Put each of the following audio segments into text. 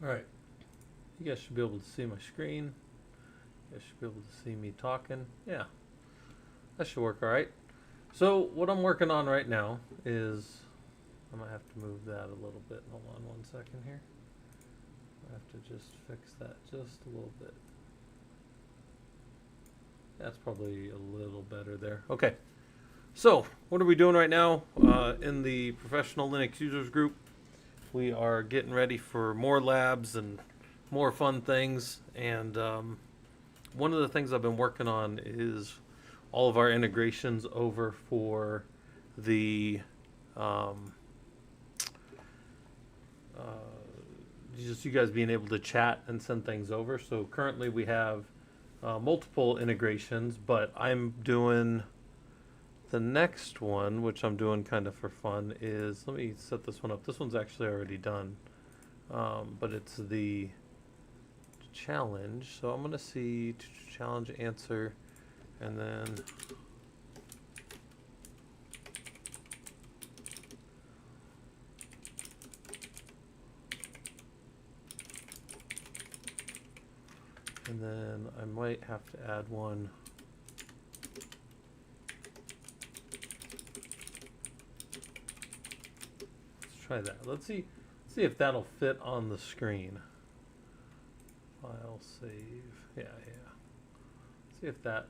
Alright, you guys should be able to see my screen. You guys should be able to see me talking. Yeah, that should work alright. So what I'm working on right now is, I might have to move that a little bit. Hold on one second here. I have to just fix that just a little bit. That's probably a little better there. Okay. So, what are we doing right now in the Professional Linux Users Group? We are getting ready for more labs and more fun things. And one of the things I've been working on is all of our integrations over for the just you guys being able to chat and send things over. So currently we have multiple integrations, but I'm doing the next one, which I'm doing kind of for fun, is, let me set this one up. This one's actually already done, but it's the challenge. So I'm going to see challenge answer, and then I might have to add one. Let's try that. Let's see if that'll fit on the screen. File, save. Yeah. See if that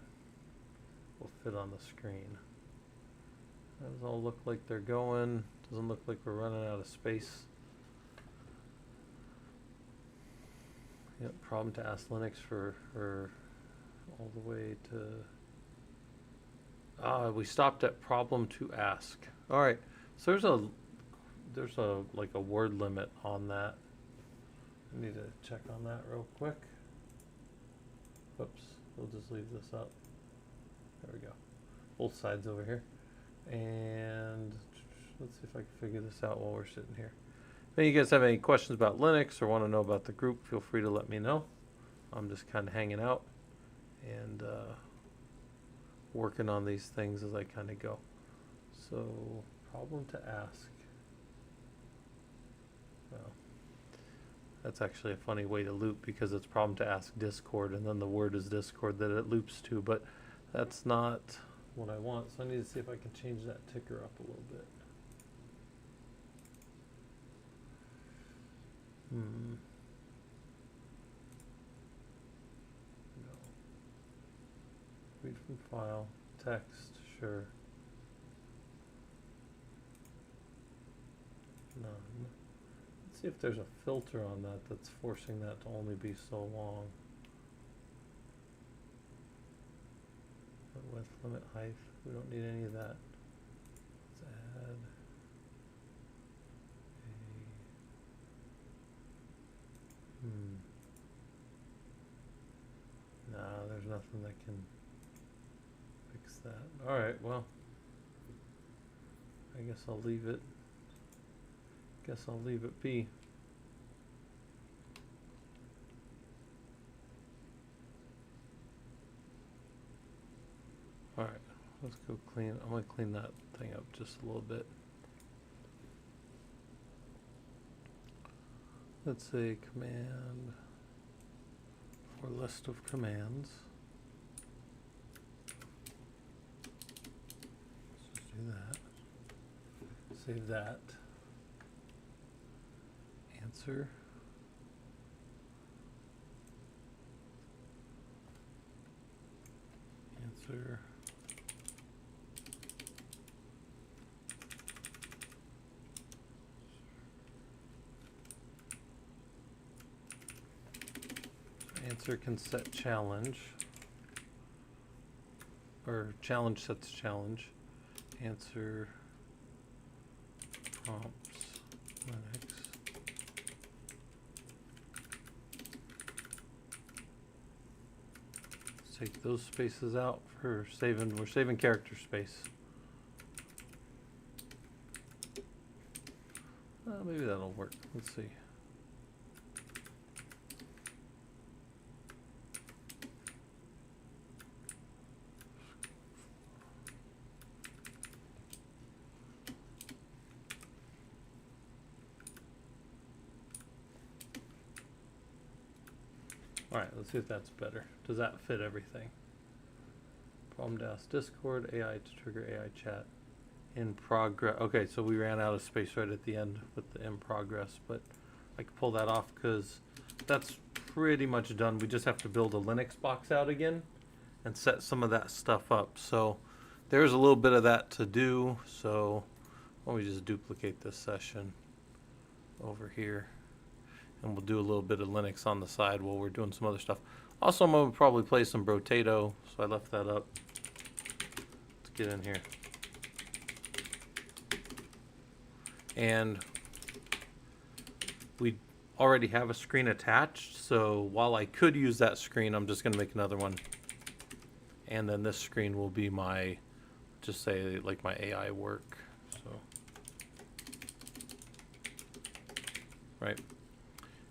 will fit on the screen. Those all look like they're going. Doesn't look like we're running out of space. Yep, problem to ask Linux for all the way to. We stopped at problem to ask. All right, so there's a like a word limit on that. I need to check on that real quick. Whoops, we'll just leave this up. There we go. Both sides over here, and let's see if I can figure this out while we're sitting here. If you guys have any questions about Linux or want to know about the group, feel free to let me know. I'm just kind of hanging out and working on these things as I kind of go. So, problem to ask. Well, that's actually a funny way to loop because it's problem to ask Discord, and then the word is Discord that it loops to, but that's not what I want. So I need to see if I can change that ticker up a little bit. No. Read from file, text, sure. None. Let's see if there's a filter on that that's forcing that to only be so long. Width, limit, height. We don't need any of that. Let's add Nah, there's nothing that can fix that. Alright, well, I guess I'll leave it. Guess I'll leave it be. Alright, let's go clean. I'm going to clean that thing up just a little bit. Let's say command for list of commands. Let's just do that. Save that. Answer. Answer. Answer can set challenge, or challenge sets challenge. Answer prompts Linux. Let's take those spaces out for saving. We're saving character space. Maybe that'll work. Let's see. All right, let's see if that's better. Does that fit everything? Problem to ask Discord, AI to trigger AI chat. In progress. Okay, so we ran out of space right at the end with the in progress, but I can pull that off because that's pretty much done. We just have to build a Linux box out again and set some of that stuff up. So there's a little bit of that to do. So why don't we just duplicate this session over here, and we'll do a little bit of Linux on the side while we're doing some other stuff. Also, I'm going to probably play some Brotato, so I left that up. Let's get in here. And we already have a screen attached, so while I could use that screen, I'm just going to make another one. And then this screen will be my, just say, like my AI work. So, right.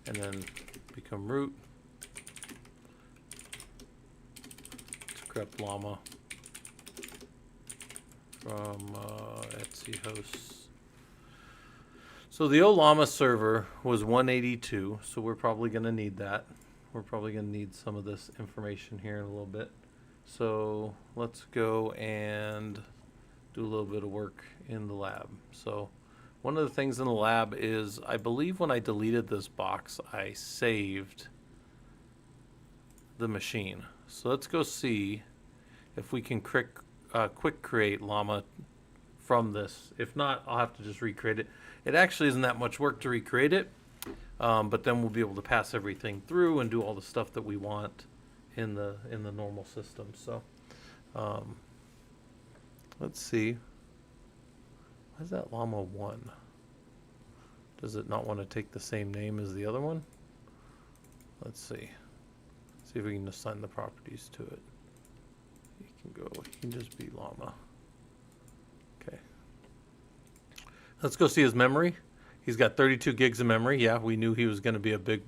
And then become root. Script llama from Etsy hosts. So the old llama server was 182, so we're probably going to need that. We're probably going to need some of this information here in a little bit. So let's go and do a little bit of work in the lab. So one of the things in the lab is, I believe when I deleted this box, I saved the machine. So let's go see if we can quick create llama from this. If not, I'll have to just recreate it. It actually isn't that much work to recreate it, but then we'll be able to pass everything through and do all the stuff that we want in the normal system. So let's see. Why is that llama 1? Does it not want to take the same name as the other one? Let's see. See if we can assign the properties to it. He can just be llama. Okay. Let's go see his memory. He's got 32 gigs of memory. Yeah, we knew he was going to be a big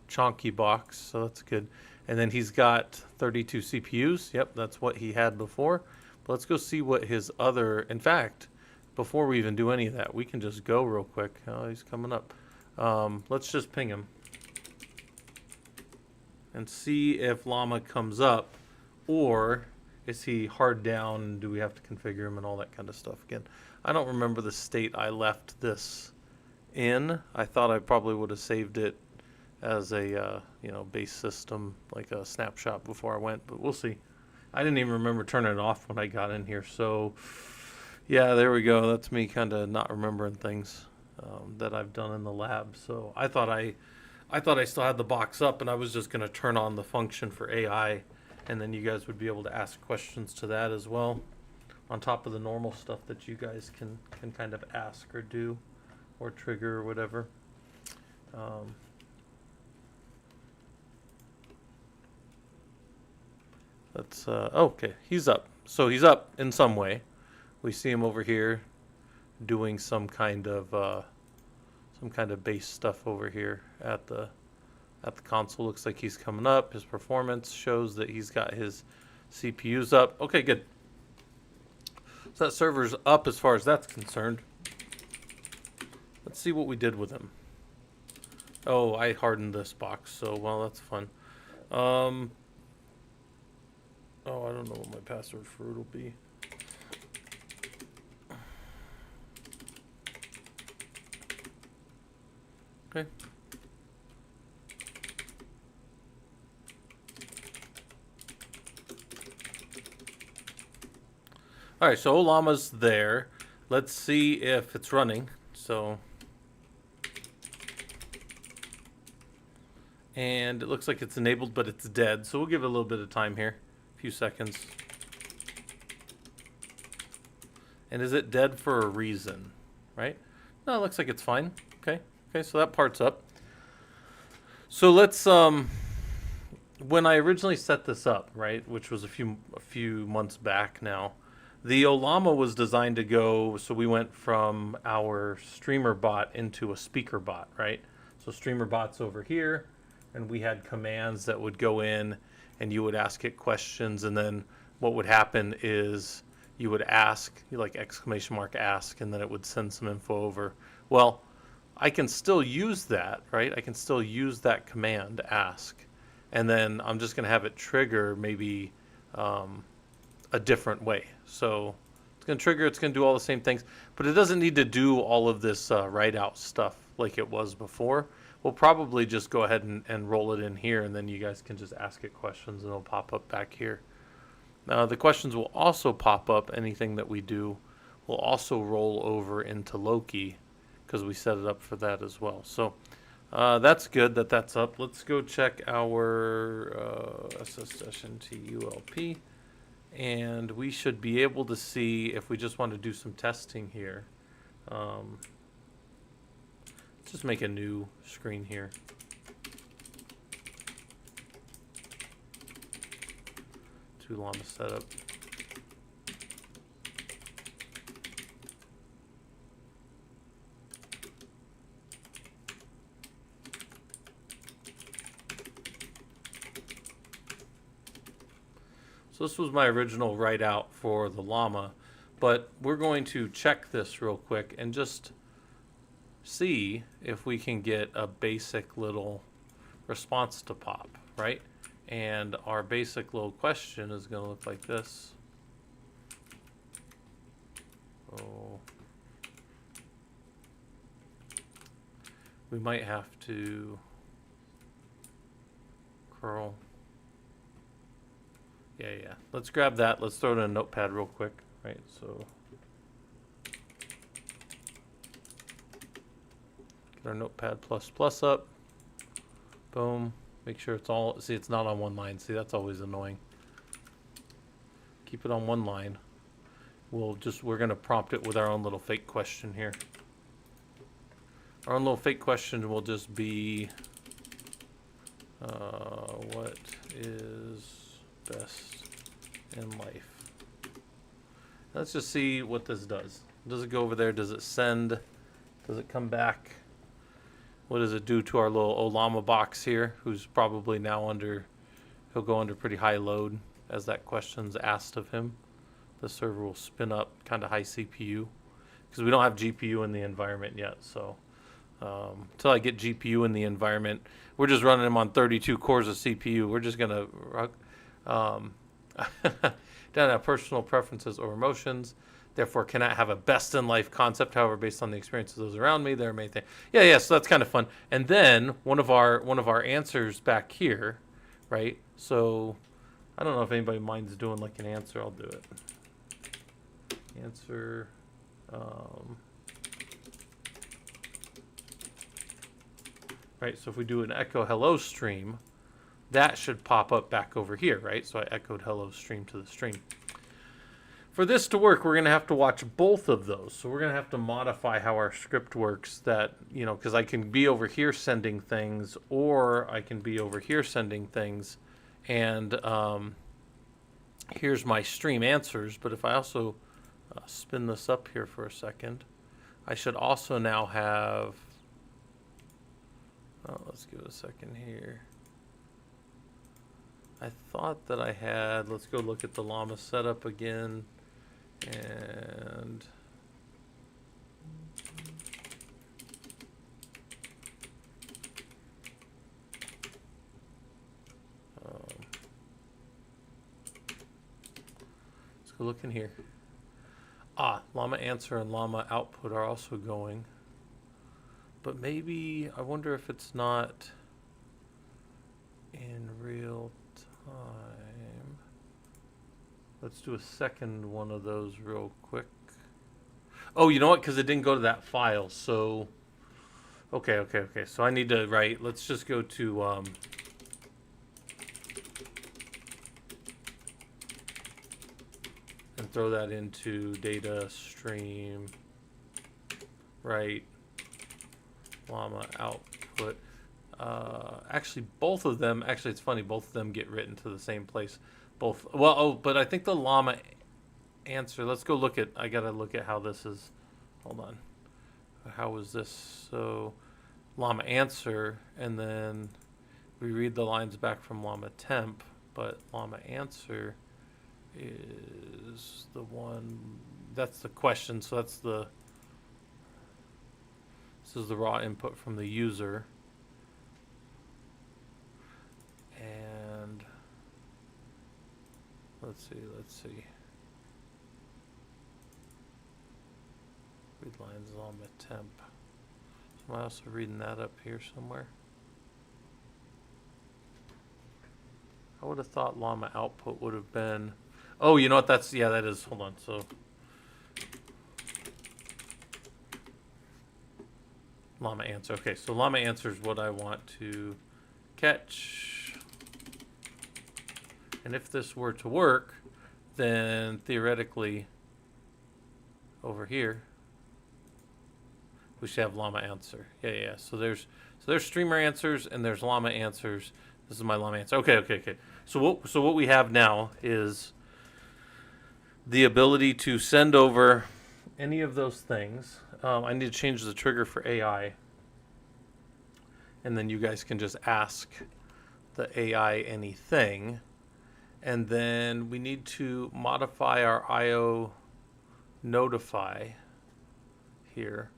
chunky box, so that's good. And then he's got 32 CPUs. Yep, that's what he had before. But let's go see what his other, in fact, before we even do any of that, we can just go real quick. Oh, he's coming up. Let's just ping him and see if llama comes up, or is he hard down? Do we have to configure him and all that kind of stuff again? I don't remember the state I left this in. I thought I probably would have saved it as a base system, like a snapshot before I went, but we'll see. I didn't even remember turning it off when I got in here. So yeah, there we go. That's me kind of not remembering things that I've done in the lab. So I thought I still had the box up, and I was just going to turn on the function for AI, and then you guys would be able to ask questions to that as well, on top of the normal stuff that you guys can kind of ask or do or trigger or whatever. Let's okay, he's up. So he's up in some way. We see him over here doing some kind of base stuff over here at the console. Looks like he's coming up. His performance shows that he's got his CPUs up. Okay, good. So that server's up as far as that's concerned. Let's see what we did with him. Oh, I hardened this box, so well, that's fun. Oh, I don't know what my password for it will be. Okay. All right, so llama's there. Let's see if it's running. So, and it looks like it's enabled, but it's dead. So we'll give it a little bit of time here, a few seconds. And is it dead for a reason, right? No, it looks like it's fine. Okay, so that part's up. So let's when I originally set this up, right, which was a few months back now, the Llama was designed to go, so we went from our streamer bot into a speaker bot, right? So streamer bot's over here, and we had commands that would go in, and you would ask it questions, and then what would happen is you would ask, like !ask, and then it would send some info over. Well, I can still use that, right? I can still use that command, ask, and then I'm just going to have it trigger maybe a different way. So it's going to trigger, it's going to do all the same things, but it doesn't need to do all of this write out stuff like it was before. We'll probably just go ahead and roll it in here, and then you guys can just ask it questions and it'll pop up back here. The questions will also pop up, anything that we do will also roll over into Loki because we set it up for that as well. So that's good that that's up. Let's go check our SSSNTULP, and we should be able to see if we just want to do some testing here. Let's just make a new screen here. To Llama setup. So this was my original write out for the llama, but we're going to check this real quick and just see if we can get a basic little response to pop, right? And our basic little question is going to look like this. Oh, we might have to curl. Yeah. Let's grab that. Let's throw it in a notepad real quick, right? So get our notepad plus up. Boom. Make sure it's all, see, it's not on one line. See, that's always annoying. Keep it on one line. We're going to prompt it with our own little fake question here. Our own little fake question will just be, what is best in life? Let's just see what this does. Does it go over there? Does it send? Does it come back? What does it do to our little Olama box here, who's probably now he'll go under pretty high load as that question's asked of him. The server will spin up kind of high CPU because we don't have GPU in the environment yet. So until I get GPU in the environment, we're just running them on 32 cores of CPU. We're just going to don't have personal preferences or emotions. Therefore, cannot have a best-in-life concept. However, based on the experience of those around me, there may think, yeah. So that's kind of fun. And then one of our answers back here, right? So I don't know if anybody minds doing like an answer. I'll do it. Answer. Right. So if we do an echo hello stream, that should pop up back over here, right? So I echoed hello stream to the stream. For this to work, we're going to have to watch both of those. So we're going to have to modify how our script works that, because I can be over here sending things, or I can be over here sending things. And here's my stream answers. But if I also spin this up here for a second, I should also now have, let's give it a second here. I thought that I had, let's go look at the llama setup again. And let's go look in here. Llama answer and llama output are also going. But maybe, I wonder if it's not in real time. Let's do a second one of those real quick. Oh, you know what? Because it didn't go to that file. So, okay. So I need to write. Let's just go to and throw that into data stream. Right. Llama output. Actually, both of them. Actually, it's funny. Both of them get written to the same place. Both. Well, but I think the llama answer. Let's go look at. I gotta look at how this is. Hold on. How is this? So, llama answer, and then we read the lines back from llama temp. But llama answer is the one. That's the question. So that's the. This This is the raw input from the user. And let's see. Read lines llama temp. Am I also reading that up here somewhere? I would have thought llama output would have been. Oh, you know what? That's, yeah, that is. Hold on. So llama answer. Okay, so llama answer is what I want to catch. And if this were to work, then theoretically over here we should have llama answer. Yeah. So there's streamer answers and there's llama answers. This is my llama answer. Okay. So what we have now is the ability to send over any of those things. I need to change the trigger for AI, and then you guys can just ask the AI anything. And then we need to modify our IO notify here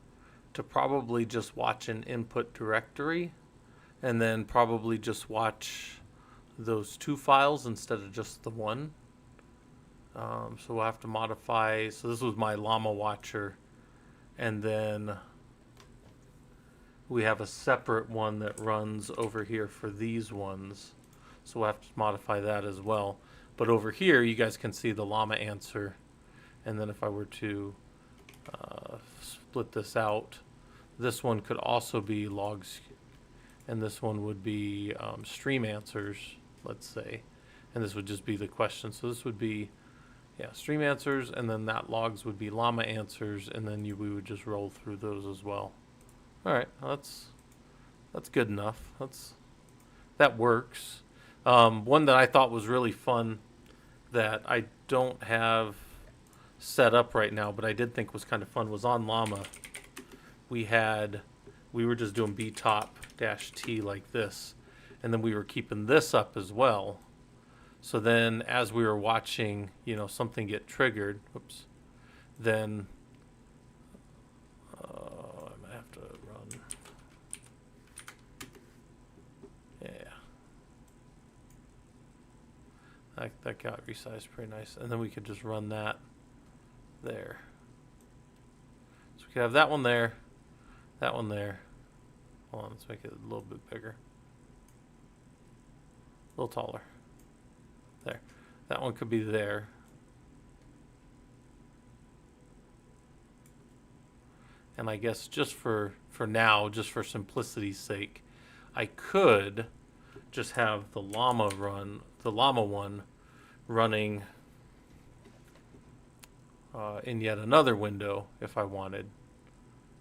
to probably just watch an input directory, and then probably just watch those 2 files instead of just the one. So we'll have to modify. So this was my llama watcher, and then we have a separate one that runs over here for these ones. So we'll have to modify that as well. But over here, you guys can see the llama answer. And then if I were to split this out, this one could also be logs, and this one would be stream answers, let's say. And this would just be the question. So this would be, yeah, stream answers, and then that logs would be llama answers, and then we would just roll through those as well. All right, well, that's good enough. That works. One that I thought was really fun that I don't have set up right now, but I did think was kind of fun, was on llama. We were just doing btop-t like this, and then we were keeping this up as well. So then as we were watching, something get triggered, then I might have to run. Yeah. That got resized pretty nice. And then we could just run that there. So we could have that one there, that one there. Hold on, let's make it a little bit bigger. A little taller. There. That one could be there. And I guess just for now, just for simplicity's sake, I could just have the llama one running in yet another window if I wanted.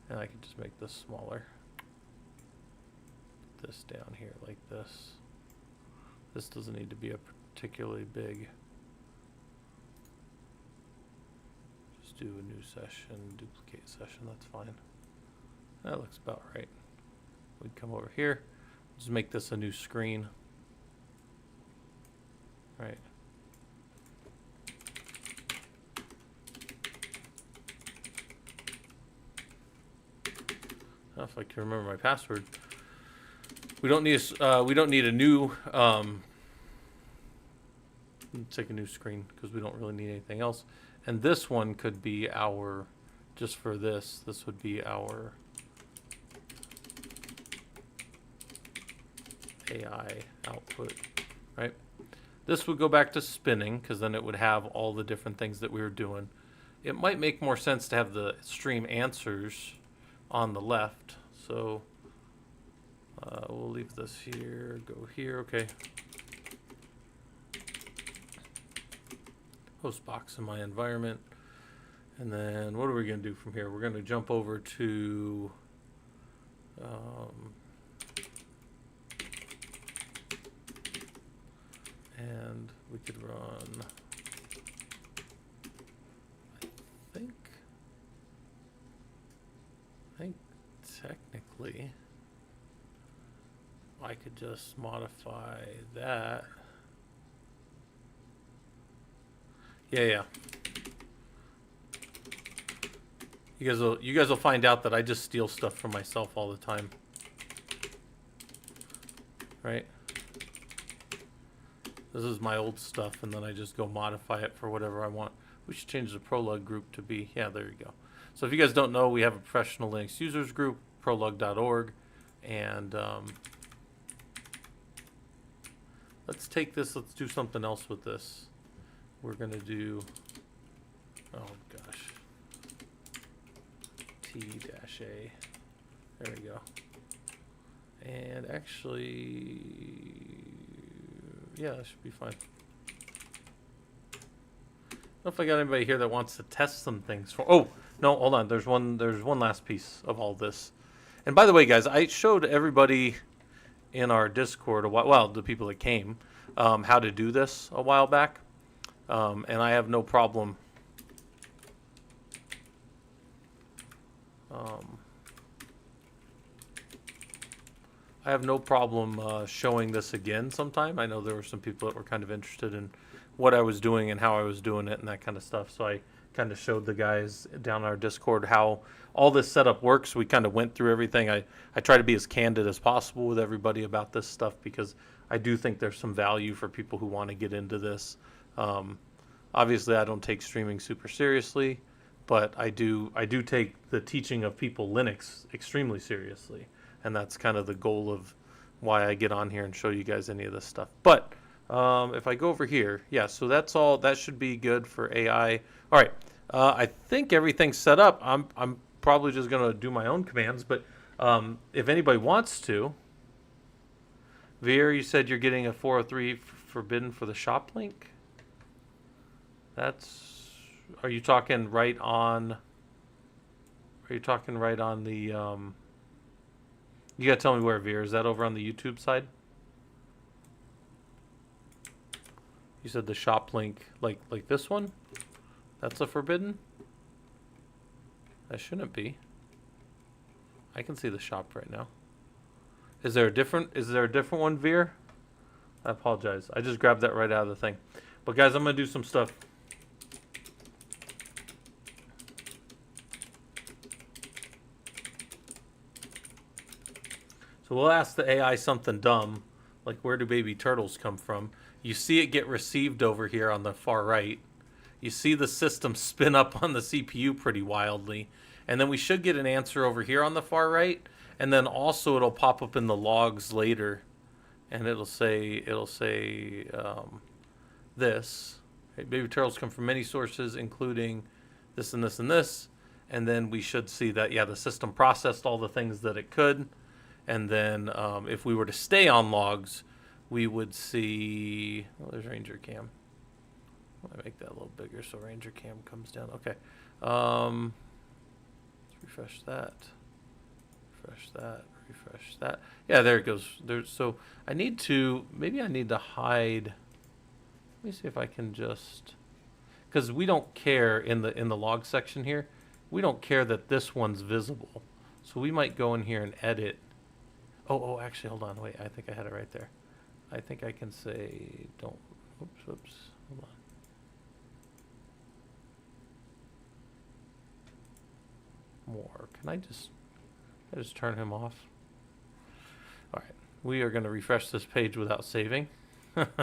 And I could just make this smaller. Put this down here like this. This doesn't need to be a particularly big. Just do a new session, duplicate session, that's fine. That looks about right. We'd come over here, just make this a new screen. Right. If I can remember my password. We don't need a new take a new screen because we don't really need anything else. And this one could be our, just for this would be our AI output, right? This would go back to spinning because then it would have all the different things that we were doing. It might make more sense to have the stream answers on the left. So we'll leave this here, go here, okay. Host box in my environment. And then what are we going to do from here? We're going to jump over to and we could run, I think technically I could just modify that. Yeah. You guys will find out that I just steal stuff from myself all the time. Right? This is my old stuff, and then I just go modify it for whatever I want. We should change the Prolog group to be, yeah, there you go. So if you guys don't know, we have a professional Linux users group, prolog.org, and let's take this, let's do something else with this. We're going to do, oh gosh, T-A. There we go. And actually, yeah, that should be fine. I don't know if I got anybody here that wants to test some things for. Oh no, hold on. There's one last piece of all this. And by the way, guys, I showed everybody in our Discord a while. Well, the people that came, how to do this a while back, and I have no problem. I have no problem showing this again sometime. I know there were some people that were kind of interested in what I was doing and how I was doing it and that kind of stuff. So I kind of showed the guys down our Discord how all this setup works. We kind of went through everything. I try to be as candid as possible with everybody about this stuff because I do think there's some value for people who want to get into this. Obviously, I don't take streaming super seriously, but I do take the teaching of people Linux extremely seriously. And that's kind of the goal of why I get on here and show you guys any of this stuff. But if I go over here, yeah, so that's all. That should be good for AI. All right, I think everything's set up. I'm probably just going to do my own commands. But if anybody wants to, Veer, you said you're getting a 403 forbidden for the shop link. That's. Are you talking right on? Are you talking right on the? You gotta tell me where, Veer. Is that over on the YouTube side? You said the shop link, like this one? That's a forbidden? That shouldn't be. I can see the shop right now. Is there a different one, Veer? I apologize. I just grabbed that right out of the thing. But guys, I'm gonna do some stuff. So we'll ask the AI something dumb, like where do baby turtles come from? You see it get received over here on the far right. You see the system spin up on the CPU pretty wildly. And then we should get an answer over here on the far right. And then also it'll pop up in the logs later. And it'll say this. Hey, baby turtles come from many sources, including this and this and this. And then we should see that, yeah, the system processed all the things that it could. And then if we were to stay on logs, we would see, oh, there's Ranger Cam. I'll make that a little bigger so Ranger Cam comes down. Okay. Let's refresh that. Refresh that. Refresh that. Yeah, there it goes. So I need to, maybe I need to hide. Let me see if I can just, because we don't care in the log section here. We don't care that this one's visible. So we might go in here and edit. Oh, actually, hold on. Wait, I think I had it right there. I think I can say, don't, oops, hold on. More. Can I just turn him off? All right. We are going to refresh this page without saving because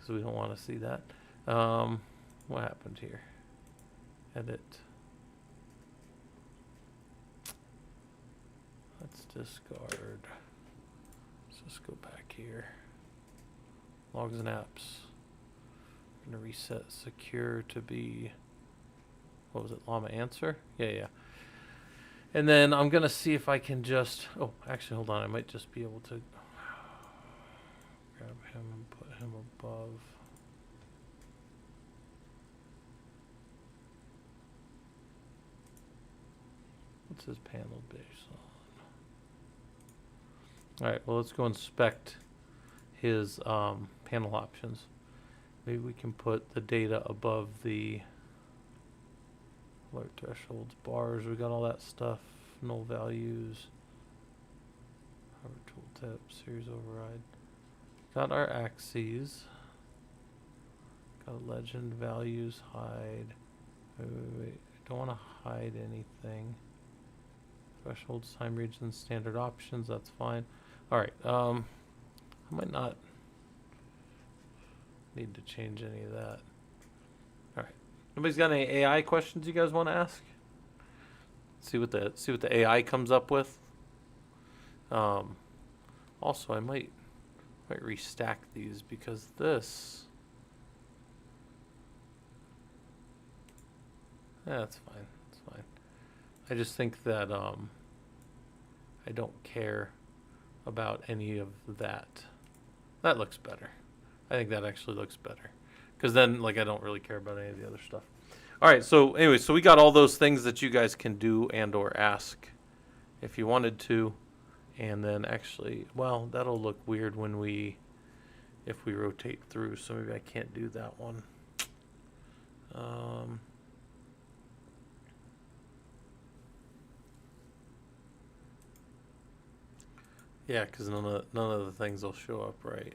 we don't want to see that. What happened here? Edit. Let's discard. Let's just go back here. Logs and apps. I'm going to reset secure to be, what was it, llama answer? Yeah. And then I'm going to see if I can just, oh, actually, hold on. I might just be able to grab him and put him above. What's his panel base on? All right, well, let's go inspect his panel options. Maybe we can put the data above the alert thresholds, bars. We got all that stuff. Null values. Hover tooltip, series override. Got our axes. Got a legend, values, hide. Wait. don't want to hide anything. Thresholds, time regions, standard options, that's fine. All right, I might not need to change any of that. All right, nobody's got any AI questions you guys want to ask? See what the AI comes up with. Also, I might restack these because this. Yeah, that's fine. That's fine. I just think that I don't care about any of that. That looks better. I think that actually looks better. Because then, like, I don't really care about any of the other stuff. All right, so anyway, so we got all those things that you guys can do and or ask if you wanted to. And then actually, well, that'll look weird when if we rotate through, so maybe I can't do that one. Yeah, because none of the things will show up right.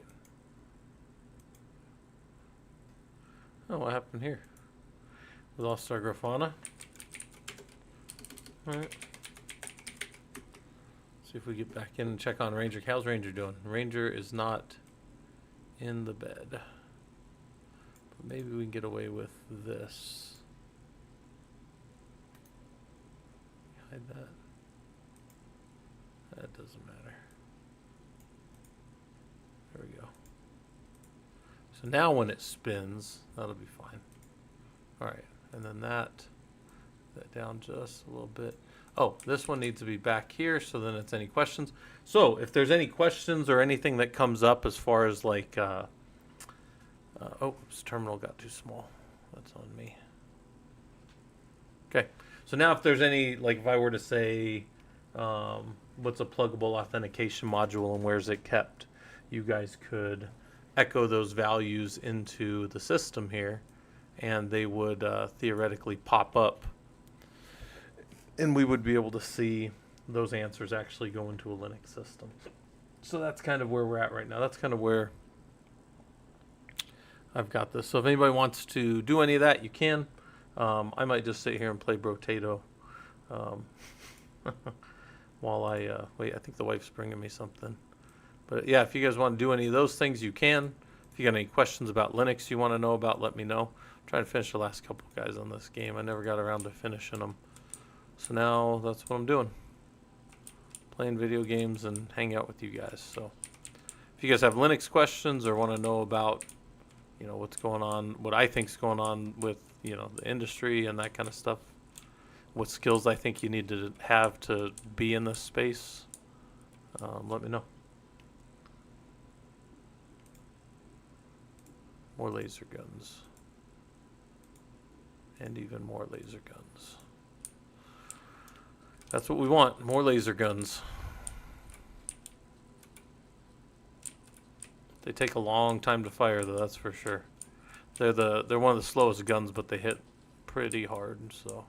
Oh, what happened here? We lost our Grafana. All right. See if we get back in and check on Ranger. How's Ranger doing? Ranger is not in the bed. But maybe we can get away with this. Hide that. That doesn't matter. There we go. So now when it spins, that'll be fine. All right, and then that down just a little bit. Oh, this one needs to be back here, so then it's any questions. So if there's any questions or anything that comes up as far as like, oh, this terminal got too small. That's on me. Okay, so now if there's any, like if I were to say, what's a pluggable authentication module and where's it kept, you guys could echo those values into the system here, and they would theoretically pop up. And we would be able to see those answers actually go into a Linux system. So that's kind of where we're at right now. That's kind of where I've got this. So if anybody wants to do any of that, you can. I might just sit here and play Brotato while I wait. I think the wife's bringing me something. But yeah, if you guys want to do any of those things, you can. If you got any questions about Linux you want to know about, let me know. I'm trying to finish the last couple guys on this game. I never got around to finishing them. So now that's what I'm doing. Playing video games and hang out with you guys. So if you guys have Linux questions or want to know about, you know, what's going on, what I think's going on with, you know, the industry and that kind of stuff, what skills I think you need to have to be in this space, let me know. More laser guns. And even more laser guns. That's what we want, more laser guns. They take a long time to fire though, that's for sure. They're one of the slowest guns, but they hit pretty hard, so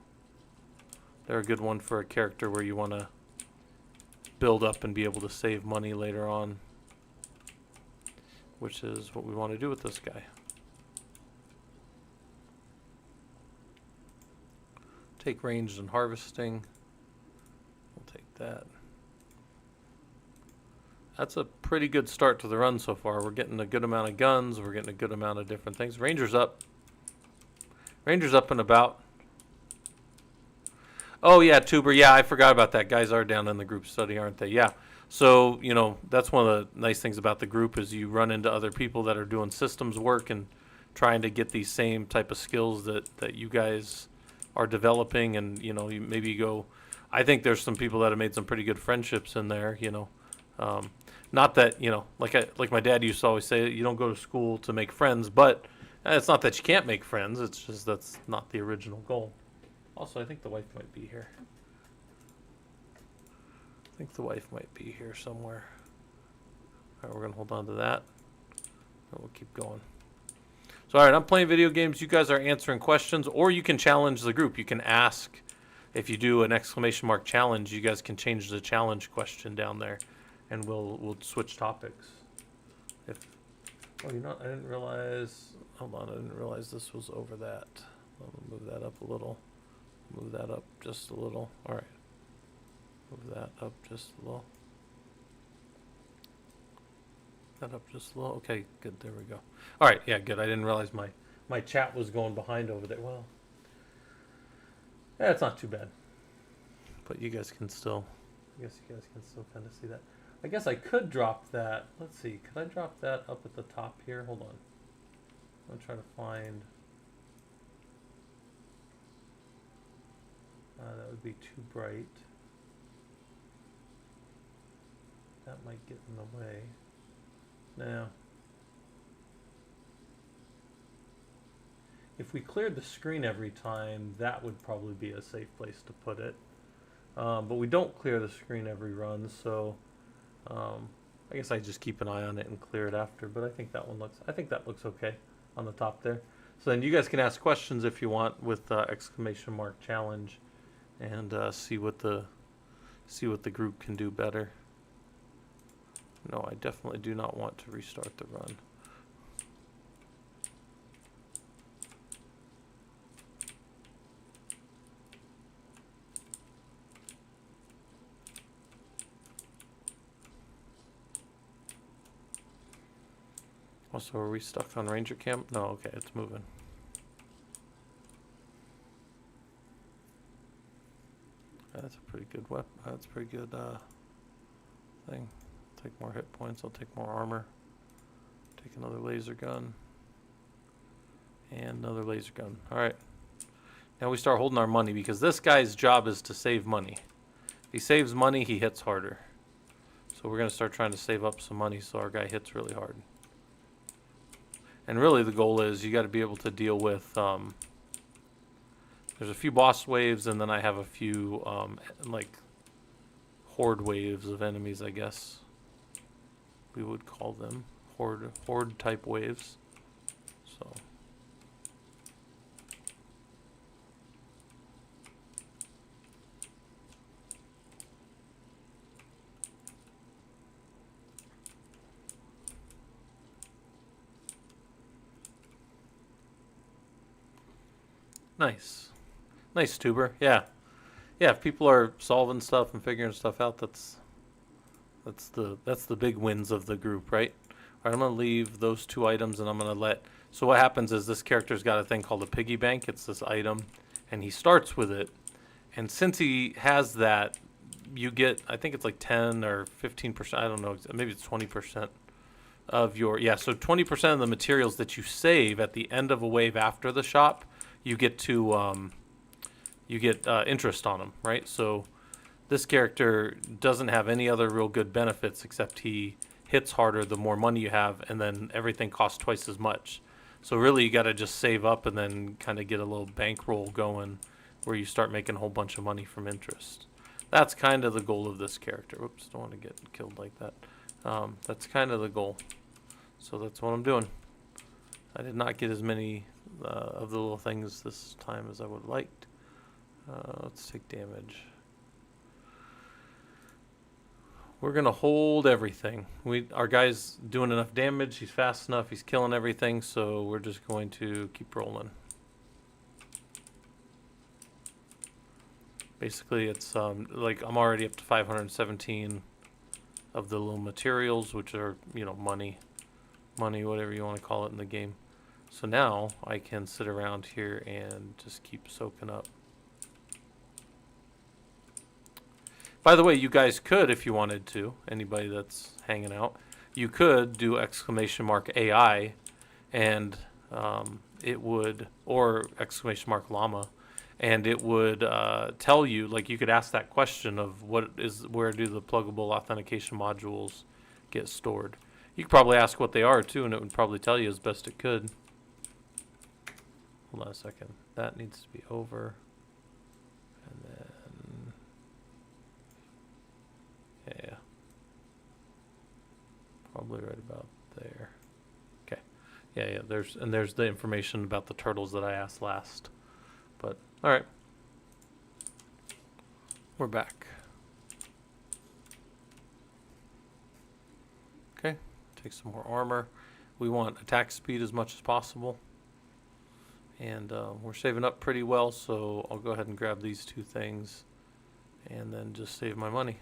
they're a good one for a character where you want to build up and be able to save money later on, which is what we want to do with this guy. Take ranged and harvesting. We'll take that. That's a pretty good start to the run so far. We're getting a good amount of guns. We're getting a good amount of different things. Ranger's up. Ranger's up and about. Oh, yeah, Tuber. Yeah, I forgot about that. Guys are down in the group study, aren't they? Yeah. So, you know, that's one of the nice things about the group is you run into other people that are doing systems work and trying to get these same type of skills that you guys are developing. And, you know, maybe you go... I think there's some people that have made some pretty good friendships in there, you know. Not that, you know, like my dad used to always say, you don't go to school to make friends, but it's not that you can't make friends. It's just that's not the original goal. Also, I think the wife might be here. I think the wife might be here somewhere. All right, we're going to hold on to that. And we'll keep going. So, all right, I'm playing video games. You guys are answering questions, or you can challenge the group. You can ask. If you do an exclamation mark challenge, you guys can change the challenge question down there, and we'll switch topics. Oh, you know, I didn't realize. Hold on, I didn't realize this was over that. I'll move that up a little. Move that up just a little. All right. Move that up just a little. That up just a little. Okay, good. There we go. All right. Yeah, good. I didn't realize my chat was going behind over there. Well, yeah, it's not too bad. But you guys can still, I guess you guys can still kind of see that. I guess I could drop that. Let's see. Could I drop that up at the top here? Hold on. I'm going to try to find. That would be too bright. That might get in the way. Now, if we cleared the screen every time, that would probably be a safe place to put it. But we don't clear the screen every run, so I guess I just keep an eye on it and clear it after. But I think that looks okay on the top there. So then you guys can ask questions if you want with exclamation mark challenge, and see what the group can do better. No, I definitely do not want to restart the run. Also, are we stuck on Ranger Camp? No, okay, it's moving. That's a pretty good weapon. That's a pretty good thing. Take more hit points. I'll take more armor. Take another laser gun. And another laser gun. Alright. Now we start holding our money, because this guy's job is to save money. If he saves money, he hits harder. So we're going to start trying to save up some money so our guy hits really hard. And really the goal is you got to be able to deal with... there's a few boss waves, and then I have a few like horde waves of enemies, I guess we would call them. Horde type waves. So nice. Nice, Tuber. Yeah. Yeah, if people are solving stuff and figuring stuff out, that's the big wins of the group, right? All right, I'm going to leave those 2 items, and I'm going to let... So what happens is this character's got a thing called a piggy bank. It's this item, and he starts with it. And since he has that, you get, I think it's like 10 or 15%, I don't know, maybe it's 20% of your... Yeah, so 20% of the materials that you save at the end of a wave after the shop, you get to... you get interest on them, right? So this character doesn't have any other real good benefits except he hits harder the more money you have, and then everything costs twice as much. So really you got to just save up and then kind of get a little bankroll going where you start making a whole bunch of money from interest. That's kind of the goal of this character. Oops, don't want to get killed like that. That's kind of the goal. So that's what I'm doing. I did not get as many of the little things this time as I would have liked. Let's take damage. We're gonna hold everything. Our guy's doing enough damage. He's fast enough. He's killing everything. So we're just going to keep rolling. Basically, it's like I'm already up to 517 of the little materials, which are, you know, money, whatever you want to call it in the game. So now I can sit around here and just keep soaking up. By the way, you guys could, if you wanted to, anybody that's hanging out, you could do !AI, and it would, or !llama, and it would tell you, like you could ask that question of where do the pluggable authentication modules get stored. You could probably ask what they are too, and it would probably tell you as best it could. Hold on a second. That needs to be over. And then... yeah. Probably right about there. Okay. Yeah, there's the information about the turtles that I asked last. But, alright. We're back. Okay. Take some more armor. We want attack speed as much as possible. And we're saving up pretty well, so I'll go ahead and grab these 2 things and then just save my money.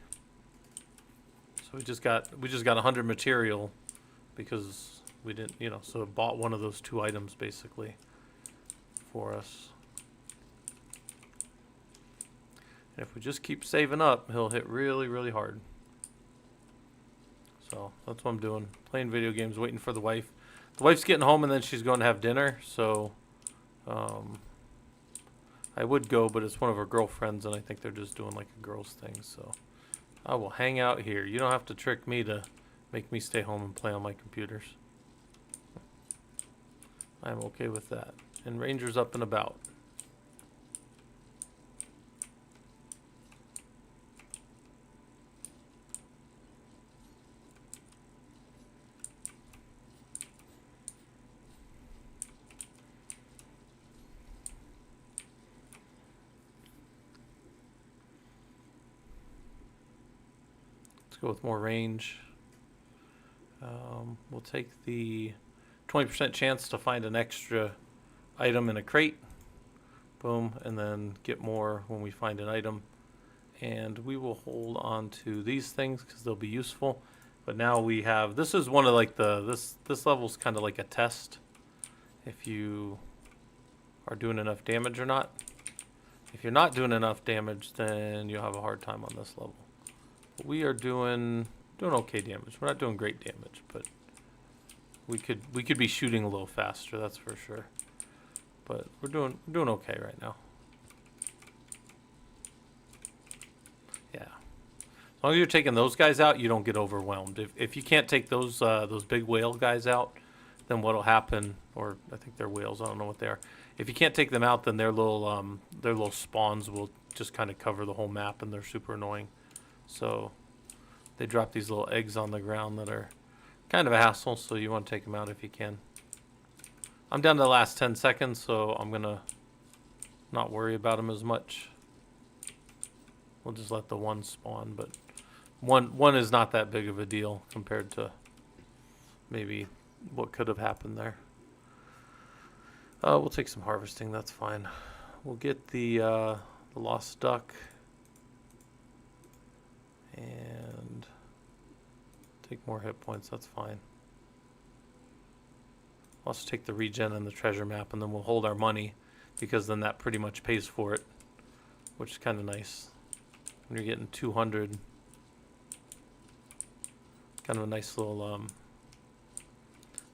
So we just got 100 material because we didn't, so it bought one of those 2 items basically for us. And if we just keep saving up, he'll hit really, really hard. So that's what I'm doing. Playing video games, waiting for the wife. The wife's getting home and then she's going to have dinner, so I would go, but it's one of her girlfriends and I think they're just doing like a girls thing, so I will hang out here. You don't have to trick me to make me stay home and play on my computers. I'm okay with that. And Ranger's up and about. Let's go with more range. We'll take the 20% chance to find an extra item in a crate. Boom, and then get more when we find an item. And we will hold on to these things because they'll be useful. But now we have, this is one of like this level's kind of like a test if you are doing enough damage or not. If you're not doing enough damage, then you'll have a hard time on this level. But we are doing okay damage. We're not doing great damage, but we could be shooting a little faster, that's for sure. But we're doing okay right now. Yeah. As long as you're taking those guys out, you don't get overwhelmed. If you can't take those big whale guys out, then what'll happen, or I think they're whales, I don't know what they are. If you can't take them out, then their little spawns will just kind of cover the whole map, and they're super annoying. So they drop these little eggs on the ground that are kind of a hassle, so you want to take them out if you can. I'm down to the last 10 seconds, so I'm going to not worry about them as much. We'll just let the one spawn, but one is not that big of a deal compared to maybe what could have happened there. We'll take some harvesting, that's fine. We'll get the lost duck and take more hit points, that's fine. I'll also take the regen and the treasure map, and then we'll hold our money because then that pretty much pays for it, which is kind of nice. When you're getting 200, kind of a nice little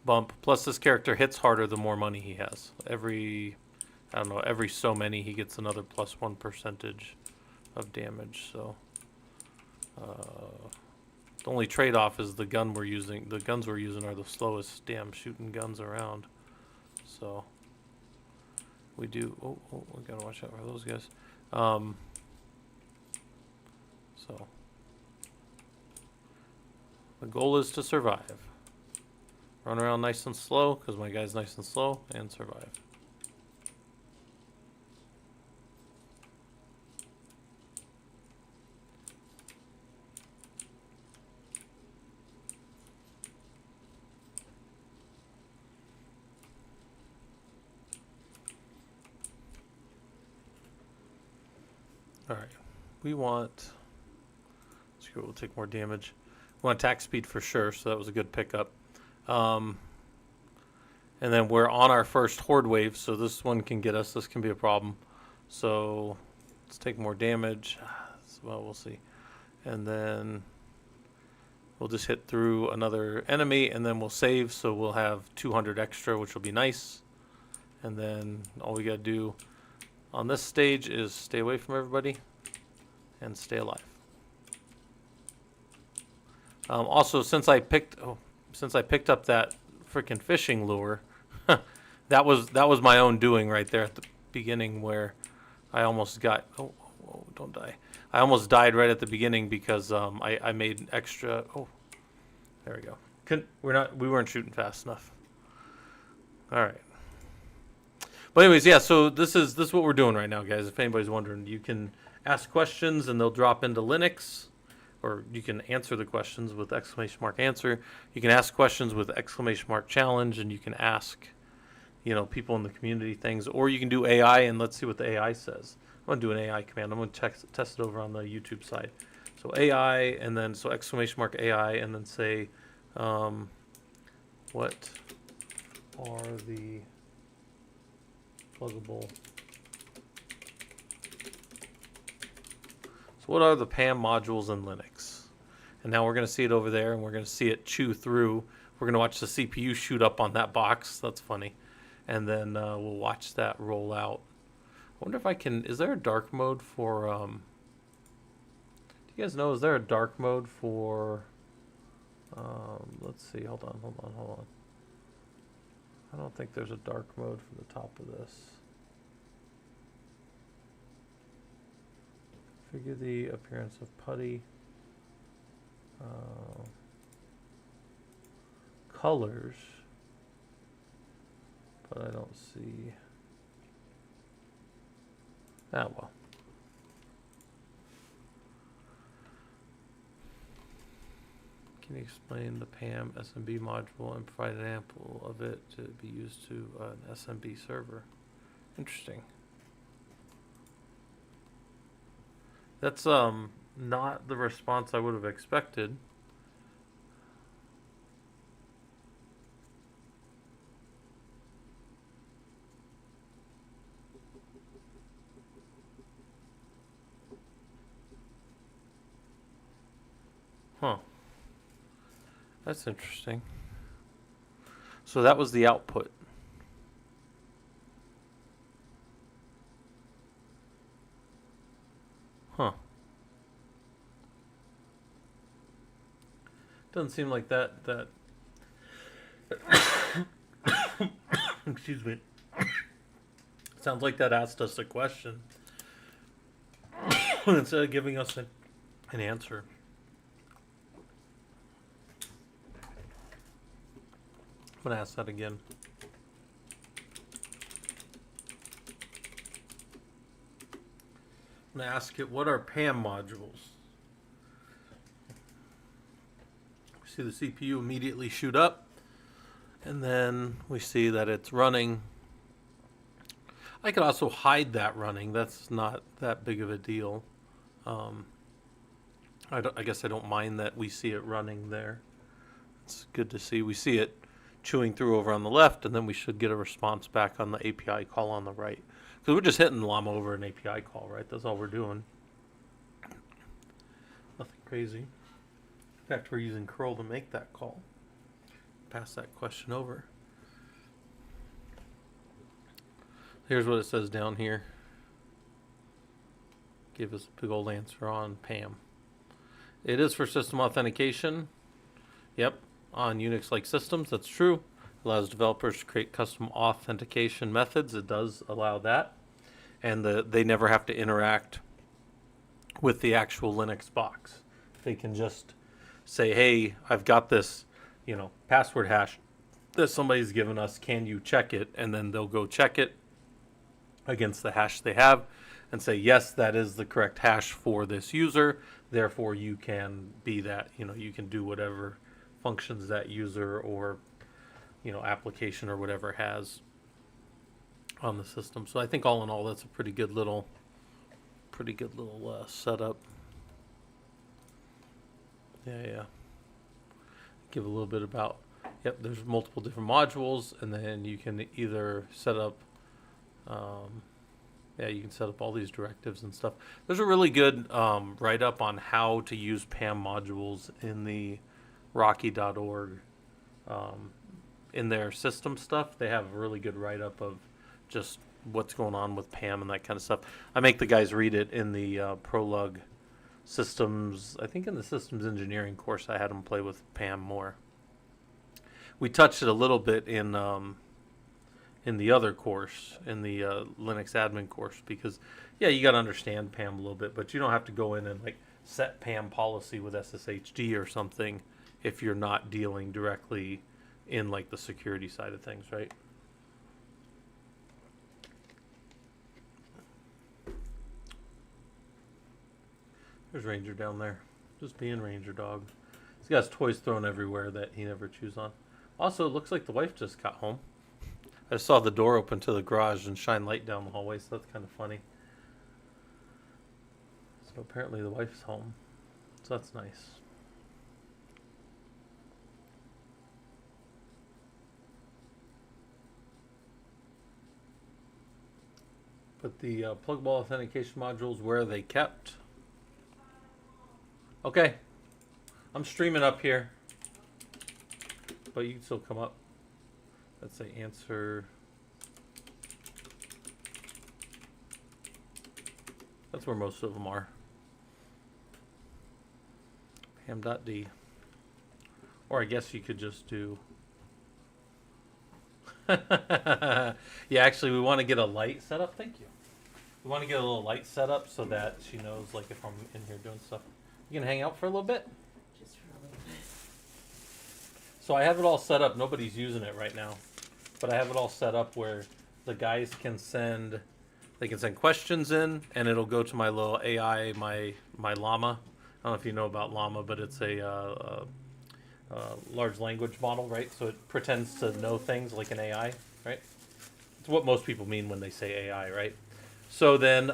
bump. Plus this character hits harder the more money he has. Every so many he gets another +1% of damage, so the only trade-off is the gun we're using. The guns we're using are the slowest damn shooting guns around. So we do. Oh, we gotta watch out for those guys. So the goal is to survive. Run around nice and slow because my guy's nice and slow, and survive. Alright, we want, we'll take more damage. We want attack speed for sure, so that was a good pickup. And then we're on our first horde wave, so this one can get us, this can be a problem. So let's take more damage, well, we'll see. And then we'll just hit through another enemy, and then we'll save, so we'll have 200 extra, which will be nice. And then all we gotta do on this stage is stay away from everybody and stay alive. Also, since I picked up that freaking fishing lure, that was my own doing right there at the beginning, where I almost got don't die. I almost died right at the beginning because I made extra. Oh, there we go. We weren't shooting fast enough. All right. But anyways, yeah, so this is what we're doing right now, guys. If anybody's wondering, you can ask questions and they'll drop into Linux, or you can answer the questions with !answer. You can ask questions with !challenge, and you can ask people in the community things, or you can do AI and let's see what the AI says. I'm going to do an AI command. I'm going to test it over on the YouTube side. So AI, and then so exclamation mark AI, and then say, what are the pluggable? So what are the PAM modules in Linux? And now we're going to see it over there, and we're going to see it chew through. We're going to watch the CPU shoot up on that box. That's funny. And then we'll watch that roll out. I wonder if I can, is there a dark mode for, do you guys know, is there a dark mode for, let's see, hold on. I don't think there's a dark mode for the top of this. Figure the appearance of putty. Colors, but I don't see. Ah, well. Can you explain the PAM SMB module and provide an example of it to be used to an SMB server? Interesting. That's not the response I would have expected. Huh. That's interesting. So that was the output. Huh. Doesn't seem like that excuse me. Sounds like that asked us a question instead of giving us an answer. I'm going to ask that again. I'm going to ask it, what are PAM modules? We see the CPU immediately shoot up, and then we see that it's running. I could also hide that running. That's not that big of a deal. I guess I don't mind that we see it running there. It's good to see. We see it chewing through over on the left, and then we should get a response back on the API call on the right. Because we're just hitting llama over an API call, right? That's all we're doing. Nothing crazy. In fact, we're using curl to make that call. Pass that question over. Here's what it says down here. Give us a big old answer on PAM. It is for system authentication. Yep. On Unix-like systems, that's true. Allows developers to create custom authentication methods. It does allow that. And they never have to interact with the actual Linux box. They can just say, hey, I've got this, password hash that somebody's given us. Can you check it? And then they'll go check it against the hash they have and say, yes, that is the correct hash for this user. Therefore, you can be that, you can do whatever functions that user or application or whatever has on the system. So I think all in all, that's a pretty good little setup. Yeah. Give a little bit about. Yep, there's multiple different modules, and then you can either set up. You can set up all these directives and stuff. There's a really good write-up on how to use PAM modules in the Rocky.org. In their system stuff, they have a really good write-up of just what's going on with PAM and that kind of stuff. I make the guys read it in the Prolog systems. I think in the systems engineering course, I had them play with PAM more. We touched it a little bit in the other course, in the Linux admin course, because you got to understand PAM a little bit, but you don't have to go in and set PAM policy with SSHD or something if you're not dealing directly in the security side of things, right? There's Ranger down there, just being Ranger dog. He's got his toys thrown everywhere that he never chews on. Also, it looks like the wife just got home. I saw the door open to the garage and shine light down the hallway, so that's kind of funny. So apparently the wife's home, so that's nice. But the pluggable authentication modules, where are they kept? Okay, I'm streaming up here, but you can still come up. Let's say answer. That's where most of them are. Pam.d. Or I guess you could just do. Yeah, actually, we want to get a light set up. Thank you. We want to get a little light set up so that she knows, like, if I'm in here doing stuff. You can hang out for a little bit? Just for a little bit. So I have it all set up. Nobody's using it right now. But I have it all set up where the guys can send, they can send questions in, and it'll go to my little AI, my llama. I don't know if you know about llama, but it's a large language model, right? So it pretends to know things like an AI, right? It's what most people mean when they say AI, right? So then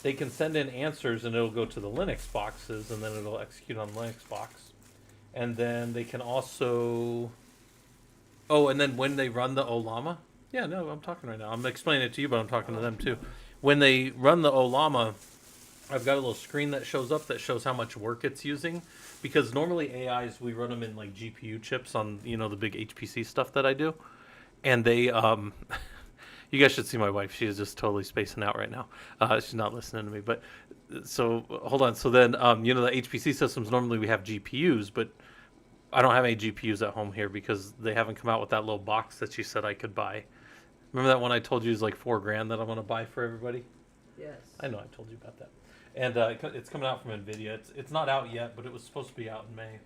they can send in answers, and it'll go to the Linux boxes, and then it'll execute on Linux box. And then they can also... Oh, and then when they run the Olama... Yeah, no, I'm talking right now. I'm explaining it to you, but I'm talking to them too. When they run the Olama, I've got a little screen that shows up that shows how much work it's using. Because normally AIs, we run them in like GPU chips on, you know, the big HPC stuff that I do. And they... You guys should see my wife. She is just totally spacing out right now. She's not listening to me. But so hold on. So then, you know, the HPC systems, normally we have GPUs, but I don't have any GPUs at home here because they haven't come out with that little box that you said I could buy. Remember that one I told you is like $4,000 that I'm going to buy for everybody? Yes. I know I told you about that. And it's coming out from NVIDIA. It's not out yet, but it was supposed to be out in May.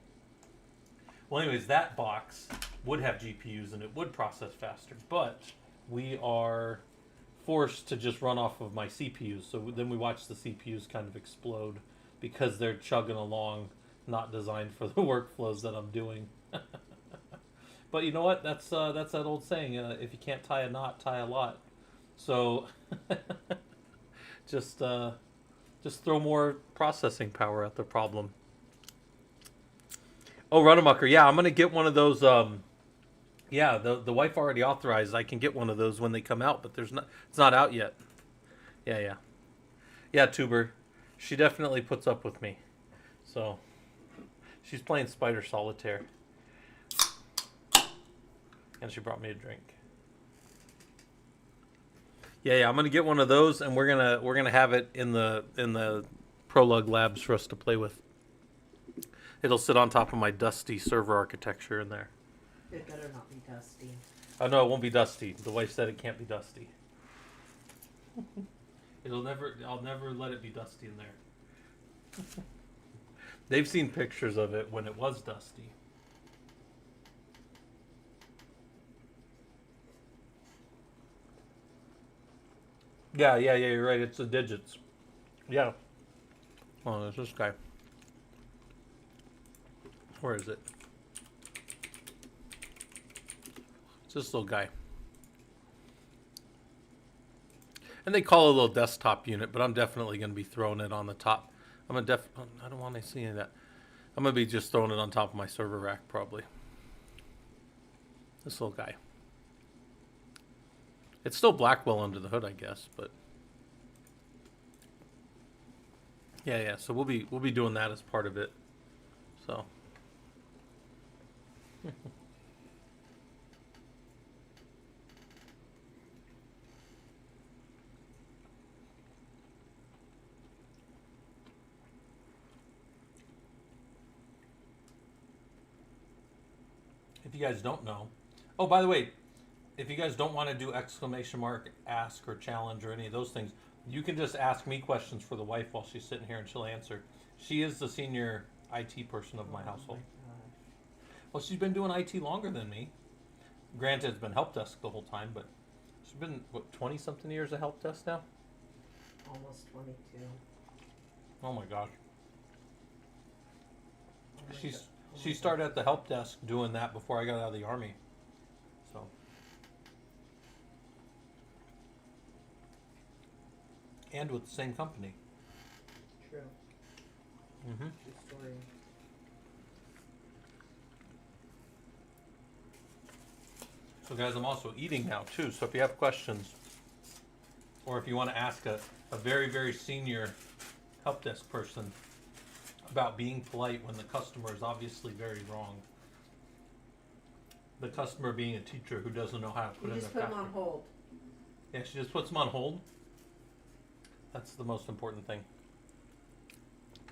Well, anyways, that box would have GPUs and it would process faster, but we are forced to just run off of my CPUs. So then we watch the CPUs kind of explode because they're chugging along, not designed for the workflows that I'm doing. But you know what? That's that old saying: if you can't tie a knot, tie a lot. So just throw more processing power at the problem. Oh, Runamucker, yeah, I'm gonna get one of those. Yeah, the wife already authorized. I can get one of those when they come out, but it's not out yet. Yeah, Tuber, she definitely puts up with me. So she's playing Spider Solitaire, and she brought me a drink. Yeah, I'm gonna get one of those, and we're gonna have it in the Prolog labs for us to play with. It'll sit on top of my dusty server architecture in there. It better not be dusty. Oh no, it won't be dusty. The wife said it can't be dusty. I'll never let it be dusty in there. They've seen pictures of it when it was dusty. Yeah, you're right. It's the digits. Yeah. Oh, there's this guy. Where is it? It's this little guy. And they call it a little desktop unit, but I'm definitely going to be throwing it on the top. I don't want to see any of that. I'm going to be just throwing it on top of my server rack, probably. This little guy. It's still Blackwell under the hood, I guess, but... Yeah, so we'll be doing that as part of it. So... If you guys don't know... Oh, by the way, if you guys don't want to do exclamation mark, ask, or challenge, or any of those things, you can just ask me questions for the wife while she's sitting here and she'll answer. She is the senior IT person of my household. Well, she's been doing IT longer than me. Granted, it's been help desk the whole time, but she's been, what, 20-something years of help desk now? Almost 22. Oh my gosh. She started at the help desk doing that before I got out of the Army. So, And with the same company. True. Mm-hmm. True story. So guys, I'm also eating now too, so if you have questions, or if you want to ask a very, very senior help desk person about being polite when the customer is obviously very wrong. The customer being a teacher who doesn't know how to put You in just their put them password. on hold. Yeah, she just puts them on hold. That's the most important thing.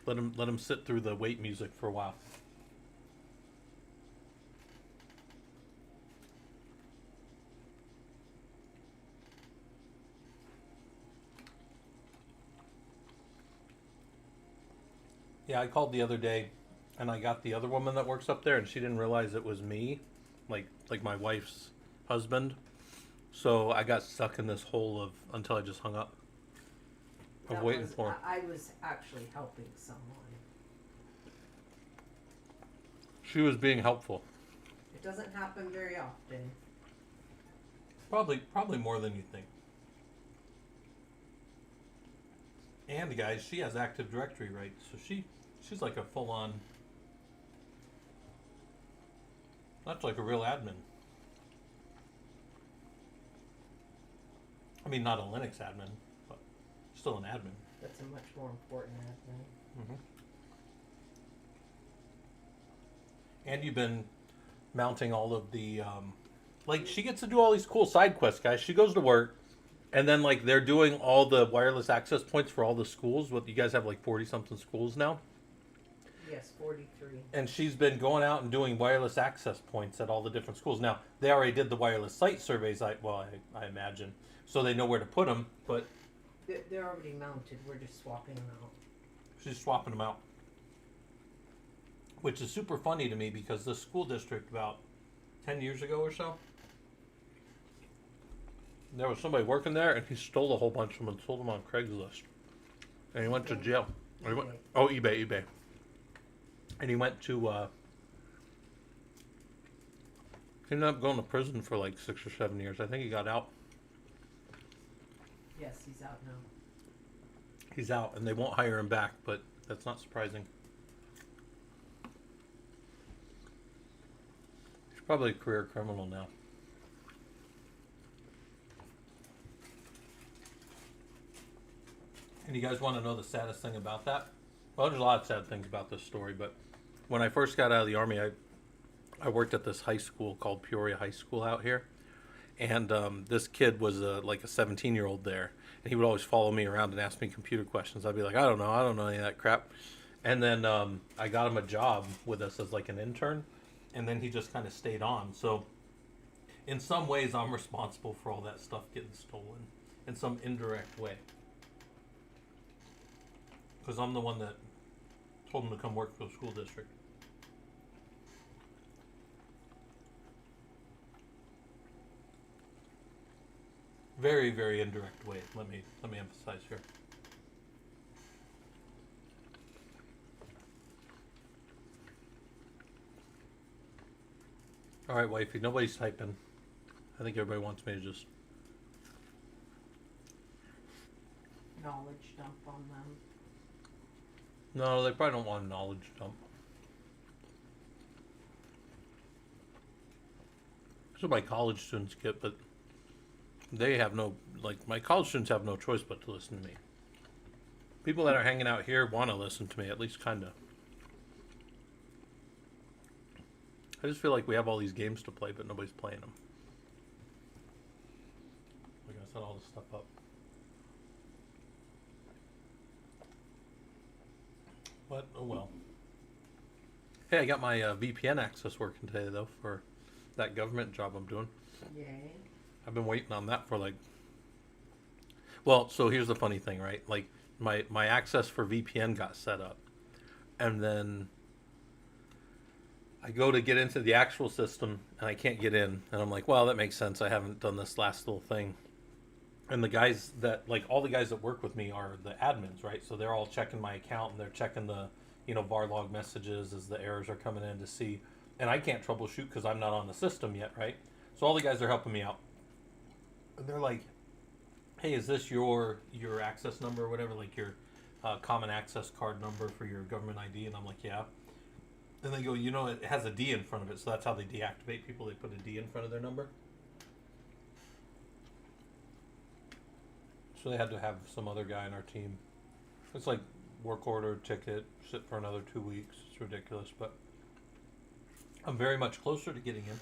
Let them sit through the wait music for a while. Yeah, I called the other day, and I got the other woman that works up there, and she didn't realize it was me, like my wife's husband. So I got stuck in this hole of until I just hung up. Of That waiting was, for her. I was actually helping someone. She was being helpful. It doesn't happen very often. Probably more than you think. And guys, she has Active Directory rights, so she's like a full on. That's like a real admin. I mean, not a Linux admin, but still an admin. That's a much more important admin. Mm-hmm. And you've been mounting all of the, like she gets to do all these cool side quests, guys. She goes to work, and then like they're doing all the wireless access points for all the schools. What you guys have like 40 something schools now. Yes, 43. And she's been going out and doing wireless access points at all the different schools. Now they already did the wireless site surveys. I imagine, so they know where to put them. But They're already mounted. We're just swapping them out. she's swapping them out, which is super funny to me because this school district about 10 years ago or so, there was somebody working there and he stole a whole bunch of them and sold them on Craigslist. And he went to jail. Or he went, eBay. And he went to, he ended up going to prison for like 6 or 7 years. I think he got out. Yes, he's out now. He's out and they won't hire him back, but that's not surprising. He's probably a career criminal now. And you guys want to know the saddest thing about that? Well, there's a lot of sad things about this story, but when I first got out of the Army, I worked at this high school called Peoria High School out here. And this kid was like a 17-year-old there. And he would always follow me around and ask me computer questions. I'd be like, I don't know any of that crap. And then I got him a job with us as like an intern. And then he just kind of stayed on. So in some ways, I'm responsible for all that stuff getting stolen in some indirect way. Because I'm the one that told him to come work for the school district. Very, very indirect way. Let me emphasize here. All right, wifey. Nobody's typing. I think everybody wants me to just. Knowledge dump on them. No, they probably don't want a knowledge dump. That's what my college students get, but they have no, like, my college students have no choice but to listen to me. People that are hanging out here want to listen to me, at least kind of. I just feel like we have all these games to play, but nobody's playing them. We're going to set all this stuff up. But, oh well. Hey, I got my VPN access working today, though, for that government job I'm doing. Yay. I've been waiting on that for like. Well, so here's the funny thing, right? Like my access for VPN got set up, and then I go to get into the actual system and I can't get in, and I'm like, well, that makes sense. I haven't done this last little thing. And the guys that like all the guys that work with me are the admins, right? So they're all checking my account and they're checking the var log messages as the errors are coming in to see. And I can't troubleshoot because I'm not on the system yet, right? So all the guys are helping me out. And they're like, hey, is this your access number or whatever, like your common access card number for your government ID? And I'm like, yeah. Then they go, it has a D in front of it, so that's how they deactivate people. They put a D in front of their number. So they had to have some other guy in our team. It's like work order, ticket, sit for another 2 weeks. It's ridiculous, but I'm very much closer to getting in.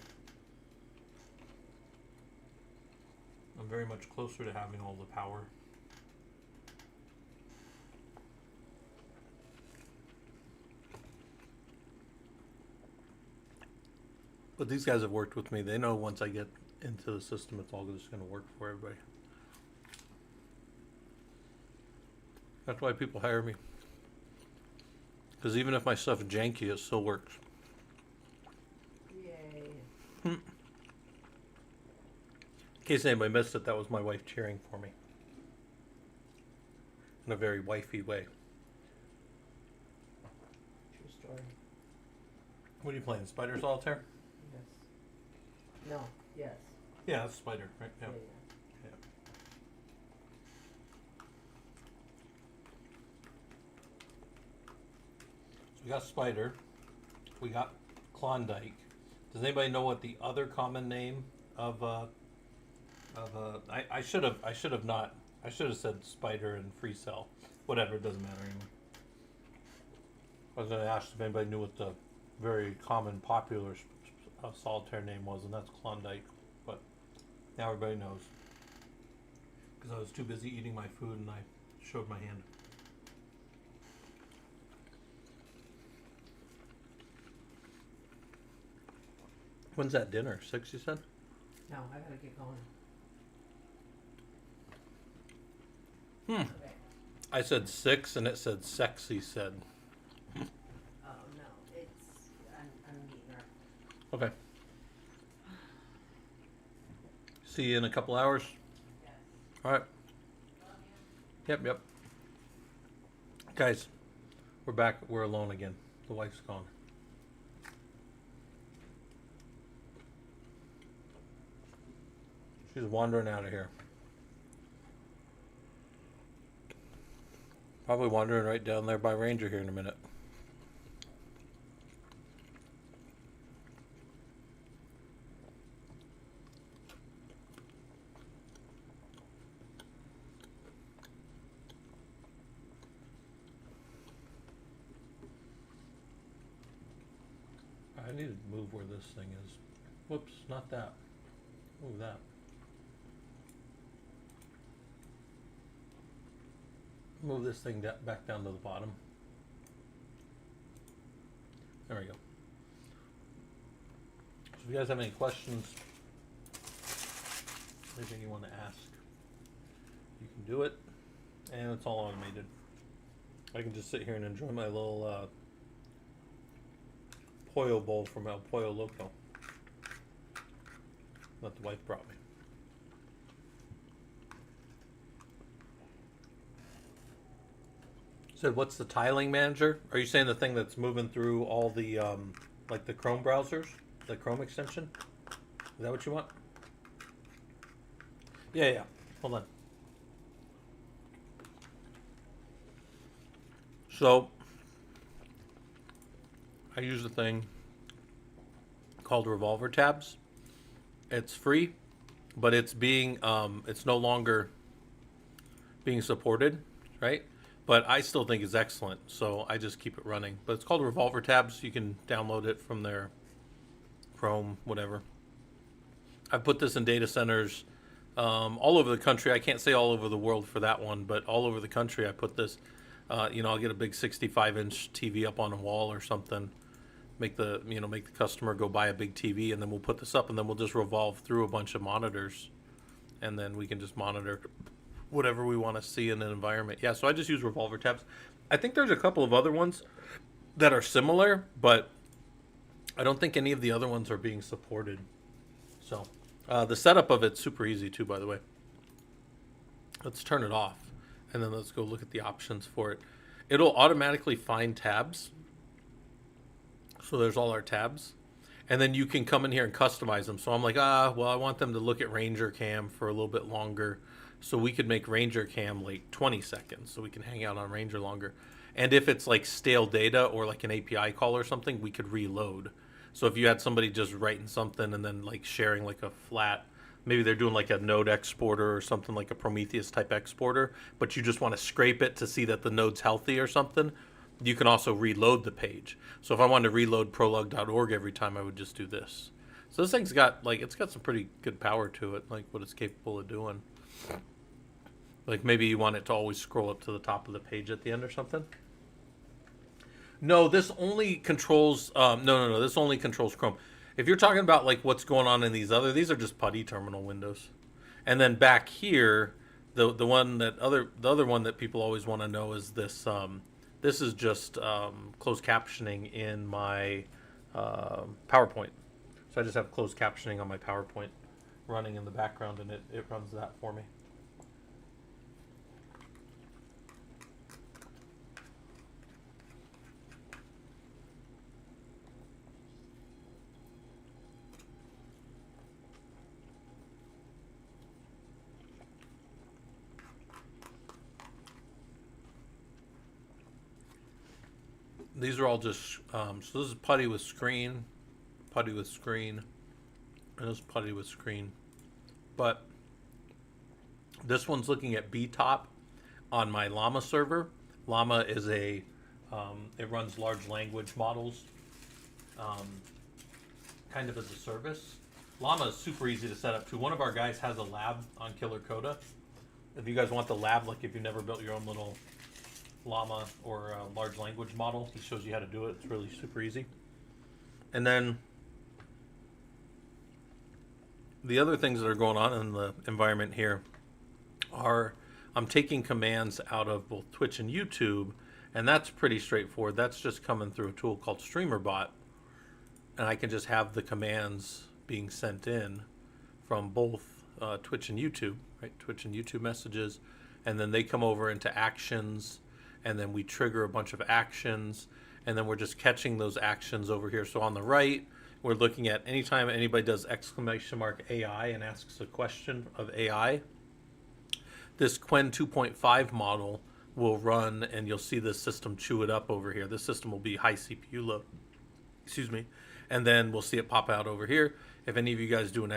I'm very much closer to having all the power. But these guys have worked with me. They know once I get into the system, it's all just going to work for everybody. That's why people hire me. Because even if my stuff's janky, it still works. Yay. In case anybody missed it, that was my wife cheering for me. In a very wifey way. True story. What are you playing? Spider Solitaire? Yes. No. Yes. Yeah, that's Spider, right? Yeah. Yeah. So we got Spider. We got Klondike. Does anybody know what the other common name of I should have not. I should have said Spider and Free Cell. Whatever, it doesn't matter anymore. I was going to ask if anybody knew what the very common, popular solitaire name was, and that's Klondike. But now everybody knows. Because I was too busy eating my food and I showed my hand. When's that dinner? 6, you said? No, I gotta get going. Okay. I said 6 and it said sexy said. Oh no, it's I'm meeting her. Okay. See you in a couple hours. Yes. All right. Yep. Guys, we're back. We're alone again. The wife's gone. She's wandering out of here. Probably wandering right down there by Ranger here in a minute. I need to move where this thing is. Whoops, not that. Move that. Move this thing back down to the bottom. There we go. So if you guys have any questions, anything you want to ask, you can do it. And it's all automated. I can just sit here and enjoy my little pollo bowl from El Pollo Loco that the wife brought me. Said, what's the tiling manager? Are you saying the thing that's moving through all the like the Chrome browsers, the Chrome extension? Is that what you want? Yeah. Hold on. So I use a thing called Revolver Tabs. It's free, but it's it's no longer being supported, right? But I still think it's excellent, so I just keep it running. But it's called Revolver Tabs. You can download it from their Chrome, whatever. I've put this in data centers all over the country. I can't say all over the world for that one, but all over the country I put this. I'll get a big 65-inch TV up on a wall or something. Make the customer go buy a big TV, and then we'll put this up, and then we'll just revolve through a bunch of monitors, and then we can just monitor whatever we want to see in an environment. Yeah, so I just use Revolver Tabs. I think there's a couple of other ones that are similar, but I don't think any of the other ones are being supported. So the setup of it's super easy too, by the way. Let's turn it off, and then let's go look at the options for it. It'll automatically find tabs. So there's all our tabs. And then you can come in here and customize them. So I'm like, I want them to look at Ranger Cam for a little bit longer. So we could make Ranger Cam like 20 seconds, so we can hang out on Ranger longer. And if it's like stale data or like an API call or something, we could reload. So if you had somebody just writing something and then like sharing like a flat, maybe they're doing like a node exporter or something like a Prometheus type exporter, but you just want to scrape it to see that the node's healthy or something, you can also reload the page. So if I wanted to reload prolog.org every time, I would just do this. So this thing's got like, it's got some pretty good power to it, like what it's capable of doing. Like maybe you want it to always scroll up to the top of the page at the end or something. No, this only controls. No. This only controls Chrome. If you're talking about like what's going on in these are just PuTTY terminal windows. And then back here, the other one that people always want to know is this. This is just closed captioning in my PowerPoint. So I just have closed captioning on my PowerPoint running in the background, and it runs that for me. These are all just, so this is PuTTY with screen, PuTTY with screen, and this is PuTTY with screen. But this one's looking at BTOP on my Llama server. Llama is it runs large language models kind of as a service. Llama is super easy to set up too. One of our guys has a lab on Killer Coda. If you guys want the lab, like if you've never built your own little Llama or a large language model, he shows you how to do it. It's really super easy. And then the other things that are going on in the environment here are I'm taking commands out of both Twitch and YouTube, and that's pretty straightforward. That's just coming through a tool called StreamerBot, and I can just have the commands being sent in from both Twitch and YouTube, right? Twitch and YouTube messages, and then they come over into actions, and then we trigger a bunch of actions, and then we're just catching those actions over here. So on the right, we're looking at anytime anybody does !AI and asks a question of AI, this Qwen 2.5 model will run, and you'll see this system chew it up over here. This system will be high CPU load, excuse me, and then we'll see it pop out over here. If any of you guys do an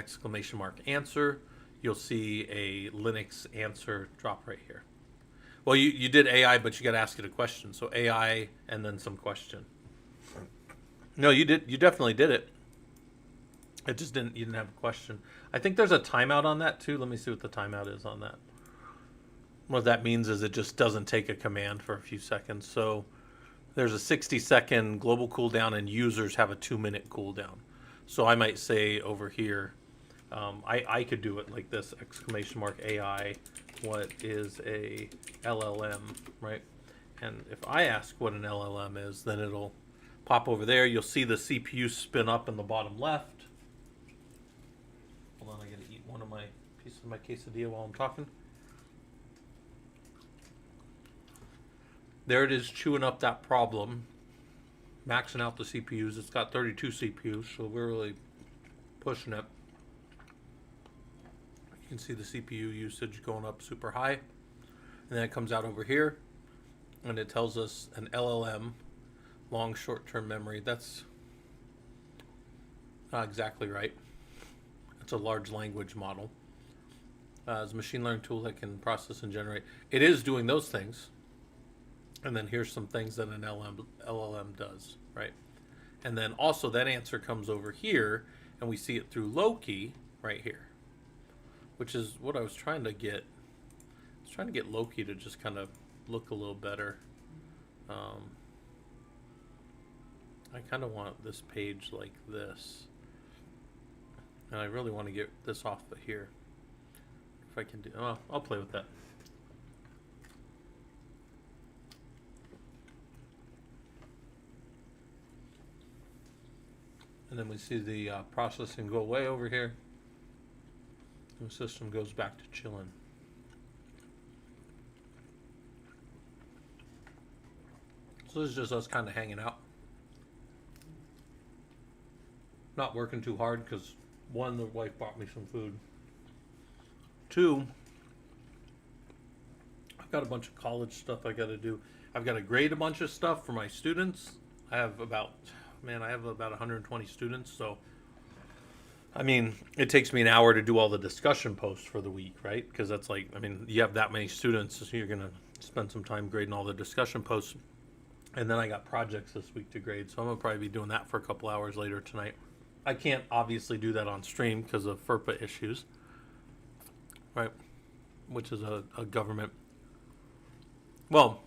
!answer, you'll see a Linux answer drop right here. Well, you did AI, but you got to ask it a question. So AI and then some question. No, you did. You definitely did it. It just didn't. You didn't have a question. I think there's a timeout on that too. Let me see what the timeout is on that. What that means is it just doesn't take a command for a few seconds. So there's a 60-second global cooldown, and users have a 2-minute cooldown. So I might say over here, I could do it like this, !AI, what is a LLM, right? And if I ask what an LLM is, then it'll pop over there. You'll see the CPU spin up in the bottom left. Hold on, I gotta eat one of my pieces of my quesadilla while I'm talking. There it is, chewing up that problem, maxing out the CPUs. It's got 32 CPUs, so we're really pushing it. You can see the CPU usage going up super high. And then it comes out over here, and it tells us an LLM, long short-term memory. That's not exactly right. It's a large language model. It's a machine learning tool that can process and generate. It is doing those things. And then here's some things that an LLM does, right? And then also that answer comes over here, and we see it through Loki right here, which is what I was trying to get. I was trying to get Loki to just kind of look a little better. I kind of want this page like this. And I really want to get this off of here. If I can do, oh, I'll play with that. And then we see the processing go away over here. And the system goes back to chilling. So this is just us kind of hanging out. Not working too hard because, one, the wife bought me some food. Two, I've got a bunch of college stuff I got to do. I've got to grade a bunch of stuff for my students. I have about 120 students, so I mean, it takes me an hour to do all the discussion posts for the week, right? Because that's like, I mean, you have that many students, so you're going to spend some time grading all the discussion posts. And then I got projects this week to grade, so I'm going to probably be doing that for a couple hours later tonight. I can't obviously do that on stream because of FERPA issues, right? Which is a government. Well,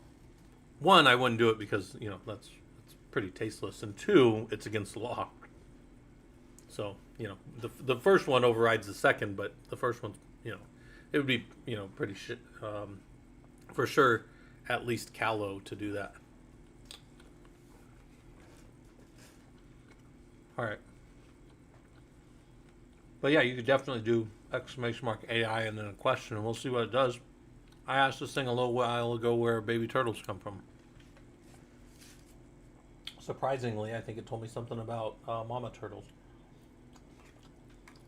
one, I wouldn't do it because, you know, that's pretty tasteless. And two, it's against the law. So, you know, the first one overrides the second, but the first one's, you know, it would be, you know, pretty shit, for sure, at least callow to do that. All right. But yeah, you could definitely do exclamation mark AI and then a question, and we'll see what it does. I asked this thing a little while ago where baby turtles come from. Surprisingly, I think it told me something about mama turtles.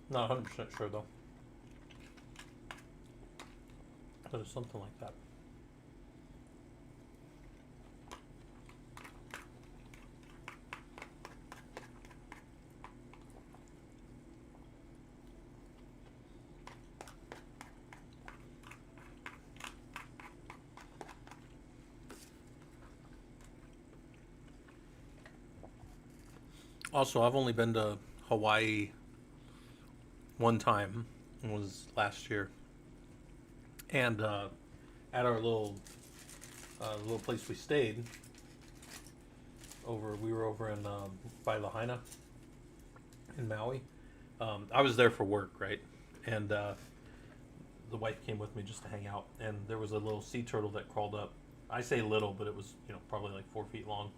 Not 100% sure though. But it's something like that. Also, I've only been to Hawaii one time. It was last year. And at our little place we stayed, we were over in by Lahaina in Maui. I was there for work, right? And the wife came with me just to hang out. And there was a little sea turtle that crawled up. I say little, but it was, you know, probably like 4 feet long.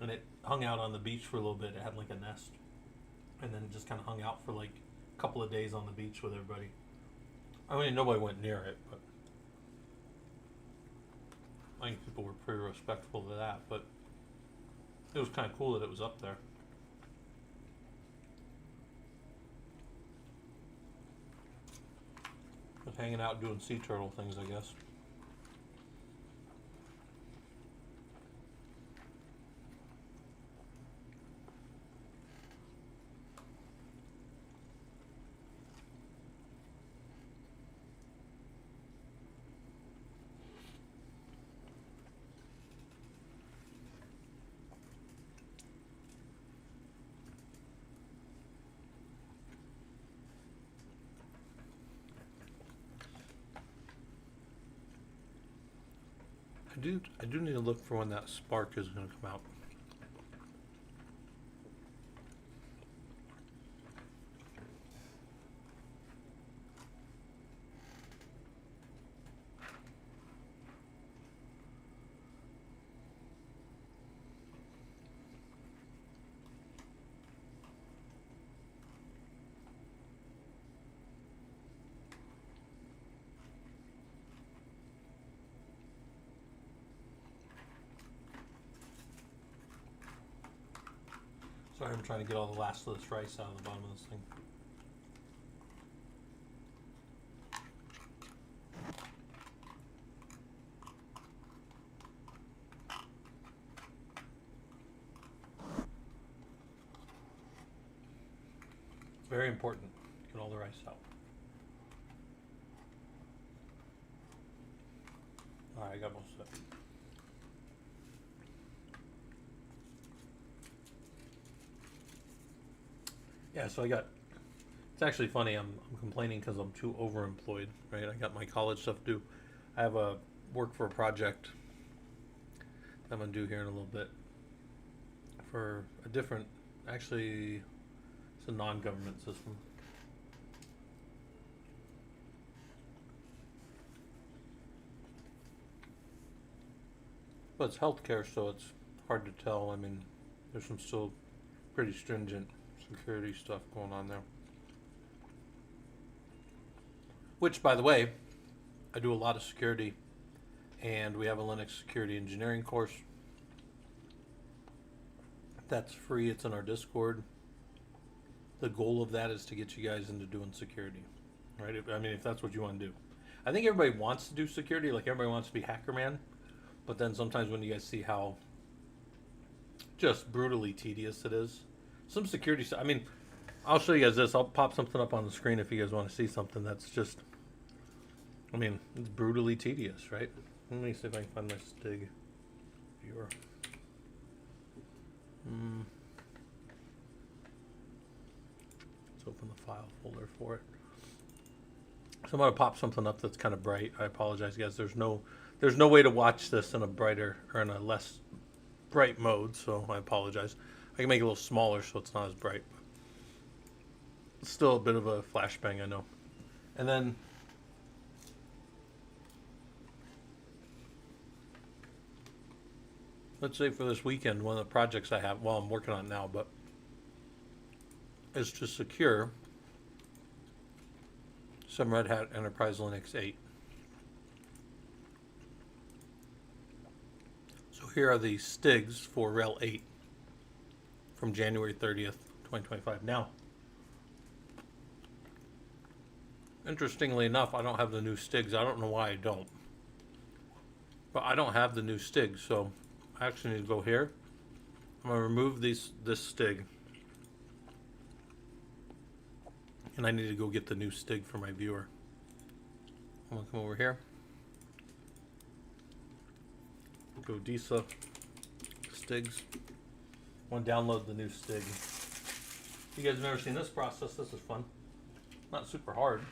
And it hung out on the beach for a little bit. It had like a nest, and then it just kind of hung out for like a couple of days on the beach with everybody. I mean, nobody went near it, but I think people were pretty respectful of that. But it was kind of cool that it was up there. Just hanging out doing sea turtle things, I guess. I do need to look for when that spark is going to come out. Sorry, I'm trying to get all the last of this rice out of the bottom of this thing. Very important. Get all the rice out. Alright, I got most of it. Yeah, so it's actually funny, I'm complaining because I'm too overemployed, right? I got my college stuff due. I have a work for a project that I'm going to do here in a little bit for a different, actually, it's a non-government system. But it's healthcare, so it's hard to tell. I mean, there's some still pretty stringent security stuff going on there. Which, by the way, I do a lot of security, and we have a Linux security engineering course. That's free. It's in our Discord. The goal of that is to get you guys into doing security, right? I mean, if that's what you want to do. I think everybody wants to do security, like everybody wants to be hacker man, but then sometimes when you guys see how just brutally tedious it is, some security stuff. I mean, I'll show you guys this. I'll pop something up on the screen if you guys want to see something that's just. I mean, it's brutally tedious, right? Let me see if I can find my Stig viewer. Let's open the file folder for it. So I'm gonna pop something up that's kind of bright. I apologize, guys. There's no way to watch this in a brighter or in a less bright mode, so I apologize. I can make it a little smaller so it's not as bright. It's still a bit of a flashbang, I know. And then let's say for this weekend, one of the projects I have, well, I'm working on it now, but is to secure some Red Hat Enterprise Linux 8. So here are the STIGs for RHEL 8 from January 30th, 2025. Now, interestingly enough, I don't have the new STIGs. I don't know why I don't. But I don't have the new STIGs, so I actually need to go here. I'm going to remove this STIG. And I need to go get the new STIG for my viewer. I'm going to come over here. Go DISA, STIGs. I want to download the new STIG. If you guys have never seen this process, this is fun. Not super hard.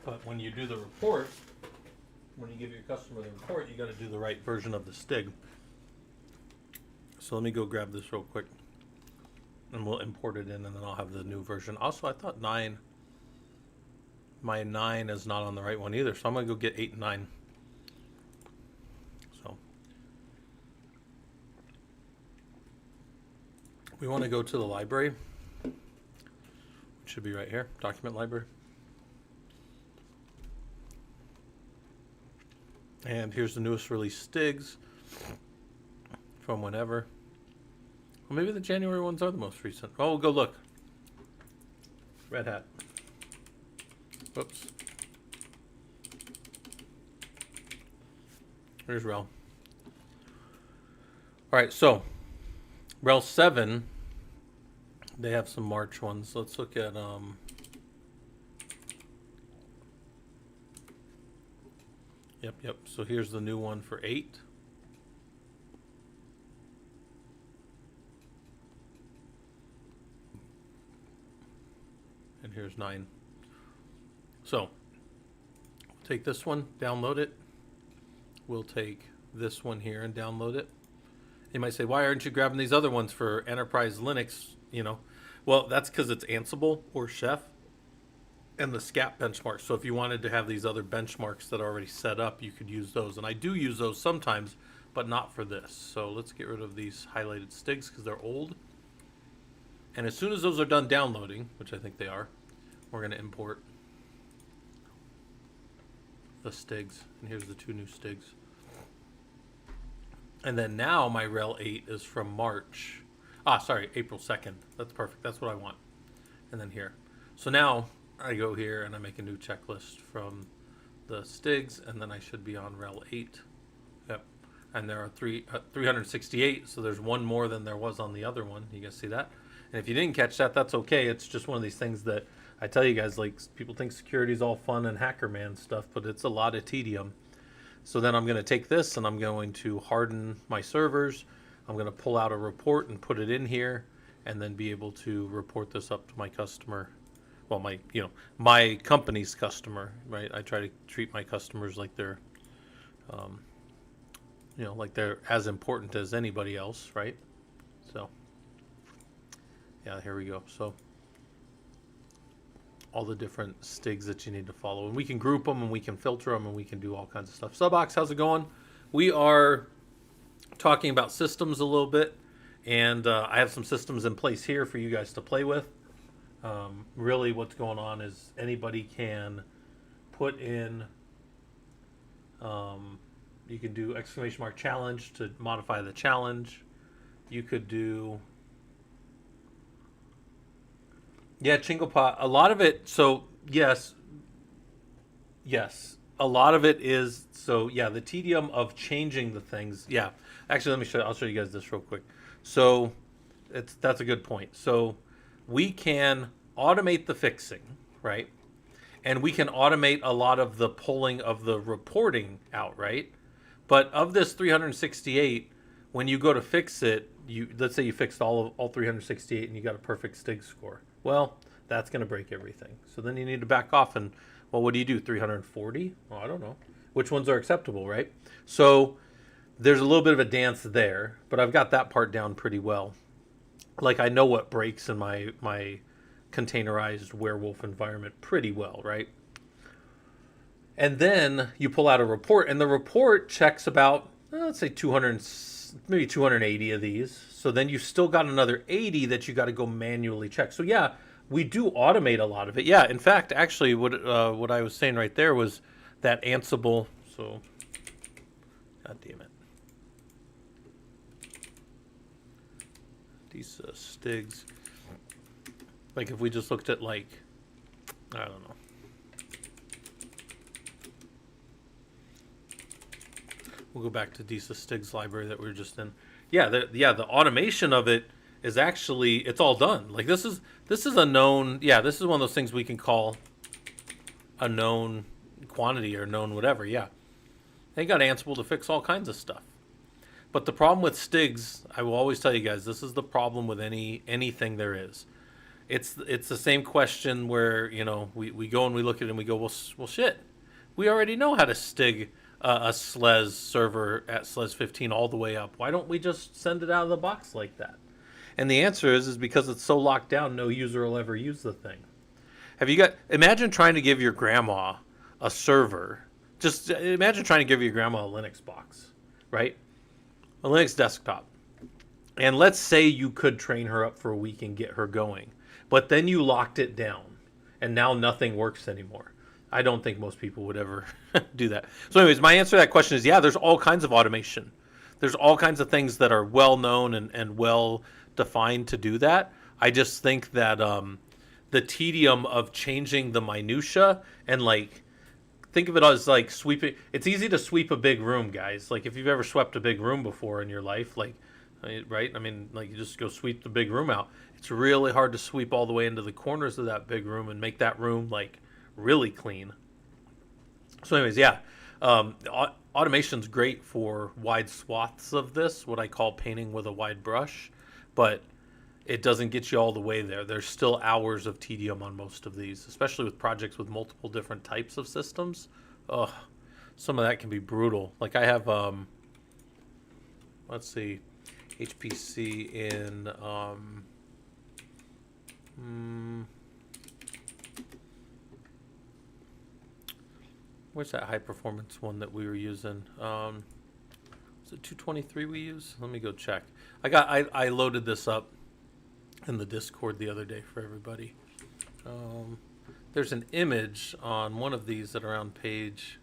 But when you do the report, when you give your customer the report, you got to do the right version of the STIG. So let me go grab this real quick. And we'll import it in, and then I'll have the new version. Also, I thought my 9 is not on the right one either, so I'm going to go get 8 and 9. So we want to go to the library, which should be right here, document library. And here's the newest release STIGs from whenever. Well, maybe the January ones are the most recent. Oh, we'll go look. Red Hat. Whoops. Here's RHEL. All right, so RHEL 7, they have some March ones. Let's look at Yep. So here's the new one for 8. And here's 9. So we'll take this one, download it. We'll take this one here and download it. You might say, why aren't you grabbing these other ones for Enterprise Linux? You know, well, that's because it's Ansible or Chef and the SCAP benchmarks. So if you wanted to have these other benchmarks that are already set up, you could use those. And I do use those sometimes, but not for this. So let's get rid of these highlighted STIGs because they're old. And as soon as those are done downloading, which I think they are, we're going to import the STIGs. And here's the 2 new STIGs. And then now my RHEL 8 is from March. April 2nd. That's perfect. That's what I want. And then here. So now I go here and I make a new checklist from the STIGs, and then I should be on RHEL 8. Yep. And there are 368, so there's one more than there was on the other one. You guys see that? And if you didn't catch that, that's okay. It's just one of these things that I tell you guys, like, people think security is all fun and hacker man stuff, but it's a lot of tedium. So then I'm going to take this and I'm going to harden my servers. I'm going to pull out a report and put it in here, and then be able to report this up to my customer. Well, my company's customer, right? I try to treat my customers like they're, like they're as important as anybody else, right? So, yeah, here we go. So, all the different STIGs that you need to follow, and we can group them, and we can filter them, and we can do all kinds of stuff. Subox, how's it going? We are talking about systems a little bit, and I have some systems in place here for you guys to play with. Really what's going on is anybody can put in, you can do ! challenge to modify the challenge. You could do, Yeah, Chingopot. A lot of it. So yes, yes. A lot of it is so. Yeah, the tedium of changing the things. Yeah. Actually, let me show. I'll show you guys this real quick. So that's a good point. So we can automate the fixing, right? And we can automate a lot of the pulling of the reporting out, right? But of this 368, when you go to fix it, you let's say you fixed all 368 and you got a perfect Stig score. Well, that's going to break everything. So then you need to back off and well, what do you do? 340? Well, I don't know. Which ones are acceptable, right? So there's a little bit of a dance there, but I've got that part down pretty well. Like I know what breaks in my containerized werewolf environment pretty well, right? And then you pull out a report, and the report checks about, let's say 200, maybe 280 of these. So then you've still got another 80 that you got to go manually check. So yeah, we do automate a lot of it. Yeah, in fact, actually, what I was saying right there was that Ansible. So, God damn it, these Stigs. Like if we just looked at like, I don't know. We'll go back to DISA Stig's library that we were just in. Yeah, the automation of it is actually it's all done. Like this is a known. Yeah, this is one of those things we can call a known quantity or known whatever. Yeah, they got Ansible to fix all kinds of stuff. But the problem with Stigs, I will always tell you guys, this is the problem with anything there is. It's the same question where we go and we look at it and we go well shit, we already know how to Stig a SLES server at SLES 15 all the way up. Why don't we just send it out of the box like that? And the answer is because it's so locked down, no user will ever use the thing. Imagine trying to give your grandma a server. Just imagine trying to give your grandma a Linux box, right? A Linux desktop. And let's say you could train her up for a week and get her going. But then you locked it down and now nothing works anymore. I don't think most people would ever do that. So anyways, my answer to that question is, yeah, there's all kinds of automation. There's all kinds of things that are well known and well defined to do that. I just think that the tedium of changing the minutia and like, think of it as like sweeping. It's easy to sweep a big room, guys. Like if you've ever swept a big room before in your life, like, right? I mean, like you just go sweep the big room out. It's really hard to sweep all the way into the corners of that big room and make that room like really clean. So anyways, yeah, automation's great for wide swaths of this, what I call painting with a wide brush, but it doesn't get you all the way there. There's still hours of tedium on most of these, especially with projects with multiple different types of systems. Ugh, some of that can be brutal. Like I have, let's see, HPC in, where's that high performance one that we were using? Was it 223 we use? Let me go check. I loaded this up in the Discord the other day for everybody. There's an image on one of these that are on page.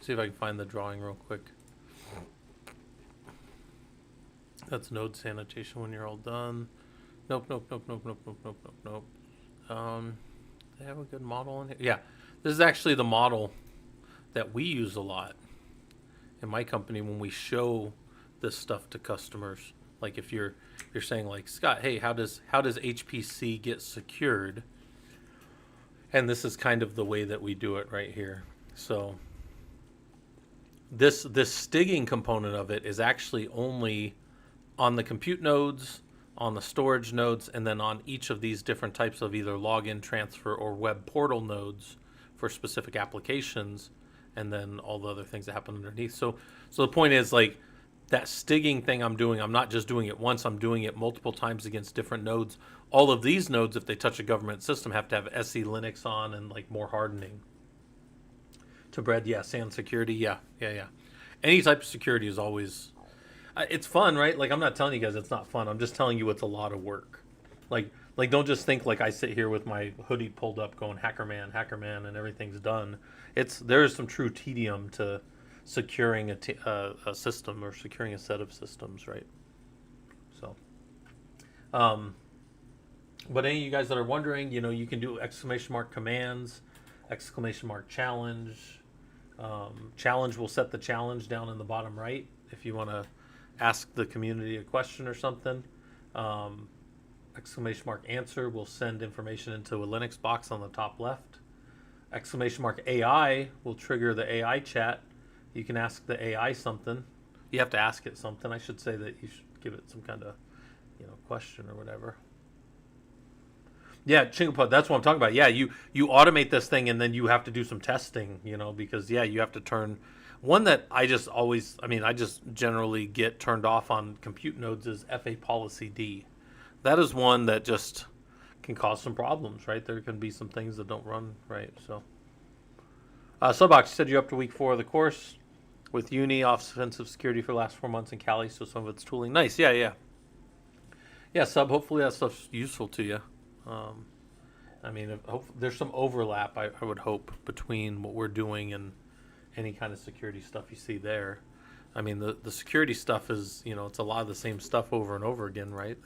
See if I can find the drawing real quick. That's node sanitation when you're all done. Nope. They have a good model in here. Yeah, this is actually the model that we use a lot in my company when we show this stuff to customers. Like if you're saying like, Scott, hey, how does HPC get secured? And this is kind of the way that we do it right here. So this stigging component of it is actually only on the compute nodes, on the storage nodes, and then on each of these different types of either login, transfer, or web portal nodes for specific applications, and then all the other things that happen underneath. So the point is, like, that stigging thing I'm doing, I'm not just doing it once, I'm doing it multiple times against different nodes. All of these nodes, if they touch a government system, have to have SE Linux on and, like, more hardening. To bread, yeah, SAN security, yeah. Any type of security is always... it's fun, right? Like, I'm not telling you guys it's not fun. I'm just telling you it's a lot of work. Like don't just think like I sit here with my hoodie pulled up going hacker man, and everything's done. There's some true tedium to securing a system or securing a set of systems, right? So, but any of you guys that are wondering, you can do exclamation mark commands, exclamation mark challenge. Challenge will set the challenge down in the bottom right if you want to ask the community a question or something. Exclamation mark answer will send information into a Linux box on the top left. Exclamation mark AI will trigger the AI chat. You can ask the AI something. You have to ask it something. I should say that you should give it some kind of, question or whatever. Yeah, Chingapod, that's what I'm talking about. Yeah, you automate this thing and then you have to do some testing, because you have to turn one that I just generally get turned off on compute nodes is FA policy D. That is one that just can cause some problems, right? There can be some things that don't run right. So, Subbox said you're up to week 4 of the course with Uni offensive security for the last 4 months in Cali, so some of it's tooling. Nice, yeah. Sub. Hopefully that stuff's useful to you. There's some overlap. I would hope between what we're doing and any kind of security stuff you see there. I mean, the security stuff is it's a lot of the same stuff over and over again, right?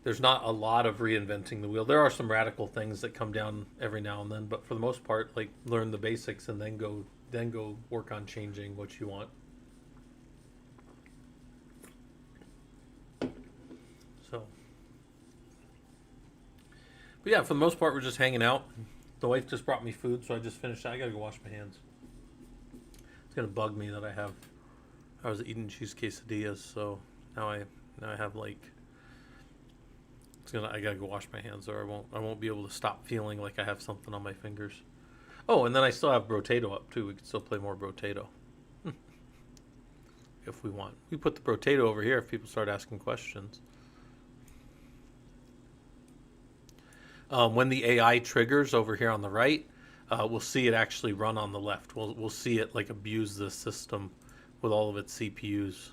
There's not a lot of reinventing the wheel. There are some radical things that come down every now and then, but for the most part, like learn the basics and then go work on changing what you want. So, but yeah, for the most part, we're just hanging out. The wife just brought me food, so I just finished that. I gotta go wash my hands. It's gonna bug me that I was eating cheese quesadillas, so now I have like. I gotta go wash my hands, or I won't be able to stop feeling like I have something on my fingers. Oh, and then I still have Brotato up too. We can still play more Brotato if we want. We put the Brotato over here if people start asking questions. When the AI triggers over here on the right, we'll see it actually run on the left. We'll see it like abuse the system with all of its CPUs,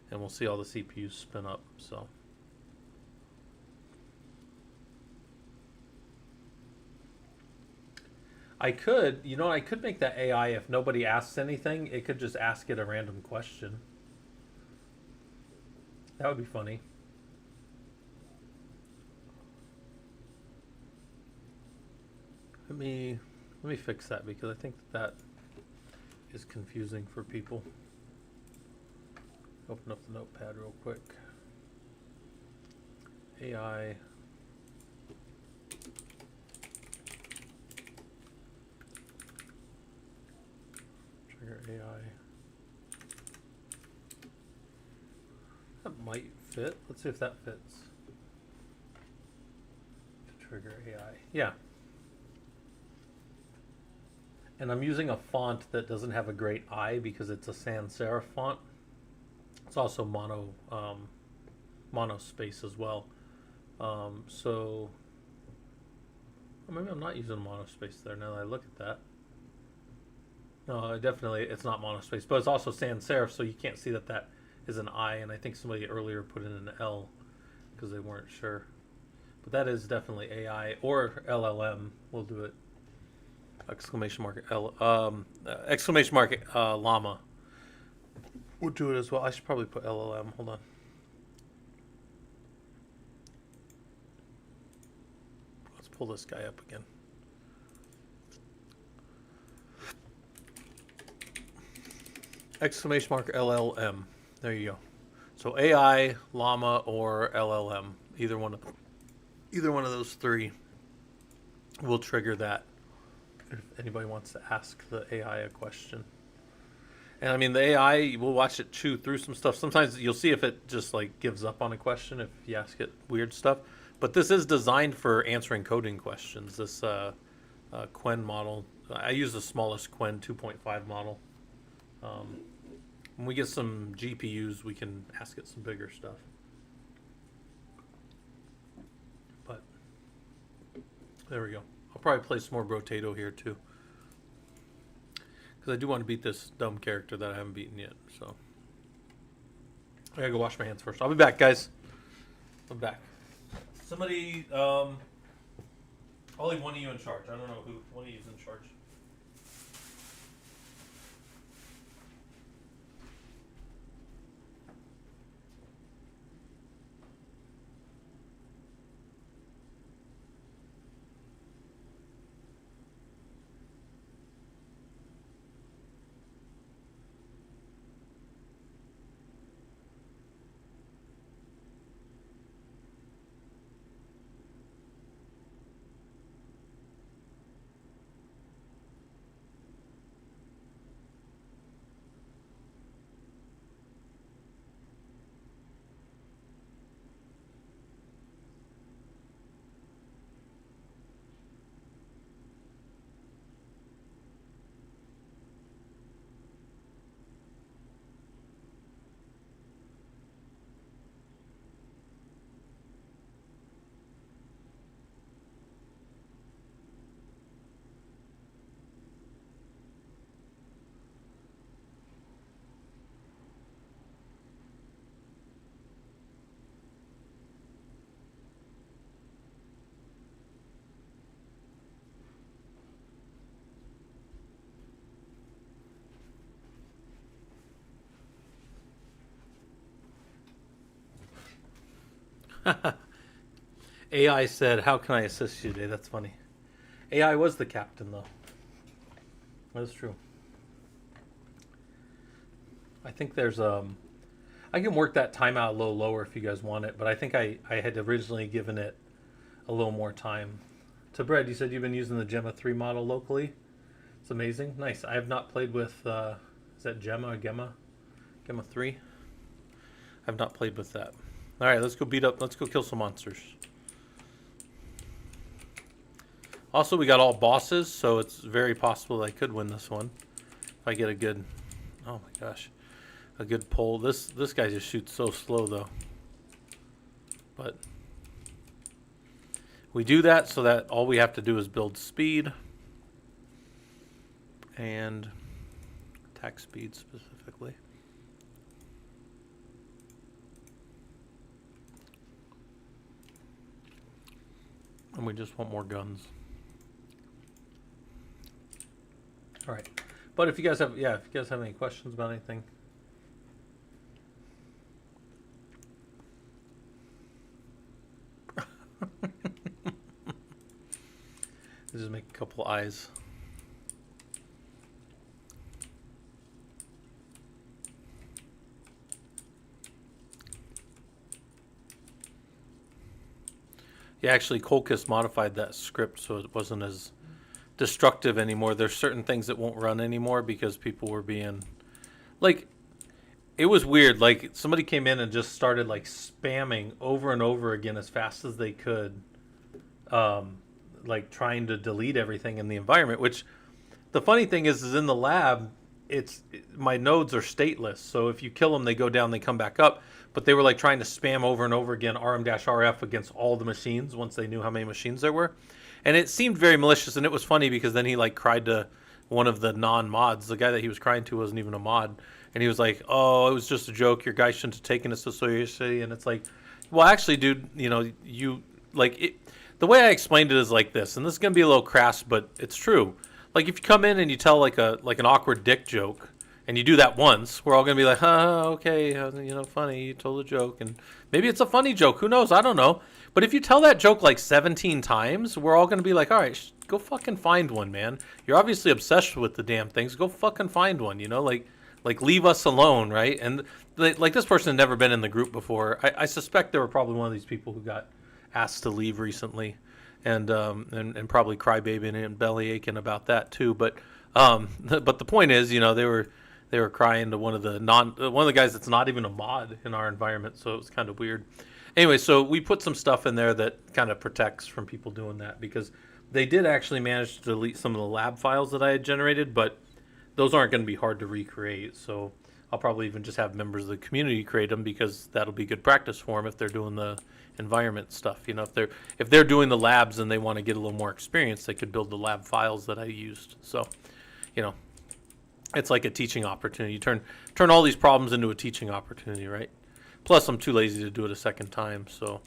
and we'll see all the CPUs spin up. So. I could make that AI, if nobody asks anything, it could just ask it a random question. That would be funny. Let me fix that because I think that is confusing for people. Open up the notepad real quick. AI. AI. That might fit. Let's see if that fits. To trigger AI. Yeah. And I'm using a font that doesn't have a great I because it's a sans serif font. It's also mono space as well. So maybe I'm not using monospace there now that I look at that. No, it's not monospace, but it's also sans serif, so you can't see that is an I, and I think somebody earlier put in an L because they weren't sure. But that is definitely AI or LLM. We'll do it. Exclamation mark llama. We'll do it as well. I should probably put LLM. Hold on. Let's pull this guy up again. Exclamation mark LLM. There you go. So AI, llama, or LLM. Either one of those three will trigger that. If anybody wants to ask the AI a question. And I mean, the AI, we'll watch it chew through some stuff. Sometimes you'll see if it just like gives up on a question if you ask it weird stuff. But this is designed for answering coding questions. This Quen model. I use the smallest Quen 2.5 model. When we get some GPUs, we can ask it some bigger stuff. But there we go. I'll probably play some more Brotato here too. Because I do want to beat this dumb character that I haven't beaten yet. So I gotta go wash my hands first. I'll be back, guys. I'm back. Somebody, I'll leave one of you in charge. I don't know who one of you is in charge. AI said, "How can I assist you today?" That's funny. AI was the captain, though. That's true. I think there's I can work that timeout a little lower if you guys want it, but I think I had originally given it a little more time. To Brad, you said you've been using the Gemma 3 model locally. It's amazing. Nice. I have not played with, is that Gemma or Gemma? Gemma 3? I've not played with that. All right, let's go kill some monsters. Also, we got all bosses, so it's very possible I could win this one. If I get a good, oh my gosh, a good pull. This guy just shoots so slow, though. But we do that so that all we have to do is build speed. And attack speed specifically. And we just want more guns. All right. But if you guys have any questions about anything. Just make a couple eyes. Yeah, actually, Colchis modified that script so it wasn't as destructive anymore. There's certain things that won't run anymore because people were being, like, it was weird. Like, somebody came in and just started, like, spamming over and over again as fast as they could, like, trying to delete everything in the environment, which the funny thing is in the lab, my nodes are stateless. So if you kill them, they go down, they come back up. But they were like trying to spam over and over again RM-RF against all the machines once they knew how many machines there were. And it seemed very malicious, and it was funny because then he like cried to one of the non-mods. The guy that he was crying to wasn't even a mod. And he was like, "Oh, it was just a joke. Your guy shouldn't have taken it so seriously." And it's like, well, actually, dude, you like it. The way I explained it is like this, and this is going to be a little crass, but it's true. Like if you come in and you tell like an awkward dick joke, and you do that once, we're all going to be like, okay, funny, you told a joke. And maybe it's a funny joke. Who knows? I don't know. But if you tell that joke like 17 times, we're all going to be like, all right, go fucking find one, man. You're obviously obsessed with the damn things. Go fucking find one, Like leave us alone, right? And like this person had never been in the group before. I suspect they were probably one of these people who got asked to leave recently. And probably crybabying and belly aching about that too. But the point is, they were crying to one of the guys that's not even a mod in our environment, so it was kind of weird. Anyway, so we put some stuff in there that kind of protects from people doing that because they did actually manage to delete some of the lab files that I had generated, but those aren't going to be hard to recreate. So I'll probably even just have members of the community create them because that'll be good practice for them if they're doing the environment stuff. If they're doing the labs and they want to get a little more experience, they could build the lab files that I used. So, it's like a teaching opportunity. You turn all these problems into a teaching opportunity, right? Plus, I'm too lazy to do it a second time, so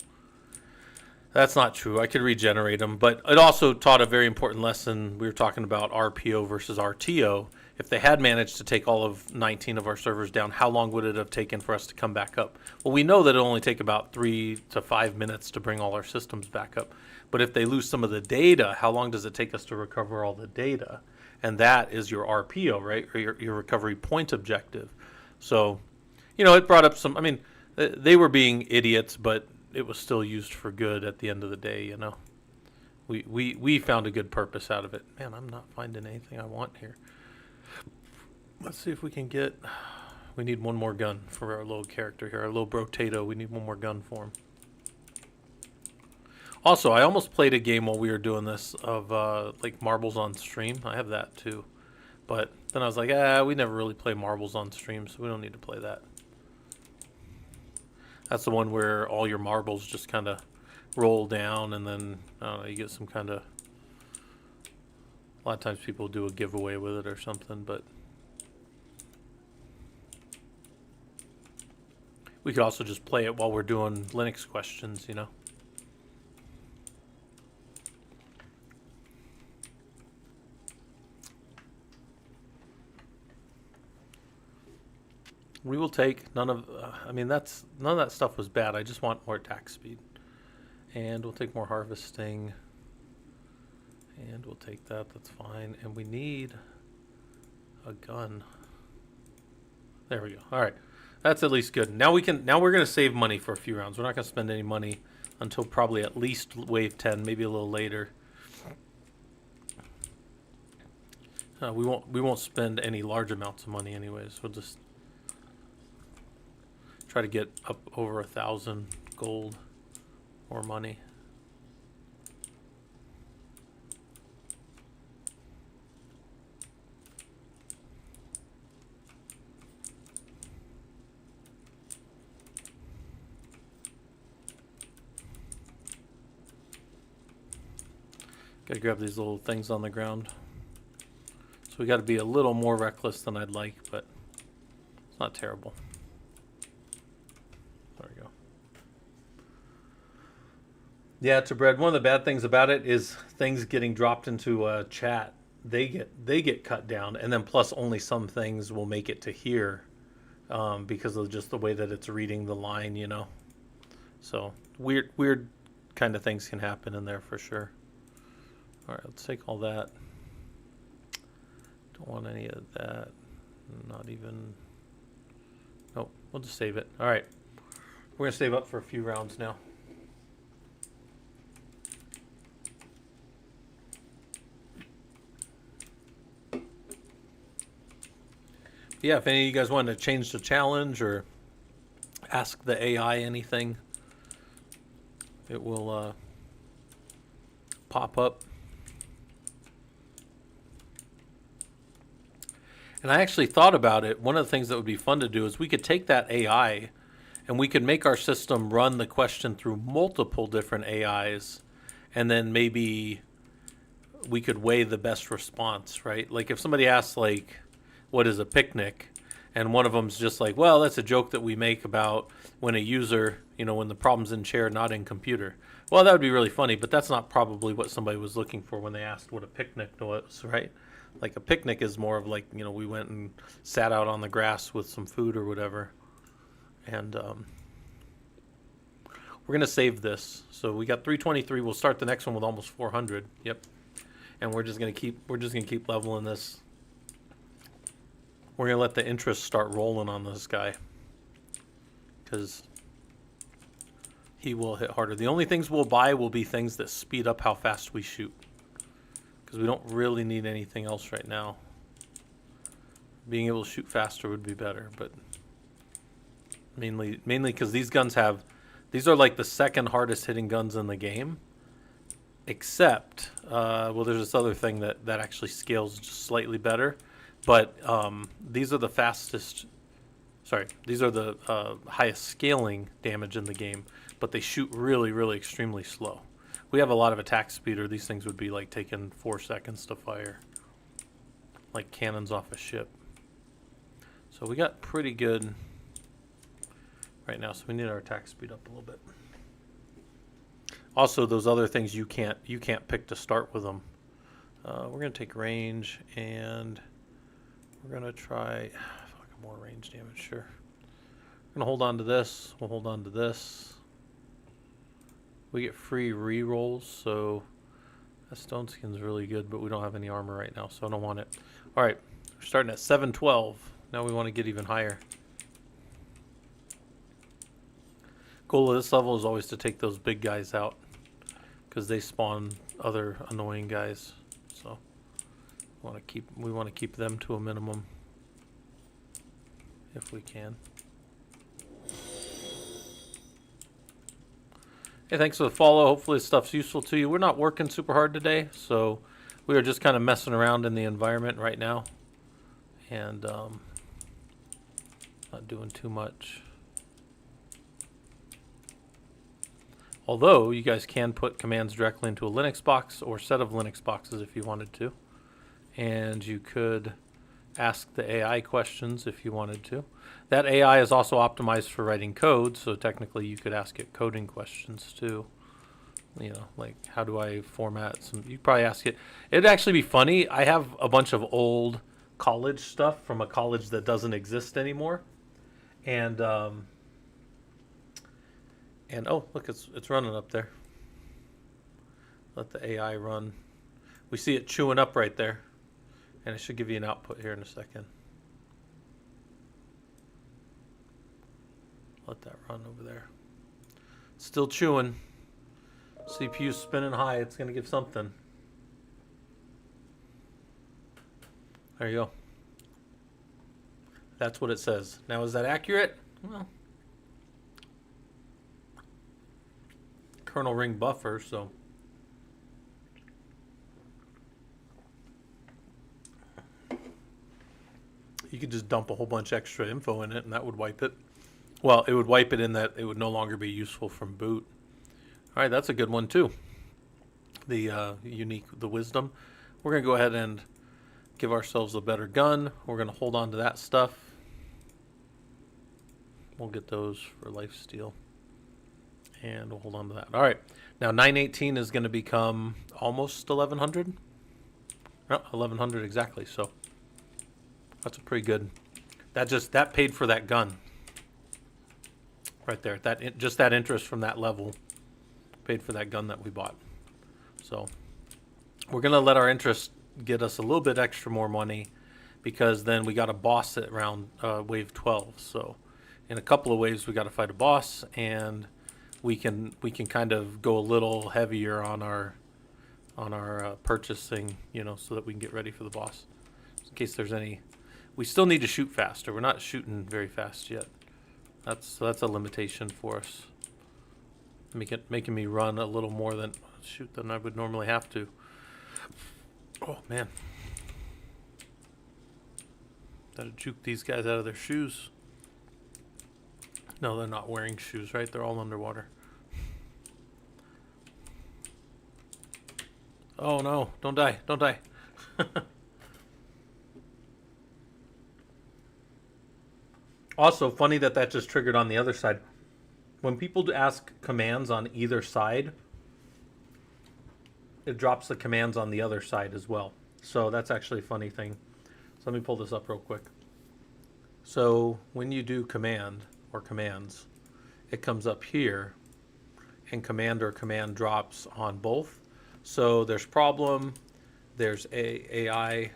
that's not true. I could regenerate them, but it also taught a very important lesson. We were talking about RPO versus RTO. If they had managed to take all of 19 of our servers down, how long would it have taken for us to come back up? Well, we know that it'll only take about 3 to 5 minutes to bring all our systems back up. But if they lose some of the data, how long does it take us to recover all the data? And that is your RPO, right? Or your recovery point objective. So, it brought up some, they were being idiots, but it was still used for good at the end of the day, We found a good purpose out of it. Man, I'm not finding anything I want here. Let's see if we can we need one more gun for our little character here, our little brotato. We need one more gun for him. Also, I almost played a game while we were doing this of like marbles on stream. I have that too. But then I was like, we never really play marbles on stream, so we don't need to play that. That's the one where all your marbles just kind of roll down and then you get some kind of... A lot of times people do a giveaway with it or something, but... We could also just play it while we're doing Linux questions, We will take none of that stuff was bad. I just want more attack speed. And we'll take more harvesting. And we'll take that, that's fine. And we need a gun. There we go. All right. That's at least good. Now we're going to save money for a few rounds. We're not going to spend any money until probably at least wave 10, maybe a little later. We won't spend any large amounts of money anyways. We'll just try to get up over 1,000 gold or money. Gotta grab these little things on the ground. So we gotta be a little more reckless than I'd like, but it's not terrible. There we go. Yeah, to bread. One of the bad things about it is things getting dropped into chat. They get cut down, and then plus only some things will make it to here because of just the way that it's reading the line, you know. So weird kind of things can happen in there for sure. All right, let's take all that. Don't want any of that. Not even. Nope, we'll just save it. All right, we're gonna save up for a few rounds now. Yeah, if any of you guys want to change the challenge or ask the AI anything, it will pop up. And I actually thought about it. One of the things that would be fun to do is we could take that AI and we could make our system run the question through multiple different AIs, and then maybe we could weigh the best response, right? Like if somebody asks, like, what is a picnic? And one of them's just like, well, that's a joke that we make about when a user, you know, when the problem's in chair, not in computer. Well, that would be really funny, but that's not probably what somebody was looking for when they asked what a picnic was, right? Like a picnic is more of like, you know, we went and sat out on the grass with some food or whatever. And we're going to save this. So we got 323. We'll start the next one with almost 400. Yep. And we're just going to keep leveling this. We're going to let the interest start rolling on this guy, because he will hit harder. The only things we'll buy will be things that speed up how fast we shoot, because we don't really need anything else right now. Being able to shoot faster would be better, but mainly because these guns these are like the second hardest hitting guns in the game, except well, there's this other thing that actually scales just slightly better, but these are the fastest. Sorry, these are the highest scaling damage in the game, but they shoot really, really extremely slow. We have a lot of attack speed, or these things would be like taking 4 seconds to fire, like cannons off a ship. So we got pretty good right now, so we need our attack speed up a little bit. Also, those other things you can't pick to start with them. We're gonna take range, and we're gonna try more range damage. Sure. We're gonna hold on to this. We'll hold on to this. We get free re-rolls, so that stone skin's really good, but we don't have any armor right now, so I don't want it. All right, we're starting at 712. Now we want to get even higher. Goal of this level is always to take those big guys out, because they spawn other annoying guys. So we want to keep them to a minimum if we can. Hey, thanks for the follow. Hopefully this stuff's useful to you. We're not working super hard today, so we are just kind of messing around in the environment right now, and not doing too much. Although you guys can put commands directly into a Linux box or set of Linux boxes if you wanted to, and you could ask the AI questions if you wanted to. That AI is also optimized for writing code, so technically you could ask it coding questions too. You know, like, how do I format some? You'd probably ask it. It'd actually be funny. I have a bunch of old college stuff from a college that doesn't exist anymore, and oh, look, it's running up there. Let the AI run. We see it chewing up right there. And it should give you an output here in a second. Let that run over there. Still chewing. CPU spinning high. It's going to give something. There you go. That's what it says. Now, is that accurate? Well, kernel ring buffer, so. You could just dump a whole bunch extra info in it and that would wipe it. Well, it would wipe it in that it would no longer be useful from boot. All right, that's a good one too. The the wisdom. We're going to go ahead and give ourselves a better gun. We're going to hold on to that stuff. We'll get those for lifesteal. And we'll hold on to that. All right. Now 918 is going to become almost 1100. No, 1100 exactly. So that's a pretty good. That paid for that gun. Right there. Just that interest from that level paid for that gun that we bought. So we're going to let our interest get us a little bit extra more money because then we got a boss at around wave 12. So in a couple of waves we got to fight a boss, and we can kind of go a little heavier on our purchasing, so that we can get ready for the boss. In case there's any, we still need to shoot faster. We're not shooting very fast yet. That's a limitation for us. Making me run a little more than I would normally have to. Oh man, gotta juke these guys out of their shoes. No, they're not wearing shoes, right? They're all underwater. Oh no, don't die, don't die. Also, funny that just triggered on the other side. When people ask commands on either side, it drops the commands on the other side as well. So that's actually a funny thing. So let me pull this up real quick. So when you do command or commands, it comes up here, and command or command drops on both. So there's problem, there's AI,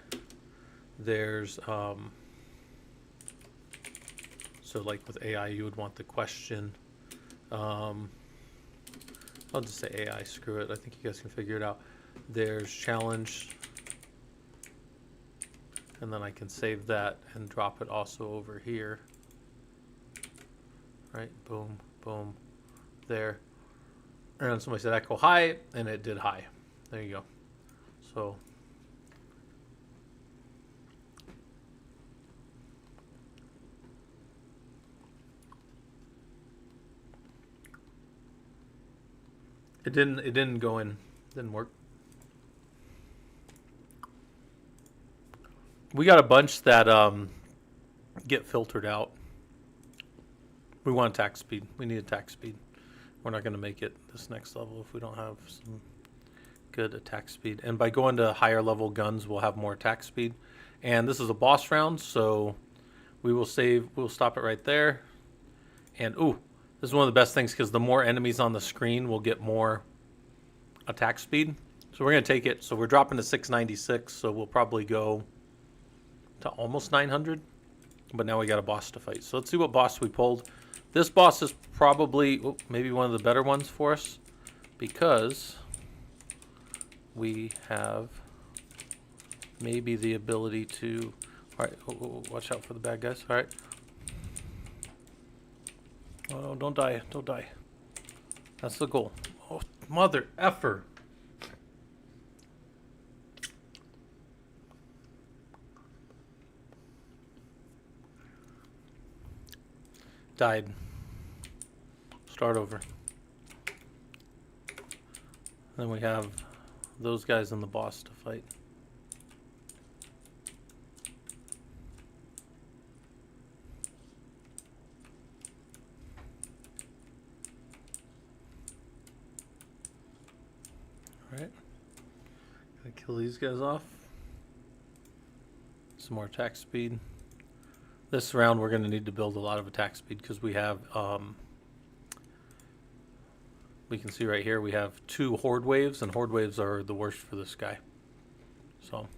there's so like with AI you would want the question. I'll just say AI, screw it. I think you guys can figure it out. There's challenge, and then I can save that and drop it also over here. Right, boom, boom, there. And somebody said echo high, and it did high. There you go. So it didn't go in, didn't work. We got a bunch that get filtered out. We want attack speed. We need attack speed. We're not going to make it this next level if we don't have some good attack speed. And by going to higher level guns, we'll have more attack speed. And this is a boss round, so we'll stop it right there. And ooh, this is one of the best things because the more enemies on the screen, we'll get more attack speed. So we're going to take it. So we're dropping to 696, so we'll probably go to almost 900. But now we got a boss to fight. So let's see what boss we pulled. This boss is probably maybe one of the better ones for us because we have maybe the ability to... All right, watch out for the bad guys. All right. Oh, no, don't die. Don't die. That's the goal. Oh, mother effer. Died. Start over. Then we have those guys and the boss to fight. Alright. Gotta kill these guys off. Some more attack speed. This round we're going to need to build a lot of attack speed because we have we can see right here we have 2 horde waves, and horde waves are the worst for this guy. So,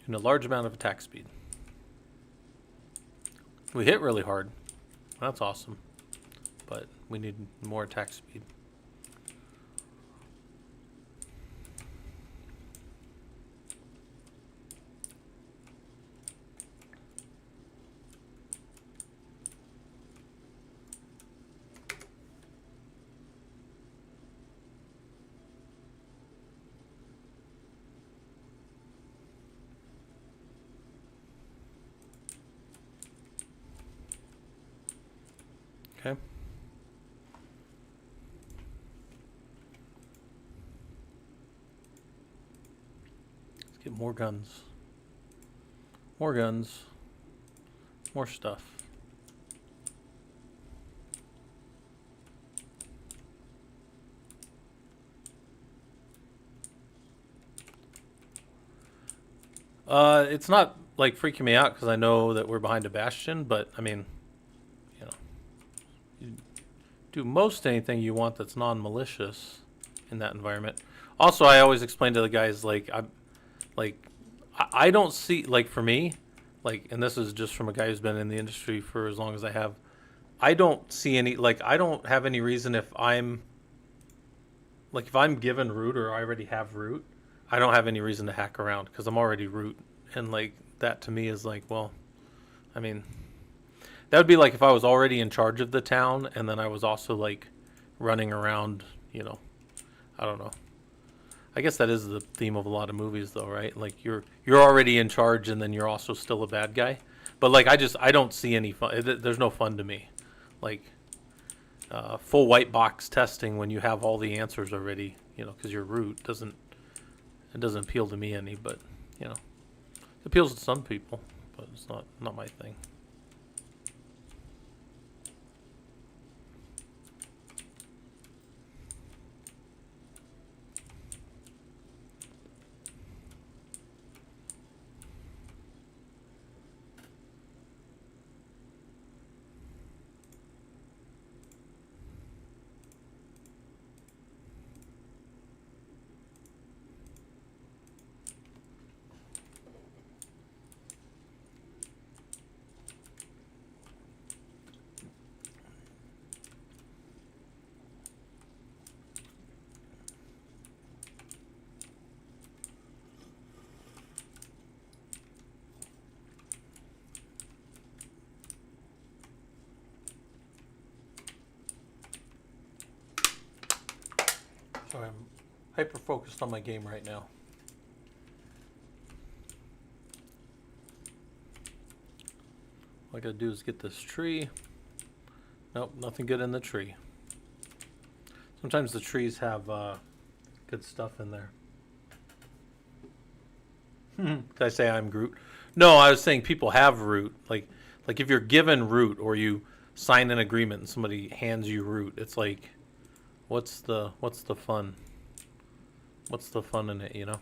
and a large amount of attack speed. We hit really hard. That's awesome. But we need more attack speed. Okay. Let's get more guns. More guns. More stuff. It's not like freaking me out because I know that we're behind a bastion, but I mean, you know, you do most anything you want that's non-malicious in that environment. Also, I always explain to the guys I don't see, like, for me, like, and this is just from a guy who's been in the industry for as long as I have. I don't see any, like, I don't have any reason if I'm given root or I already have root, I don't have any reason to hack around because I'm already root. And, like, that to me is like, well, I mean, that would be like if I was already in charge of the town and then I was also, like, running around, you know, I don't know. I guess that is the theme of a lot of movies, though, right? Like, you're already in charge and then you're also still a bad guy. But, like, I don't see any fun. There's no fun to me. Like, full white box testing when you have all the answers already, you know, because your root doesn't appeal to me any, but, you know, it appeals to some people, but it's not my thing. Sorry, I'm hyper focused on my game right now. All I gotta do is get this tree. Nope, nothing good in the tree. Sometimes the trees have good stuff in there. Did I say I'm Groot? No, I was saying people have root. Like if you're given root or you sign an agreement and somebody hands you root, it's like, what's the fun? What's the fun in it, you know?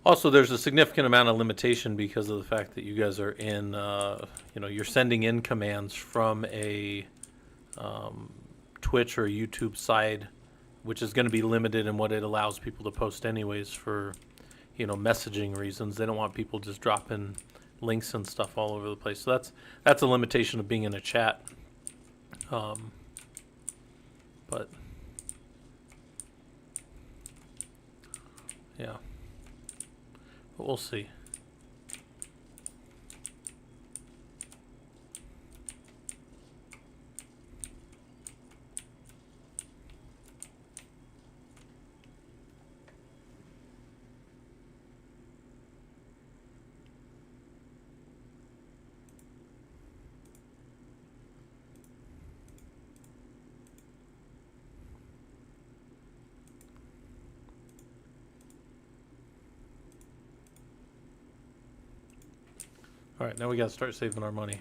Also, there's a significant amount of limitation because of the fact that you guys are in, you know, you're sending in commands from a Twitch or YouTube side, which is going to be limited in what it allows people to post anyways for, you know, messaging reasons. They don't want people just dropping links and stuff all over the place. So that's a limitation of being in a chat. But yeah, but we'll see. All right, now we got to start saving our money.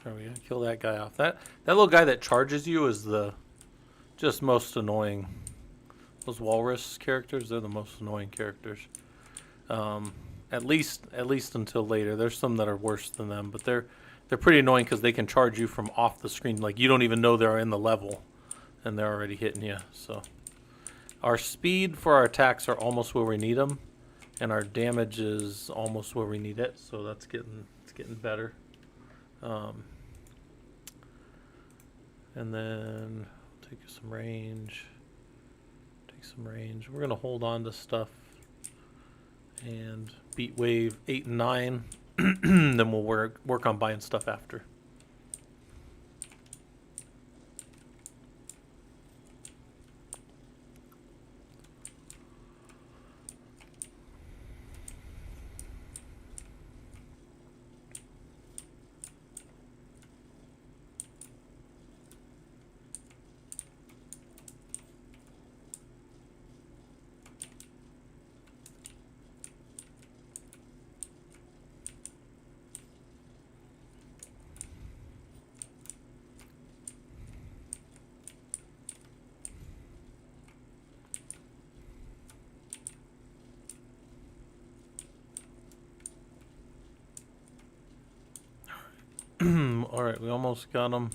There we go. Kill that guy off. That little guy that charges you is the just most annoying. Those walrus characters, they're the most annoying characters. At least until later. There's some that are worse than them, but they're pretty annoying because they can charge you from off the screen. Like you don't even know they're in the level, and they're already hitting you. So our speed for our attacks are almost where we need them, and our damage is almost where we need it. So that's getting better. And then take some range. Take some range. We're gonna hold on to stuff and beat wave 8 and 9. Then we'll work on buying stuff after. All right, we almost got them.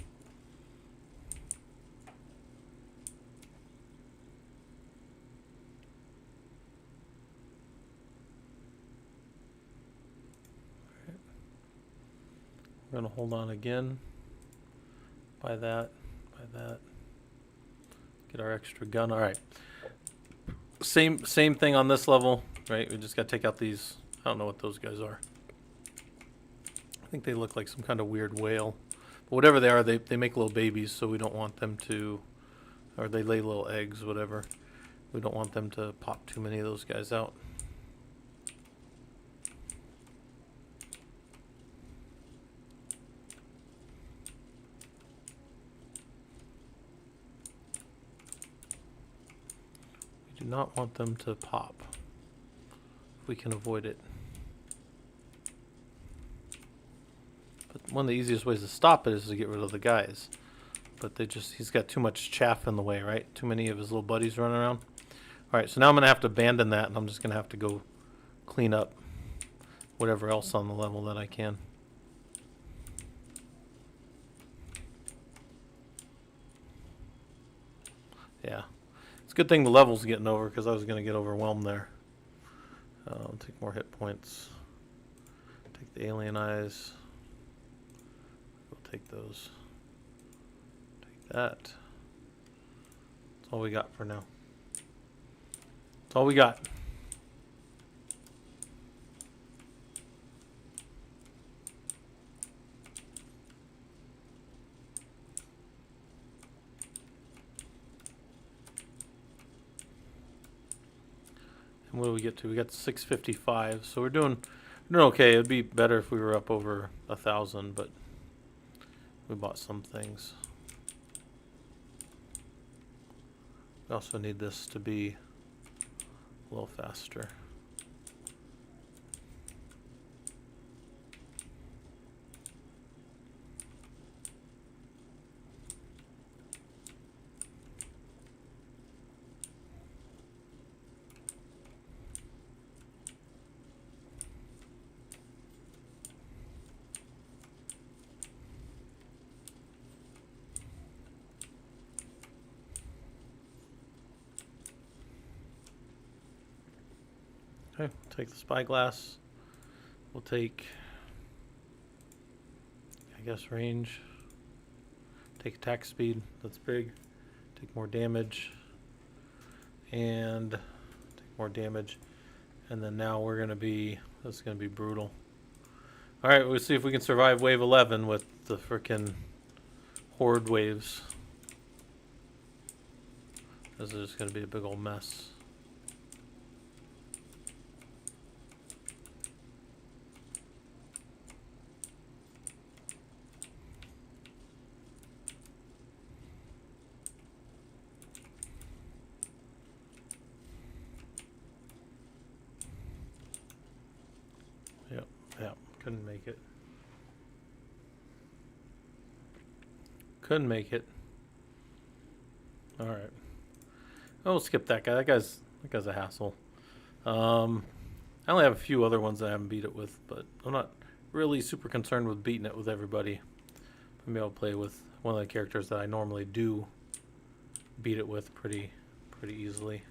We're gonna hold on again. Buy that. Buy that. Get our extra gun. All right. Same thing on this level, right? We just gotta take out these. I don't know what those guys are. I think they look like some kind of weird whale. But whatever they are, they make little babies, so we don't want them to, or they lay little eggs, whatever. We don't want them to pop too many of those guys out. We do not want them to pop if we can avoid it. But one of the easiest ways to stop it is to get rid of the guys. But he's got too much chaff in the way, right? Too many of his little buddies running around. All right, so now I'm going to have to abandon that, and I'm just going to have to go clean up whatever else on the level that I can. Yeah. It's a good thing the level's getting over, because I was going to get overwhelmed there. Take more hit points. Take the alien eyes. We'll take those. Take that. That's all we got for now. That's all we got. And what do we get to? We got 655, so we're doing okay. It'd be better if we were up over 1,000, but we bought some things. We also need this to be a little faster. Okay, take the spyglass. We'll take, I guess, range. Take attack speed. That's big. Take more damage. And take more damage. And then now we're going to be, that's going to be brutal. Alright, we'll see if we can survive wave 11 with the frickin' horde waves. This is going to be a big old mess. Yep, couldn't make it. couldn't make it. All right. Oh, we'll skip that guy. That guy's a hassle. I only have a few other ones that I haven't beat it with, but I'm not really super concerned with beating it with everybody. Maybe I'll play with one of the characters that I normally do beat it with pretty easily.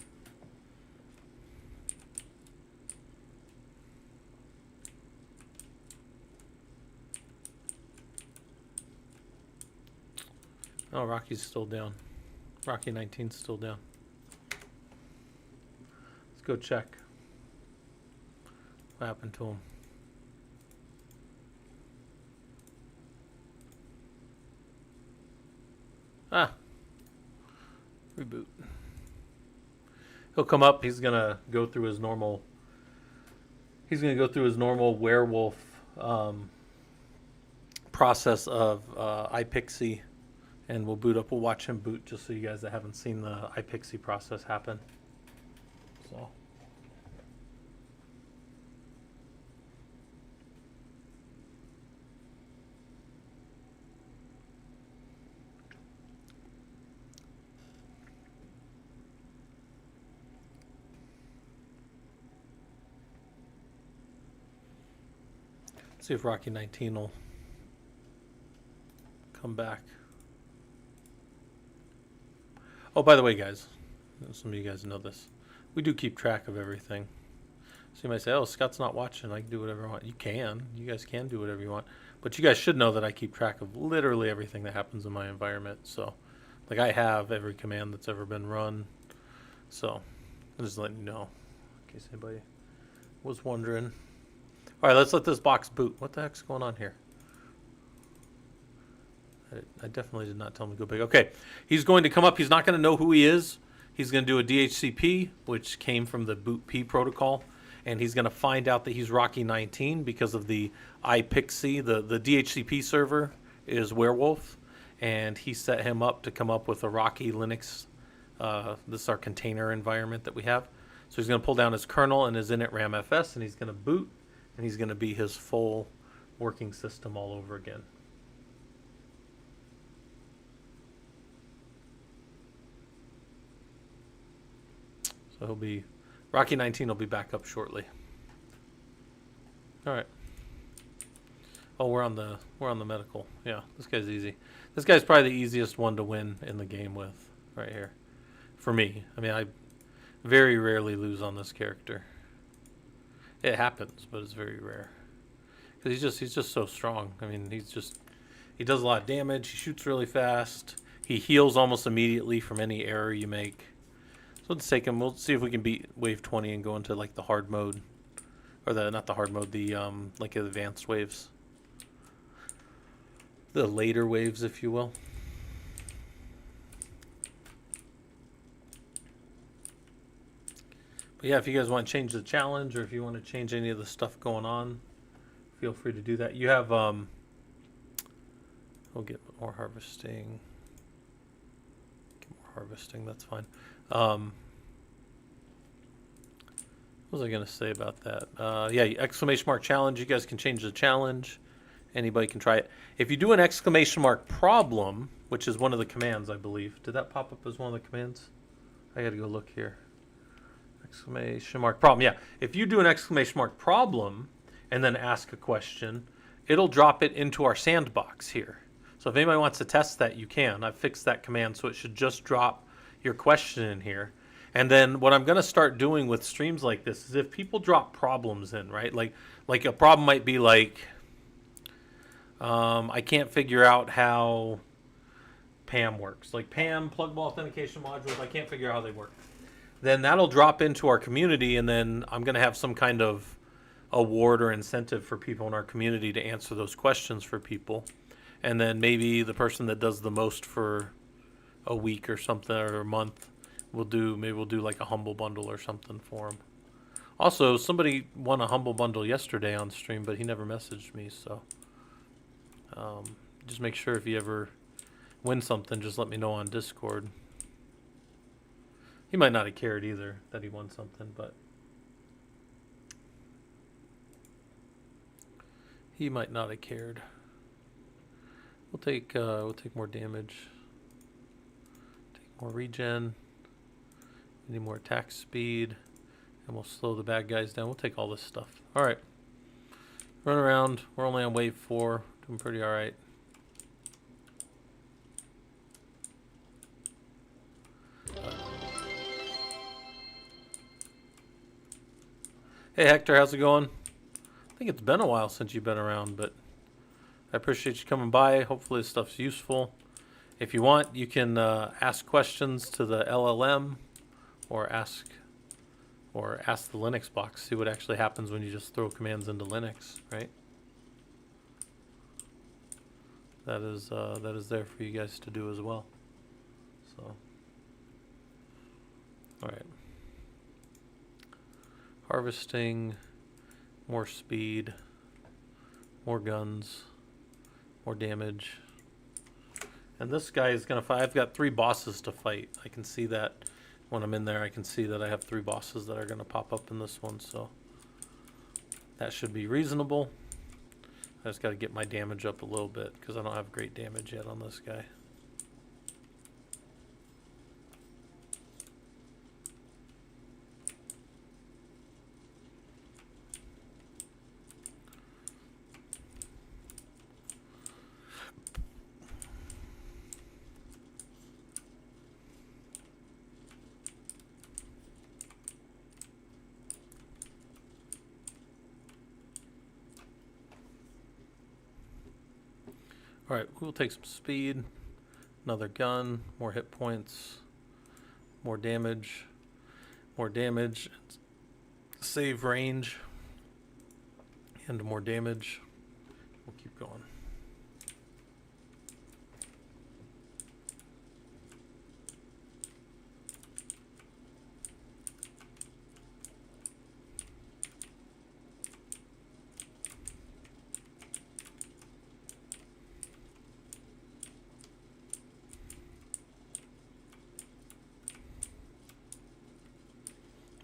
Oh, Rocky's still down. Rocky 19's still down. Let's go check what happened to him. Ah. Reboot. He'll come up. He's gonna go through his normal. He's gonna go through his normal werewolf process of iPixie, and we'll boot up. We'll watch him boot, just so you guys that haven't seen the iPixie process happen. So. See if Rocky 19 will come back. Oh, by the way, guys, some of you guys know this. We do keep track of everything. So you might say, oh, Scott's not watching. I can do whatever I want. You can. You guys can do whatever you want. But you guys should know that I keep track of literally everything that happens in my environment. So, like, I have every command that's ever been run. So, I'm just letting you know, in case anybody was wondering. All right, let's let this box boot. What the heck's going on here? I definitely did not tell him to go big. Okay, he's going to come up. He's not going to know who he is. He's going to do a DHCP, which came from the boot P protocol, and he's going to find out that he's Rocky 19 because of the iPixie. The DHCP server is Werewolf, and he set him up to come up with a Rocky Linux. This is our container environment that we have. So he's going to pull down his kernel and his init ramfs, and he's going to boot, and he's going to be his full working system all over again. So he'll be, Rocky 19 will be back up shortly. All right. Oh, we're on the medical. Yeah, this guy's easy. This guy's probably the easiest one to win in the game with, right here. For me. I mean, I very rarely lose on this character. It happens, but it's very rare. Because he's just so strong. I mean, he does a lot of damage. He shoots really fast. He heals almost immediately from any error you make. So let's take him. We'll see if we can beat wave 20 and go into like the hard mode, or not the hard mode, the like advanced waves, the later waves, if you will. But yeah, if you guys want to change the challenge, or if you want to change any of the stuff going on, feel free to do that. You have we'll get more harvesting. Get more harvesting. That's fine. What was I going to say about that? Yeah, exclamation mark challenge. You guys can change the challenge. Anybody can try it. If you do an exclamation mark problem, which is one of the commands, I believe. Did that pop up as one of the commands? I got to go look here. Exclamation mark problem. Yeah, if you do an exclamation mark problem and then ask a question, it'll drop it into our sandbox here. So if anybody wants to test that, you can. I've fixed that command, so it should just drop your question in here. And then what I'm going to start doing with streams like this is if people drop problems in, right? Like a problem might be like, I can't figure out how PAM works. Like PAM, pluggable authentication modules, I can't figure out how they work. Then that'll drop into our community, and then I'm going to have some kind of award or incentive for people in our community to answer those questions for people. And then maybe the person that does the most for a week or something, or a month, we'll do like a humble bundle or something for them. Also, somebody won a humble bundle yesterday on stream, but he never messaged me, so just make sure if you ever win something, just let me know on Discord. He might not have cared either that he won something, but he might not have cared. We'll take more damage. Take more regen. We need more attack speed. And we'll slow the bad guys down. We'll take all this stuff. Alright. Run around. We're only on wave 4. Doing pretty alright. Hey Hector, how's it going? I think it's been a while since you've been around, but I appreciate you coming by. Hopefully this stuff's useful. If you want, you can ask questions to the LLM or ask the Linux box. See what actually happens when you just throw commands into Linux, right? That is there for you guys to do as well. So, all right. Harvesting, more speed, more guns, more damage. And this guy is going to fight. I've got 3 bosses to fight. I can see that when I'm in there. I can see that I have 3 bosses that are going to pop up in this one. So that should be reasonable. I just got to get my damage up a little bit because I don't have great damage yet on this guy. Alright, we'll take some speed, another gun, more hit points, more damage, save range, and more damage. We'll keep going.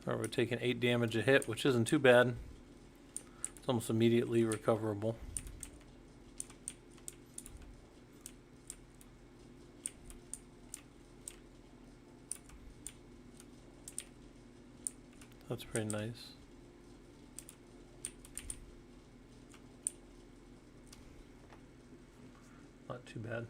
Alright, we're taking 8 damage a hit, which isn't too bad. It's almost immediately recoverable. That's pretty nice. Not too bad.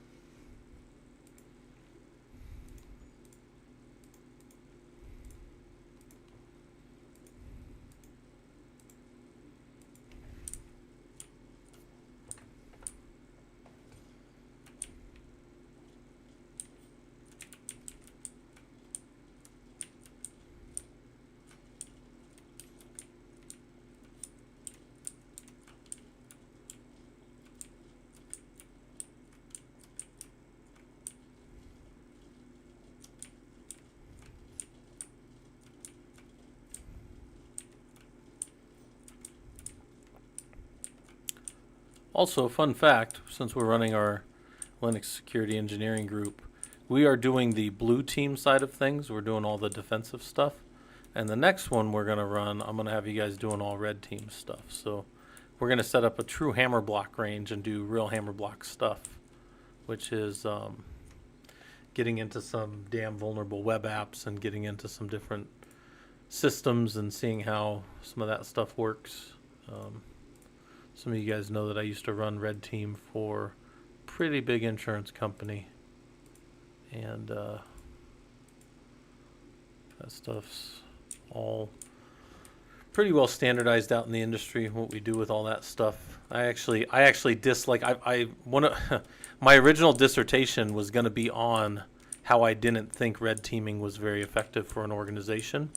Also, fun fact, since we're running our Linux security engineering group, we are doing the blue team side of things. We're doing all the defensive stuff. And the next one we're going to run, I'm going to have you guys doing all red team stuff. So we're going to set up a true hammer block range and do real hammer block stuff, which is getting into some damn vulnerable web apps and getting into some different systems and seeing how some of that stuff works. Some of you guys know that I used to run red team for a pretty big insurance company, and that stuff's all pretty well standardized out in the industry, what we do with all that stuff. I actually dislike, my original dissertation was going to be on how I didn't think red teaming was very effective for an organization.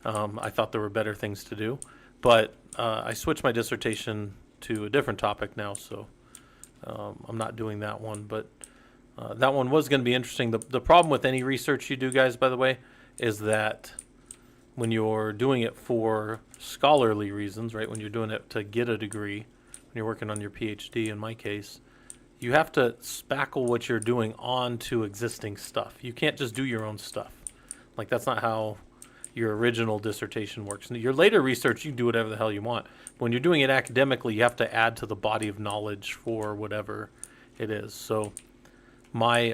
I thought there were better things to do, but I switched my dissertation to a different topic now, so I'm not doing that one, but that one was going to be interesting. The problem with any research you do, guys, by the way, is that when you're doing it for scholarly reasons, right, when you're doing it to get a degree, when you're working on your PhD, in my case, you have to spackle what you're doing onto existing stuff. You can't just do your own stuff. Like, that's not how your original dissertation works. Your later research, you can do whatever the hell you want. When you're doing it academically, you have to add to the body of knowledge for whatever it is. So my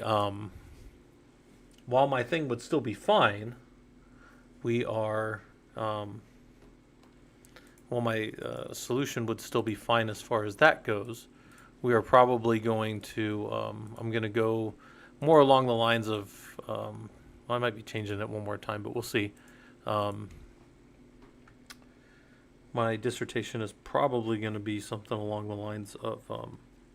while my thing would still be fine, we are while my solution would still be fine as far as that goes, we are probably going to I'm going to go more along the lines of well, I might be changing it one more time, but we'll see. My dissertation is probably going to be something along the lines of what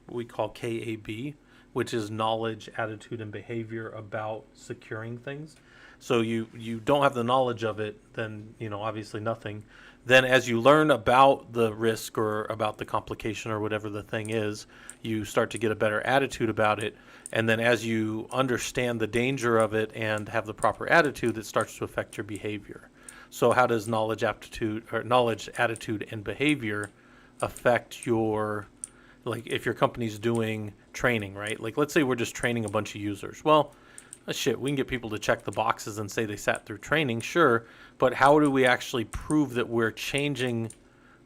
we call KAB, which is knowledge, attitude, and behavior about securing things. So you don't have the knowledge of it, then obviously nothing. Then as you learn about the risk or about the complication or whatever the thing is, you start to get a better attitude about it. And then as you understand the danger of it and have the proper attitude, it starts to affect your behavior. So how does knowledge, attitude, and behavior affect your, like if your company's doing training, right? Like let's say we're just training a bunch of users. Well, shit, we can get people to check the boxes and say they sat through training, sure, but how do we actually prove that we're changing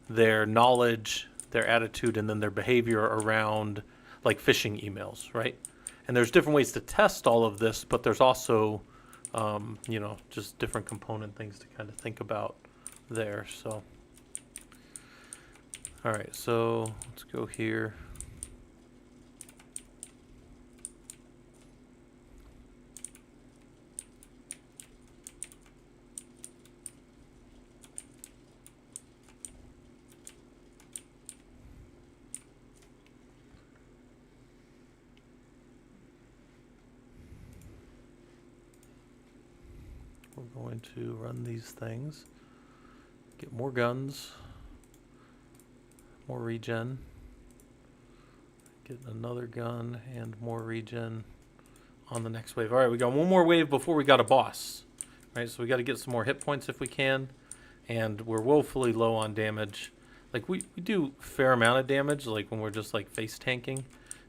their knowledge, their attitude, and then their behavior around like phishing emails, right? And there's different ways to test all of this, but there's also just different component things to kind of think about there. So, all right, so let's go here. We're going to run these things, get more guns, more regen, get another gun and more regen on the next wave. All right, we got one more wave before we got a boss. All right, so we got to get some more hit points if we can, and we're woefully low on damage. Like we do a fair amount of damage, like when we're just like face tanking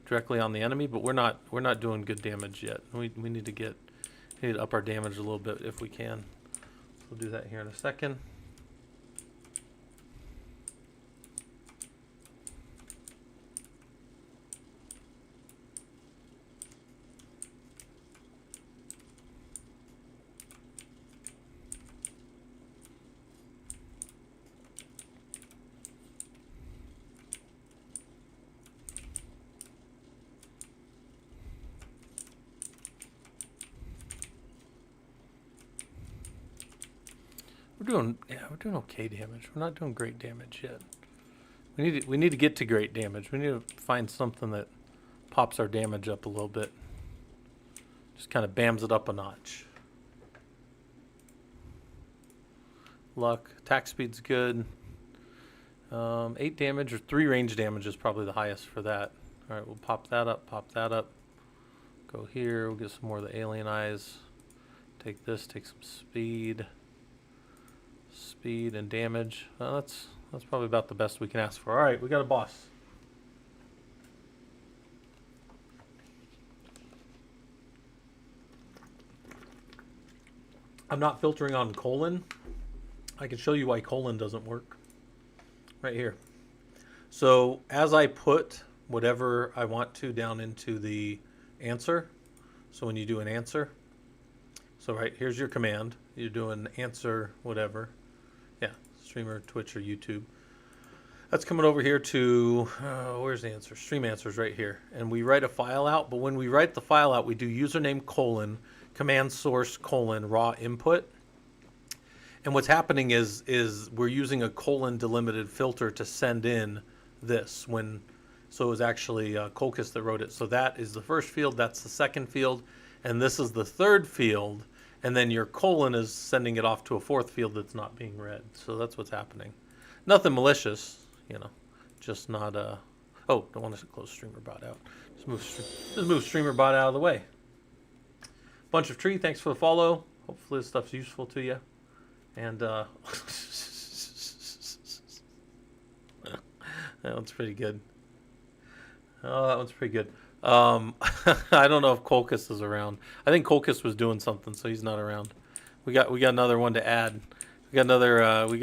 directly on the enemy, but we're not doing good damage yet. We need to up our damage a little bit if we can. So we'll do that here in a second. We're doing okay damage. We're not doing great damage yet. We need to get to great damage. We need to find something that pops our damage up a little bit. Just kind of bams it up a notch. Luck, attack speed's good. 8 damage or 3 range damage is probably the highest for that. All right, we'll pop that up. Go here, we'll get some more of the alien eyes. Take this, take some speed. Speed and damage. That's probably about the best we can ask for. All right, we got a boss. I'm not filtering on colon. I can show you why colon doesn't work. Right here. So as I put whatever I want to down into the answer, so when you do an answer, so right here's your command. You're doing answer whatever. Yeah, streamer, Twitch, or YouTube. That's coming over here to, where's the answer? Stream answers right here. And we write a file out, but when we write the file out, we do username colon, command source colon, raw input. And what's happening is we're using a colon delimited filter to send in this so it was actually Colchis that wrote it. So that is the first field, that's the second field, and this is the third field. And then your colon is sending it off to a fourth field that's not being read. So that's what's happening. Nothing malicious, just not oh, don't want to close streamer bot out. Just move streamer bot out of the way. Bunch of tree, thanks for the follow. Hopefully this stuff's useful to you. And that one's pretty good. Oh, that one's pretty good. I don't know if Colchis is around. I think Colchis was doing something, so he's not around. We got another one to add. We got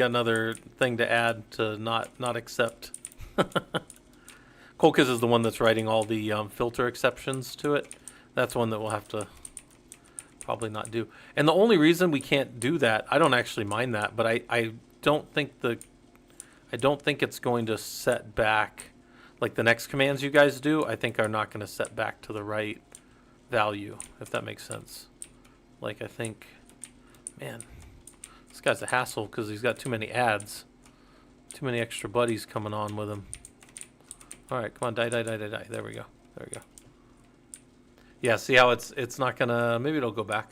another thing to add to not accept. Colchis is the one that's writing all the filter exceptions to it. That's one that we'll have to probably not do. And the only reason we can't do that, I don't actually mind that, but I don't think it's going to set back, like the next commands you guys do, I think are not going to set back to the right value, if that makes sense. Like I think, man, this guy's a hassle because he's got too many ads. Too many extra buddies coming on with him. Alright, come on, die. There we go. There we go. Yeah, see how it's not gonna, maybe it'll go back.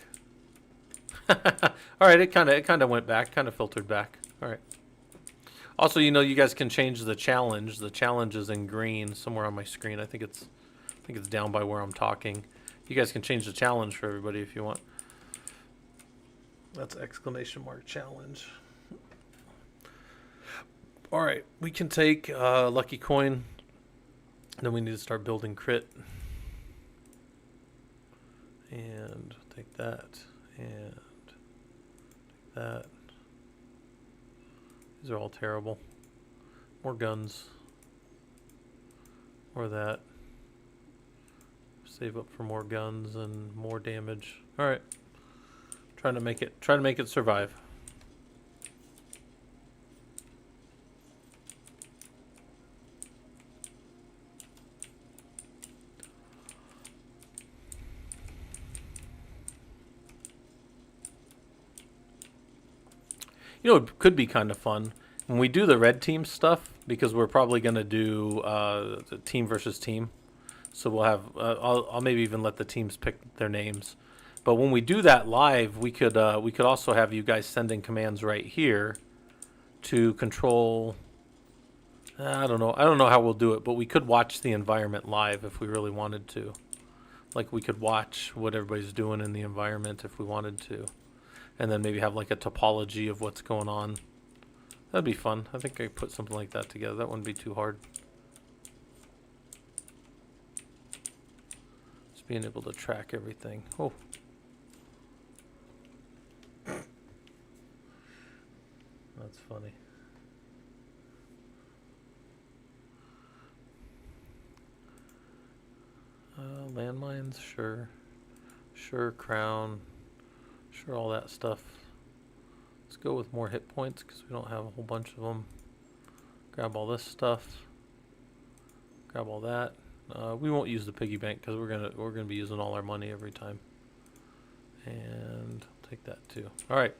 Alright, it kinda went back, kinda filtered back. Alright. Also, you know, you guys can change the challenge. The challenge is in green somewhere on my screen. I think it's down by where I'm talking. You guys can change the challenge for everybody if you want. That's exclamation mark challenge. Alright, we can take lucky coin. Then we need to start building crit. And take that. And take that. These are all terrible. More guns. Or that. Save up for more guns and more damage. Alright. Try to make it survive. You know, it could be kind of fun when we do the red team stuff, because we're probably going to do team versus team. So we'll have, I'll maybe even let the teams pick their names. But when we do that live, we could also have you guys sending commands right here to control. I don't know how we'll do it, but we could watch the environment live if we really wanted to. Like we could watch what everybody's doing in the environment if we wanted to. And then maybe have like a topology of what's going on. That'd be fun. I think I could put something like that together. That wouldn't be too hard. Just being able to track everything. Oh. That's funny. Landmines, sure. Sure, crown. Sure, all that stuff. Let's go with more hit points because we don't have a whole bunch of them. Grab all this stuff. Grab all that. We won't use the piggy bank because we're gonna be using all our money every time. And I'll take that too. All right,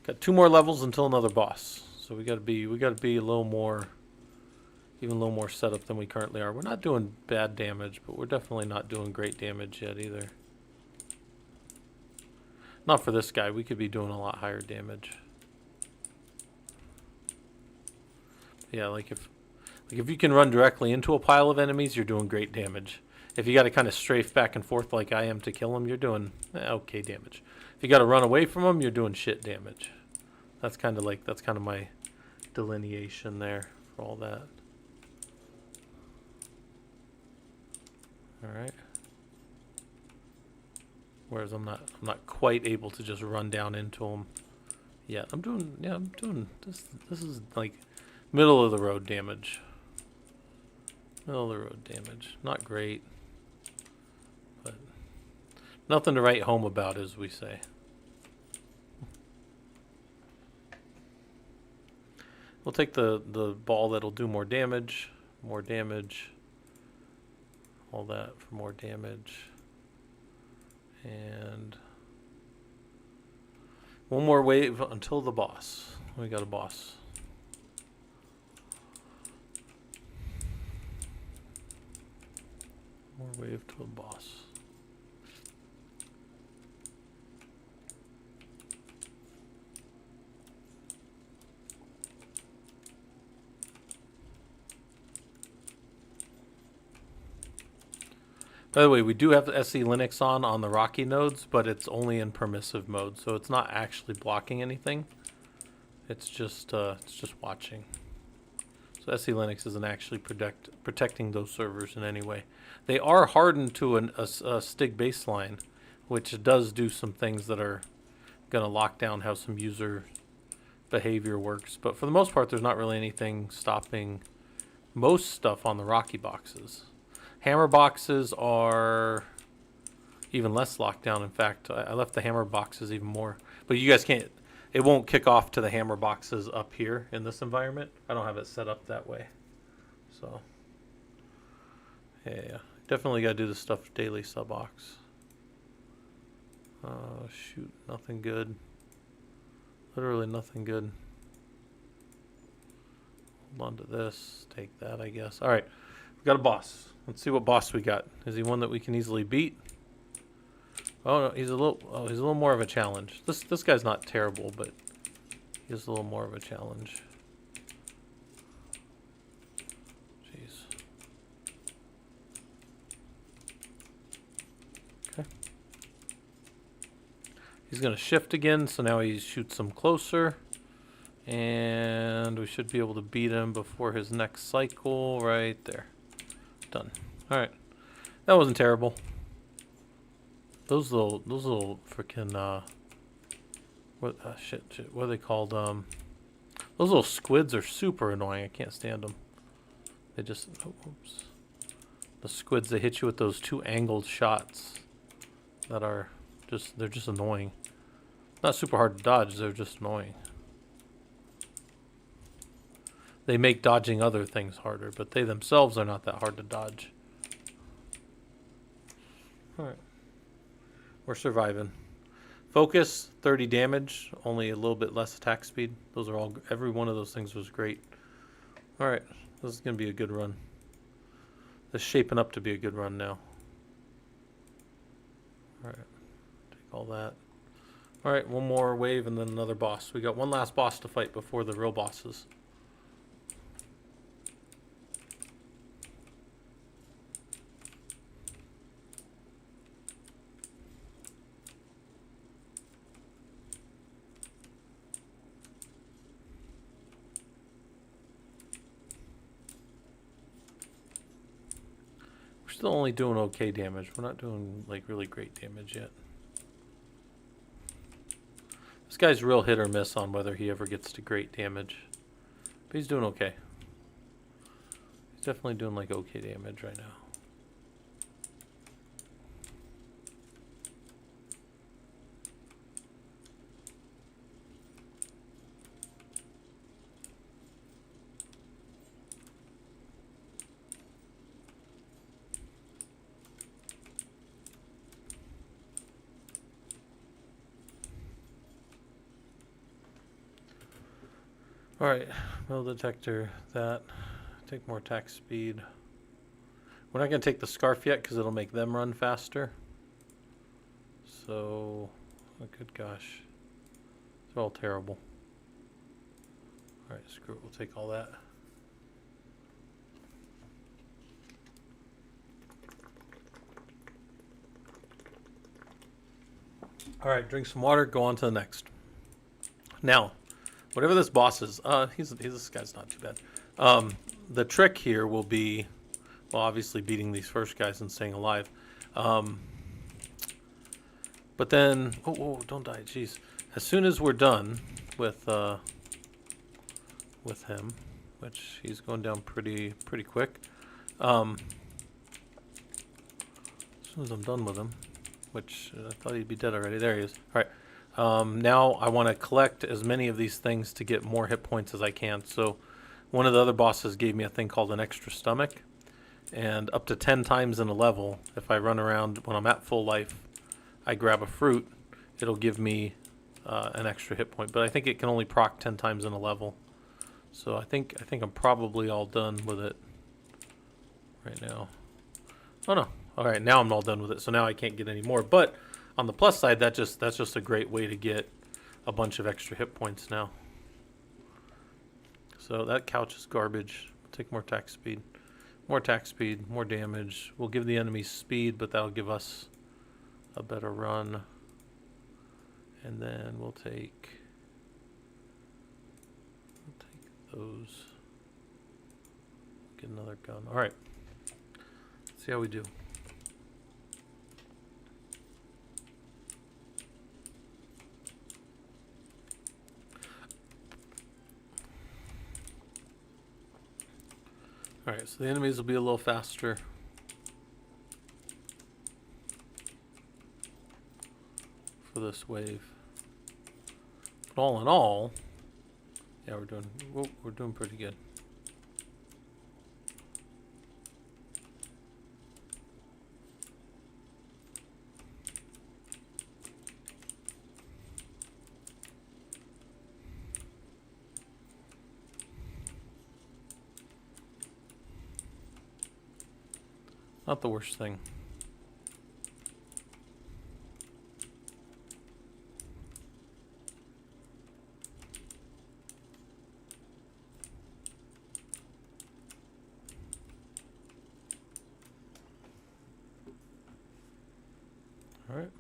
got 2 more levels until another boss. So we gotta be a little more, even a little more set up than we currently are. We're not doing bad damage, but we're definitely not doing great damage yet either. Not for this guy. We could be doing a lot higher damage. Yeah, like if you can run directly into a pile of enemies, you're doing great damage. If you got to kind of strafe back and forth like I am to kill them, you're doing okay damage. If you got to run away from them, you're doing shit damage. That's kind of my delineation there for all that. All right. Whereas I'm not quite able to just run down into them yet. I'm doing this. This is like middle of the road damage. Middle of the road damage. Not great, but nothing to write home about, as we say. We'll take the ball that'll do more damage, all that for more damage. And one more wave until the boss. We got a boss. More wave to a boss. By the way, we do have SE Linux on the Rocky nodes, but it's only in permissive mode, so it's not actually blocking anything. It's just watching. So SE Linux isn't actually protecting those servers in any way. They are hardened to a STIG baseline, which does do some things that are going to lock down how some user behavior works. But for the most part, there's not really anything stopping most stuff on the Rocky boxes. Hammer boxes are even less locked down. In fact, I left the hammer boxes even more. But you guys can't, it won't kick off to the hammer boxes up here in this environment. I don't have it set up that way. So, yeah. Definitely got to do the stuff daily subox. Shoot, nothing good. Literally nothing good. Hold on to this. Take that, I guess. All right, we got a boss. Let's see what boss we got. Is he one that we can easily beat? Oh no, he's a little more of a challenge. This guy's not terrible, but he's a little more of a challenge. Jeez. Okay. He's gonna shift again, so now he shoots him closer. And we should be able to beat him before his next cycle. Right there. Done. Alright. That wasn't terrible. Those little freaking what shit, what are they called? Those little squids are super annoying. I can't stand them. They just oops. The squids, they hit you with those two angled shots that are they're just annoying. Not super hard to dodge, they're just annoying. They make dodging other things harder, but they themselves are not that hard to dodge. Alright. We're surviving. Focus, 30 damage, only a little bit less attack speed. Those are all, every one of those things was great. Alright, this is going to be a good run. This is shaping up to be a good run now. Alright, take all that. Alright, one more wave and then another boss. We got one last boss to fight before the real bosses. Still only doing okay damage. We're not doing like really great damage yet. This guy's real hit or miss on whether he ever gets to great damage. But he's doing okay. He's definitely doing like okay damage right now. Alright, metal detector, that. Take more attack speed. We're not going to take the scarf yet because it'll make them run faster. So, oh good gosh. They're all terrible. Alright, screw it, we'll take all that. Alright, drink some water, go on to the next. Now, whatever this boss is, this guy's not too bad. The trick here will be, well, obviously beating these first guys and staying alive. But then, oh, don't die, jeez. As soon as we're done with him, which he's going down pretty quick. As soon as I'm done with him, which I thought he'd be dead already. There he is. All right. Now I want to collect as many of these things to get more hit points as I can. So one of the other bosses gave me a thing called an extra stomach. And up to 10 times in a level, if I run around when I'm at full life, I grab a fruit, it'll give me an extra hit point. But I think it can only proc 10 times in a level. So I think I'm probably all done with it right now. Oh no. Alright, now I'm all done with it. So now I can't get any more. But on the plus side, that's just a great way to get a bunch of extra hit points now. So that couch is garbage. Take more attack speed. More attack speed, more damage. We'll give the enemy speed, but that'll give us a better run. And then we'll take those. Get another gun. Alright. Let's see how we do. Alright, so the enemies will be a little faster. For this wave. But all in all, yeah, we're doing pretty good. Not the worst thing. Alright.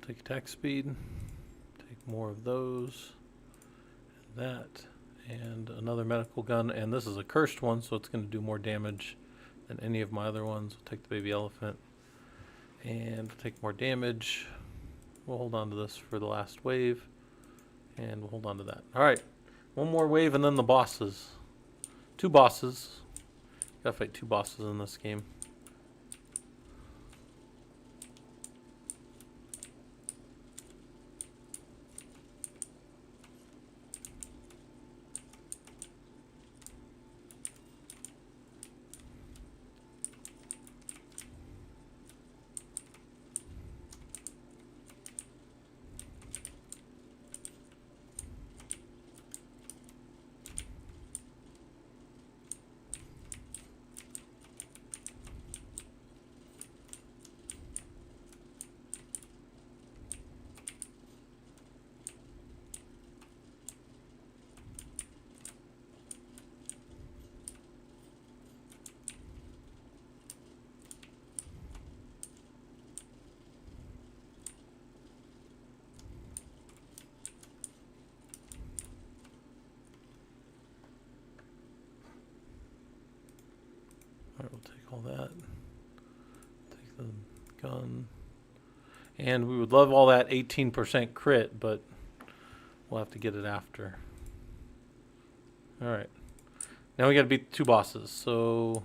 Take attack speed. Take more of those. And that. And another medical gun. And this is a cursed one, so it's going to do more damage than any of my other ones. We'll take the baby elephant. And we'll take more damage. We'll hold on to this for the last wave. And we'll hold on to that. Alright. One more wave and then the bosses. 2 bosses. Gotta fight 2 bosses in this game. Alright, we'll take all that. Take the gun. And we would love all that 18% crit, but we'll have to get it after. Alright. Now we gotta beat 2 bosses, so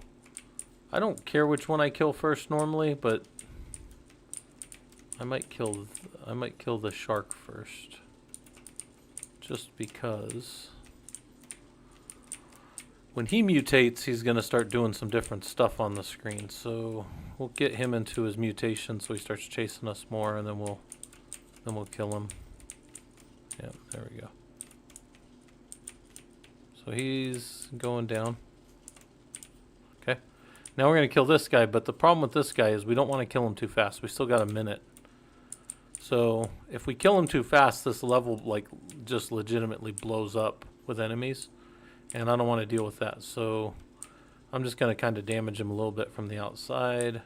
I don't care which one I kill first normally, but I might kill the shark first. Just because when he mutates, he's going to start doing some different stuff on the screen. So we'll get him into his mutation so he starts chasing us more, and then we'll kill him. Yeah, there we go. So he's going down. Okay. Now we're going to kill this guy, but the problem with this guy is we don't want to kill him too fast. We still got a minute. So if we kill him too fast, this level like just legitimately blows up with enemies. And I don't want to deal with that, so I'm just going to kind of damage him a little bit from the outside.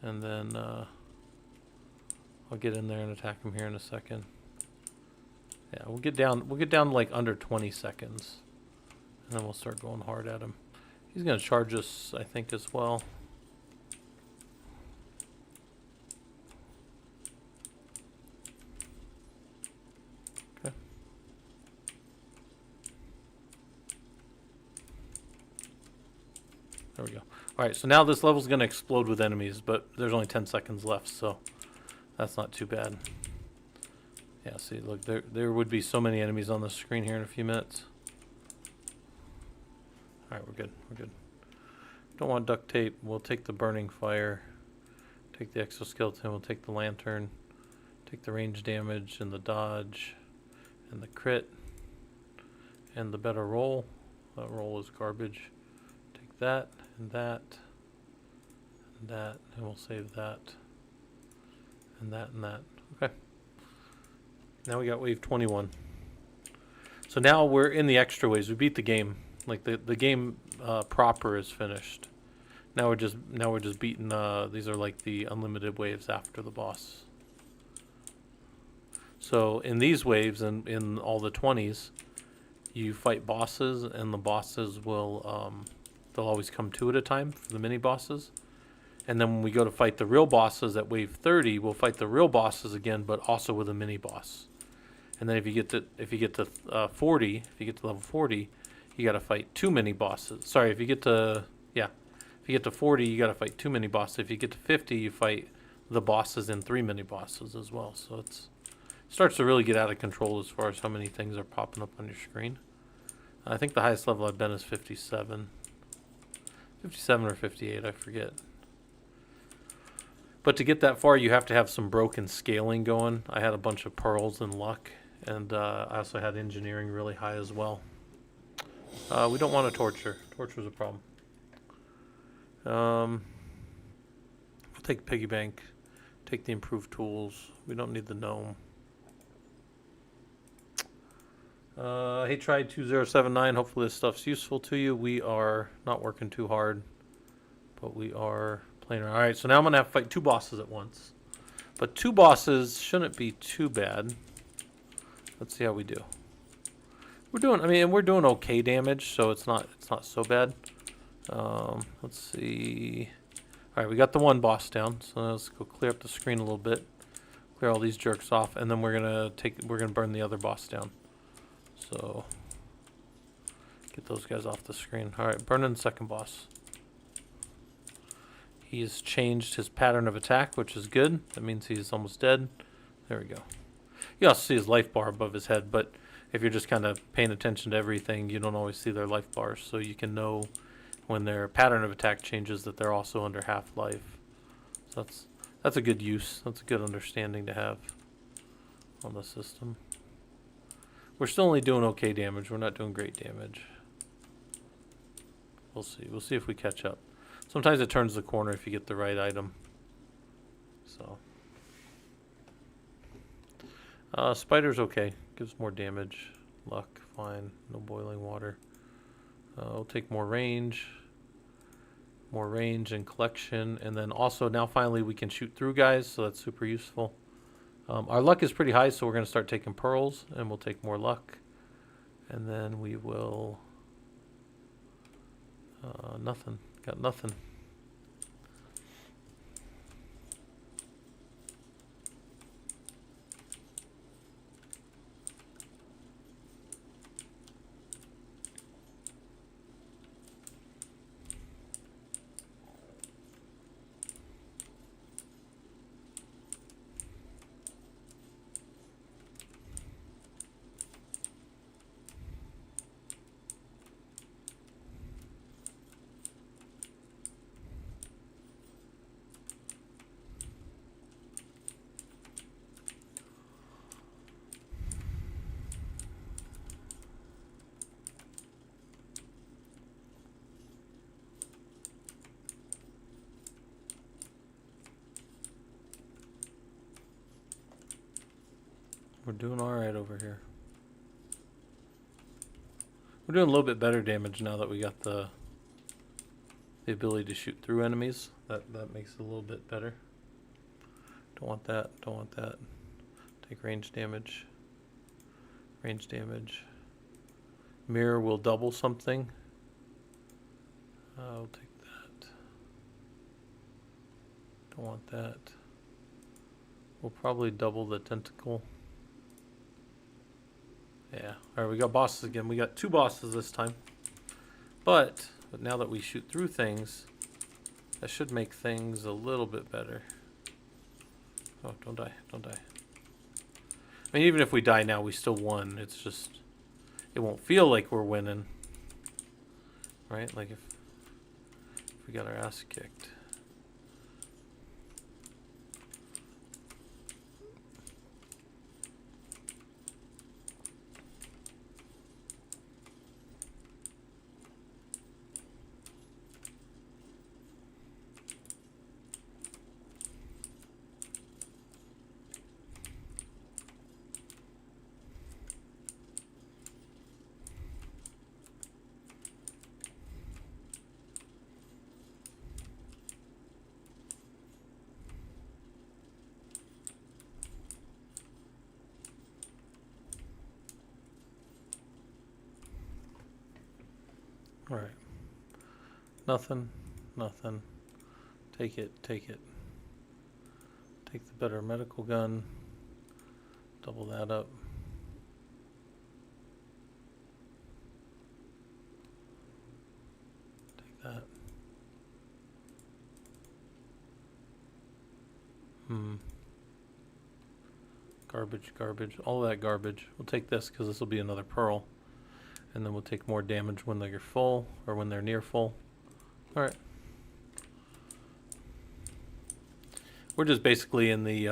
And then I'll get in there and attack him here in a second. Yeah, we'll get down like under 20 seconds. And then we'll start going hard at him. He's going to charge us, I think, as well. There we go. Alright, so now this level's going to explode with enemies, but there's only 10 seconds left, so that's not too bad. Yeah, see, look, there would be so many enemies on the screen here in a few minutes. Alright, we're good. We're good. Don't want duct tape. We'll take the burning fire. Take the exoskeleton. We'll take the lantern. Take the range damage and the dodge and the crit and the better roll. That roll is garbage. Take that. And that, and that, and we'll save that, and that, and that. Okay. Now we got wave 21. So now we're in the extra waves. We beat the game. Like the game proper is finished. Now we're just beating. These are like the unlimited waves after the boss. So in these waves and in all the 20s, you fight bosses, and the bosses will. They'll always come 2 at a time for the mini bosses. And then when we go to fight the real bosses at wave 30, we'll fight the real bosses again, but also with a mini boss. And then if you get to 40, if you get to level 40, you got to fight two mini bosses. Sorry, if you get to, yeah, if you get to 40, you got to fight two mini bosses. If you get to 50, you fight the bosses and 3 mini bosses as well. So it starts to really get out of control as far as how many things are popping up on your screen. I think the highest level I've been is 57. 57 or 58, I forget. But to get that far, you have to have some broken scaling going. I had a bunch of pearls and luck, and I also had engineering really high as well. We don't want a torture. Torture's a problem. We'll take piggy bank, take the improved tools. We don't need the gnome. Hey, try 2079. Hopefully this stuff's useful to you. We are not working too hard, but we are playing around. All right, so now I'm gonna have to fight 2 bosses at once, but 2 bosses shouldn't be too bad. Let's see how we do. We're doing, I mean, we're doing okay damage, so it's not so bad. Let's see. All right, we got the 1 boss down, so let's go clear up the screen a little bit, clear all these jerks off, and then we're gonna burn the other boss down. So get those guys off the screen. All right, burning the second boss. He's changed his pattern of attack, which is good. That means he's almost dead. There we go. You also see his life bar above his head, but if you're just kind of paying attention to everything, you don't always see their life bars, so you can know when their pattern of attack changes that they're also under half-life. So that's a good use. That's a good understanding to have on the system. We're still only doing okay damage. We're not doing great damage. We'll see. We'll see if we catch up. Sometimes it turns the corner if you get the right item. So spider's okay. Gives more damage. Luck, fine. No boiling water. We'll take more range and collection, and then also now finally we can shoot through guys, so that's super useful. Our luck is pretty high, so we're going to start taking pearls, and we'll take more luck, and then we will nothing. Got nothing. We're doing alright over here. We're doing a little bit better damage now that we got the ability to shoot through enemies. That makes it a little bit better. Don't want that. Don't want that. Take range damage. Range damage. Mirror will double something. I'll take that. Don't want that. We'll probably double the tentacle. Yeah. Alright, we got bosses again. We got 2 bosses this time. But now that we shoot through things, that should make things a little bit better. Oh, don't die. Don't die. I mean, even if we die now, we still won. It's just, it won't feel like we're winning. Right? Like if we got our ass kicked. Alright. Nothing. Nothing. Take it. Take it. Take the better medical gun. Double that up. Garbage, garbage, all of that garbage. We'll take this because this will be another pearl. And then we'll take more damage when they're full or when they're near full. Alright. We're just basically in the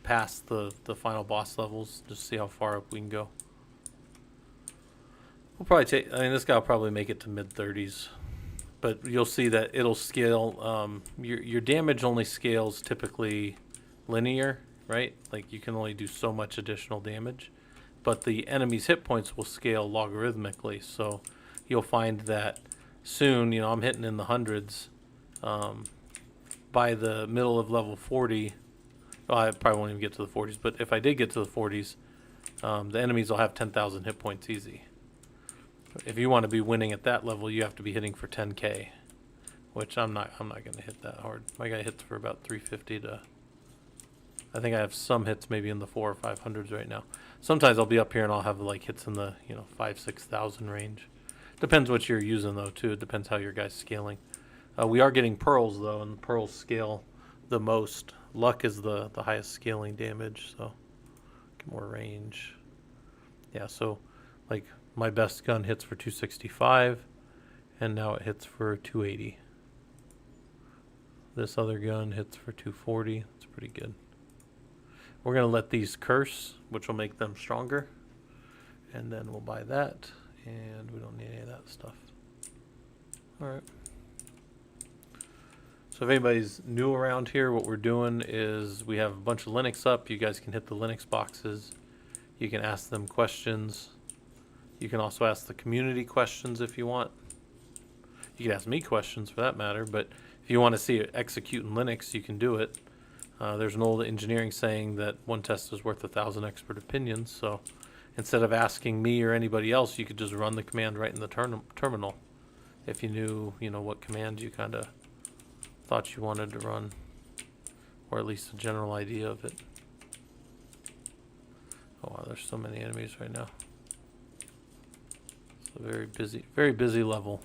past the final boss levels, just see how far up we can go. We'll probably take, I mean, this guy will probably make it to mid-30s. But you'll see that it'll scale, your damage only scales typically linear, right? Like you can only do so much additional damage. But the enemy's hit points will scale logarithmically. So you'll find that soon, you know, I'm hitting in the hundreds. By the middle of level 40, well, I probably won't even get to the 40s, but if I did get to the 40s, the enemies will have 10,000 hit points easy. If you want to be winning at that level, you have to be hitting for 10k, which I'm not going to hit that hard. My guy hits for about 350 to, I think I have some hits maybe in the 4 or 500s right now. Sometimes I'll be up here and I'll have like hits in the, you know, 5,000-6,000 range. Depends what you're using though too. It depends how your guy's scaling. We are getting pearls though, and pearls scale the most. Luck is the highest scaling damage, so get more range. Yeah, so like my best gun hits for 265, and now it hits for 280. This other gun hits for 240. That's pretty good. We're gonna let these curse, which will make them stronger, and then we'll buy that, and we don't need any of that stuff. All right. So if anybody's new around here, what we're doing is we have a bunch of Linux up. You guys can hit the Linux boxes. You can ask them questions. You can also ask the community questions if you want. You can ask me questions for that matter, but if you want to see it execute in Linux, you can do it. There's an old engineering saying that one test is worth 1,000 expert opinions. So instead of asking me or anybody else, you could just run the command right in the terminal. If you knew, you know, what command you kind of thought you wanted to run, or at least a general idea of it. Oh wow, there's so many enemies right now. It's a very busy level.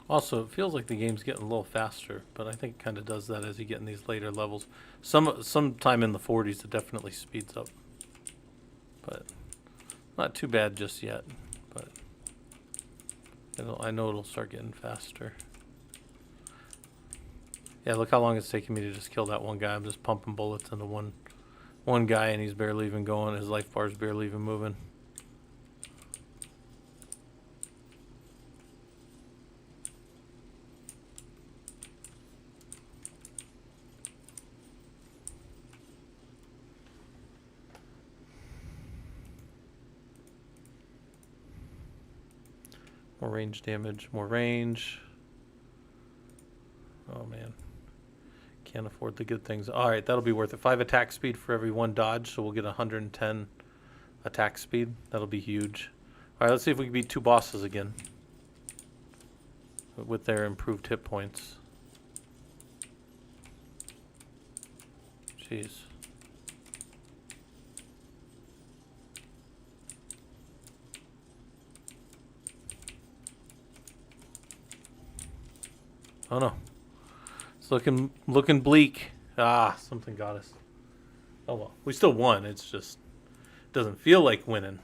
Also, it feels like the game's getting a little faster, but I think it kind of does that as you get in these later levels. Sometime in the 40s, it definitely speeds up, but not too bad just yet. But I know it'll start getting faster. Yeah, look how long it's taking me to just kill that one guy. I'm just pumping bullets into one guy, and he's barely even going. His life bar's barely even moving. More range damage, more range. Oh man, can't afford the good things. All right, that'll be worth it. 5 attack speed for every 1 dodge, so we'll get 110 attack speed. That'll be huge. All right, let's see if we can beat 2 bosses again with their improved hit points. Jeez. Oh no. It's looking bleak. Ah, something got us. Oh well. We still won. It's just doesn't feel like winning.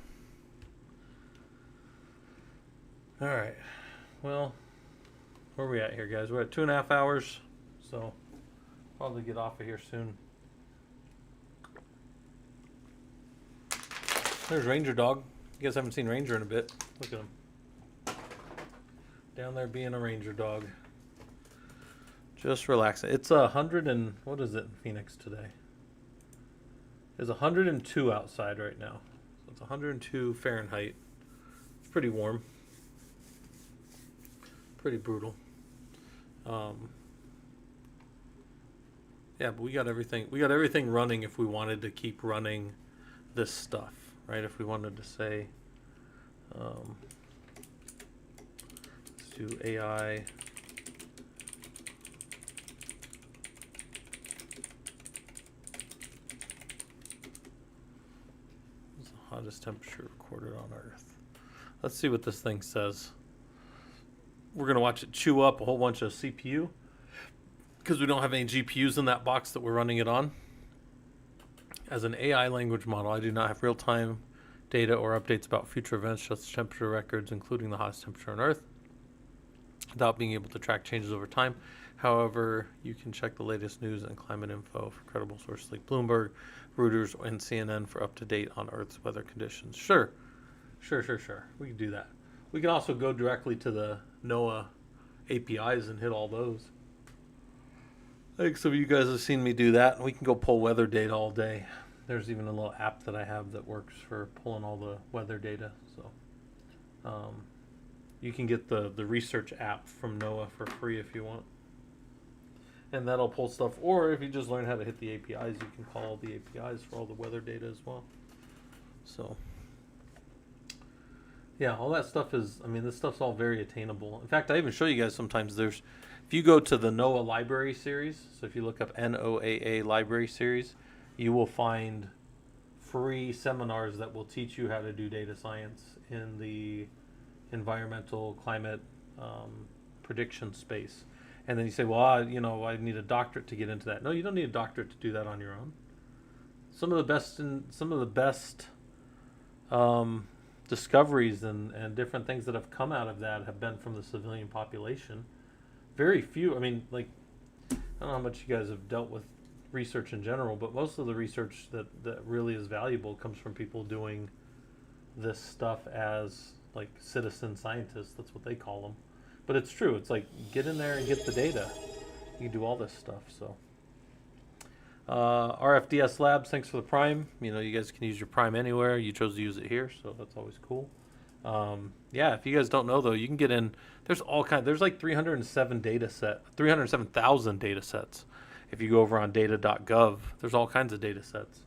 Alright. Well, where are we at here, guys? We're at 2.5 hours. So probably get off of here soon. There's Ranger Dog. You guys haven't seen Ranger in a bit. Look at him. Down there being a ranger dog. Just relaxing. It's 100 and what is it in Phoenix today? It's 102 outside right now. So it's 102 Fahrenheit. It's pretty warm. Pretty brutal. Yeah, but we got everything. We got everything running if we wanted to keep running this stuff, right? If we wanted to say, let's do AI. What's the hottest temperature recorded on Earth? Let's see what this thing says. We're gonna watch it chew up a whole bunch of CPU because we don't have any GPUs in that box that we're running it on. As an AI language model, I do not have real-time data or updates about future events, just temperature records, including the hottest temperature on Earth, without being able to track changes over time. However, you can check the latest news and climate info for credible sources like Bloomberg, Reuters, and CNN for up-to-date on Earth's weather conditions. Sure. We can do that. We can also go directly to the NOAA APIs and hit all those. I think some of you guys have seen me do that. We can go pull weather data all day. There's even a little app that I have that works for pulling all the weather data. So you can get the research app from NOAA for free if you want. And that'll pull stuff. Or if you just learn how to hit the APIs, you can call the APIs for all the weather data as well. So yeah, all that stuff is, I mean, this stuff's all very attainable. In fact, I even show you guys sometimes if you go to the NOAA library series, so if you look up NOAA library series, you will find free seminars that will teach you how to do data science in the environmental climate prediction space. And then you say, well, I need a doctorate to get into that. No, you don't need a doctorate to do that on your own. Some of the best discoveries and different things that have come out of that have been from the civilian population. Very few, I mean, like, I don't know how much you guys have dealt with research in general, but most of the research that really is valuable comes from people doing this stuff as, like, citizen scientists. That's what they call them. But it's true. It's like, get in there and get the data. You can do all this stuff, so. RFDS Labs, thanks for the Prime. You know, you guys can use your Prime anywhere. You chose to use it here, so that's always cool. Yeah, if you guys don't know though, you can get in. There's all kinds. There's like 307,000 data sets. If you go over on data.gov, there's all kinds of data sets.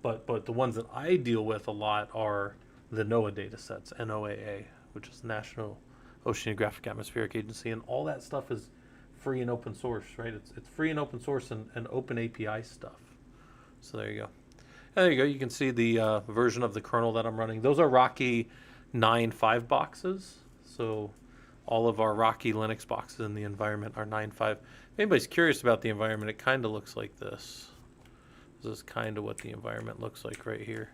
But the ones that I deal with a lot are the NOAA data sets, NOAA, which is National Oceanographic Atmospheric Agency, and all that stuff is free and open source, right? It's free and open source and open API stuff. So there you go. And there you go. You can see the version of the kernel that I'm running. Those are Rocky 9.5 boxes. So all of our Rocky Linux boxes in the environment are 9.5. If anybody's curious about the environment, it kind of looks like this. This is kind of what the environment looks like right here.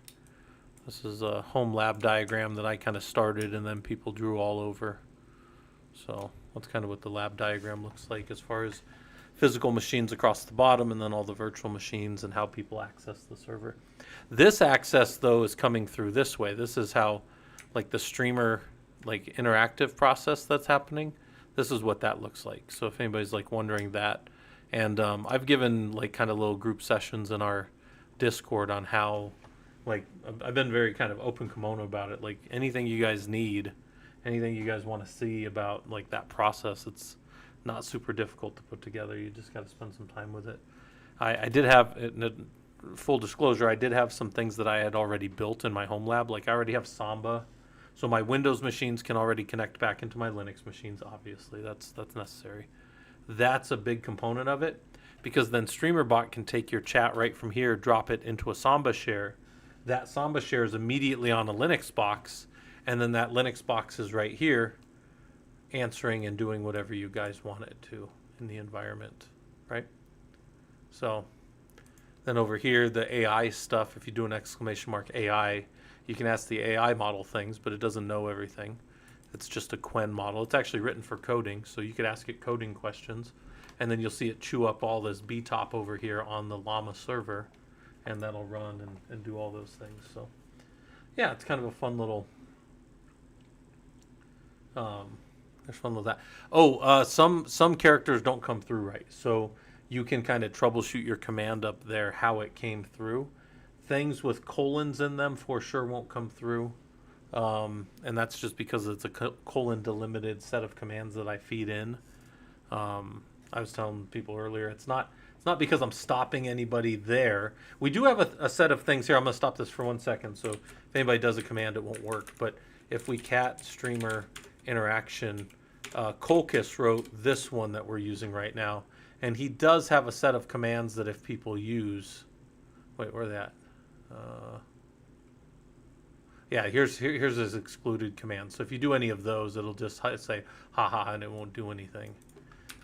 This is a home lab diagram that I kind of started and then people drew all over. So that's kind of what the lab diagram looks like as far as physical machines across the bottom and then all the virtual machines and how people access the server. This access, though, is coming through this way. This is how, like, the streamer, like, interactive process that's happening. This is what that looks like. So if anybody's, like, wondering that. And I've given, like, kind of little group sessions in our Discord on how, like, I've been very kind of open kimono about it. Like, anything you guys need, anything you guys want to see about, like, that process, it's not super difficult to put together. You just got to spend some time with it. I did have, full disclosure, I did have some things that I had already built in my home lab. Like, I already have Samba. So my Windows machines can already connect back into my Linux machines, obviously. That's necessary. That's a big component of it, because then StreamerBot can take your chat right from here, drop it into a Samba share. That Samba share is immediately on a Linux box, and then that Linux box is right here answering and doing whatever you guys want it to in the environment, right? So then over here, the AI stuff, if you do an exclamation mark AI, you can ask the AI model things, but it doesn't know everything. It's just a Quen model. It's actually written for coding, so you could ask it coding questions, and then you'll see it chew up all this BTOP over here on the Llama server, and that'll run and do all those things. So yeah, it's kind of a fun little there's fun with that. Oh, some characters don't come through right, so you can kind of troubleshoot your command up there how it came through. Things with colons in them for sure won't come through, and that's just because it's a colon delimited set of commands that I feed in. I was telling people earlier, it's not because I'm stopping anybody there. We do have a set of things here. I'm going to stop this for 1 second. So if anybody does a command, it won't work. But if we cat streamer interaction, Colchis wrote this one that we're using right now. And he does have a set of commands that if people use, wait, where are they at? Yeah, here's his excluded command. So if you do any of those, it'll just say haha and it won't do anything.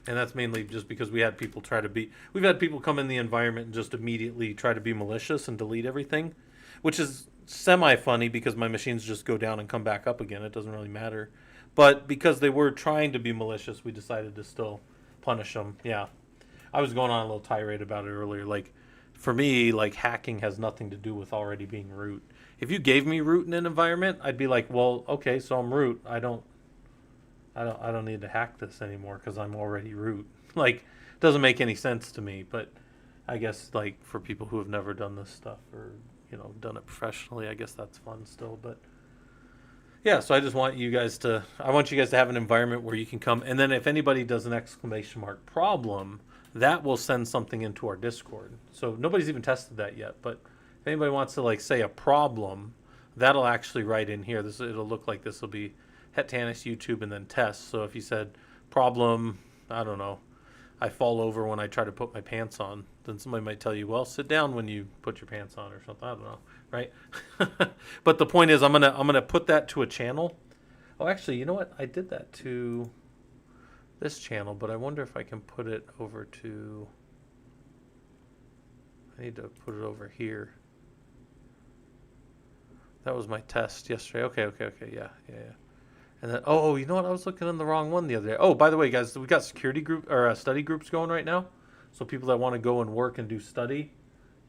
And that's mainly just because we've had people come in the environment and just immediately try to be malicious and delete everything, which is semi-funny because my machines just go down and come back up again. It doesn't really matter. But because they were trying to be malicious, we decided to still punish them. Yeah. I was going on a little tirade about it earlier. Like, for me, like, hacking has nothing to do with already being root. If you gave me root in an environment, I'd be like, well, okay, so I'm root. I don't need to hack this anymore because I'm already root. Like, it doesn't make any sense to me. But I guess, like, for people who have never done this stuff or, done it professionally, I guess that's fun still. But yeah, so I want you guys to have an environment where you can come. And then if anybody does an exclamation mark problem, that will send something into our Discord. So nobody's even tested that yet. But if anybody wants to, like, say a problem, that'll actually write in here. It'll look like this will be Hetanis, YouTube, and then test. So if you said problem, I don't know, I fall over when I try to put my pants on, then somebody might tell you, well, sit down when you put your pants on or something. I don't know, right? But the point is, I'm gonna put that to a channel. Oh, actually, you know what? I did that to this channel, but I wonder if I can put it over to. I need to put it over here. That was my test yesterday. Okay. Yeah. And then, you know what? I was looking in the wrong one the other day. Oh, by the way, guys, we got security group or study groups going right now. So people that want to go and work and do study,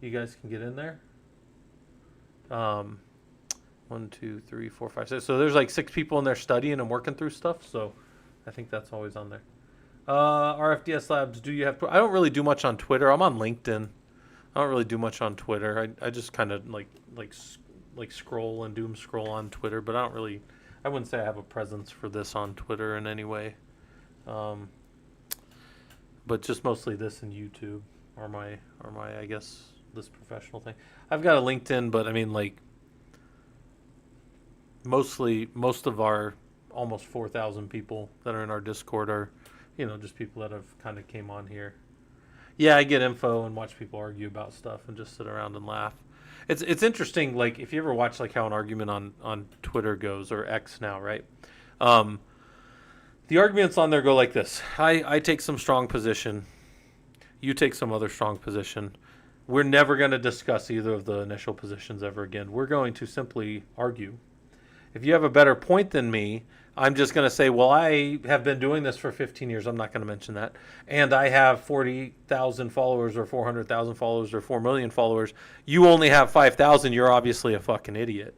you guys can get in there. 1, 2, 3, 4, 5, 6. So there's like 6 people in there studying and working through stuff. So I think that's always on there. RFDS Labs, do you have? I don't really do much on Twitter. I'm on LinkedIn. I don't really do much on Twitter. I just kind of like scroll and doom scroll on Twitter, but I wouldn't say I have a presence for this on Twitter in any way. But just mostly this and YouTube are my I guess this professional thing. I've got a LinkedIn, but I mean, like, most of our almost 4,000 people that are in our Discord are, just people that have kind of came on here. Yeah, I get info and watch people argue about stuff and just sit around and laugh. It's interesting, like, if you ever watch, like, how an argument on Twitter goes, or X now, right? The arguments on there go like this. I take some strong position. You take some other strong position. We're never going to discuss either of the initial positions ever again. We're going to simply argue. If you have a better point than me, I'm just going to say, well, I have been doing this for 15 years. I'm not going to mention that. And I have 40,000 followers or 400,000 followers or 4 million followers. You only have 5,000. You're obviously a fucking idiot.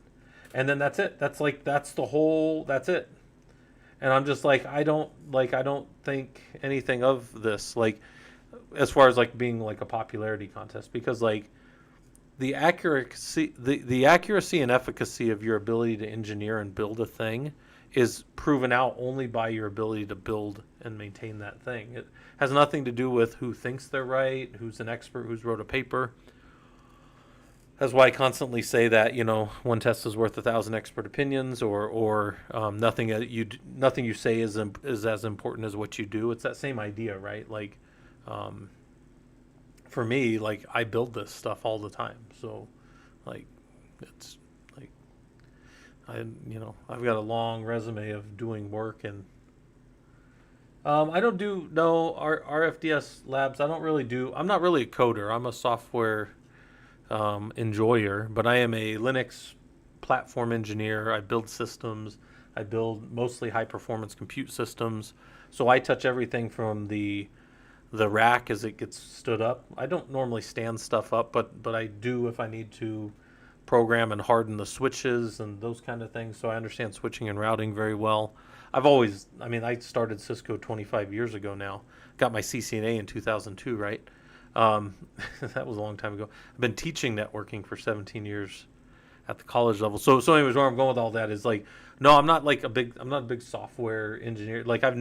And then that's it. That's it. And I'm just like, I don't think anything of this, like, as far as, like, being like a popularity contest, because, like, the accuracy and efficacy of your ability to engineer and build a thing is proven out only by your ability to build and maintain that thing. It has nothing to do with who thinks they're right, who's an expert, who's wrote a paper. That's why I constantly say that, one test is worth 1,000 expert opinions, or nothing you say is as important as what you do. It's that same idea, right? Like, for me, like, I build this stuff all the time. So, like, it's like, I've got a long resume of doing work, and I don't do RFDS Labs. I'm not really a coder. I'm a software enjoyer, but I am a Linux platform engineer. I build systems. I build mostly high performance compute systems. So I touch everything from the rack as it gets stood up. I don't normally stand stuff up, but I do if I need to program and harden the switches and those kind of things. So I understand switching and routing very well. I've always, I mean, I started Cisco 25 years ago now. Got my CCNA in 2002, right? Um, that was a long time ago. I've been teaching networking for 17 years at the college level. So anyways, where I'm going with all that is like, no, I'm not a big software engineer. Like I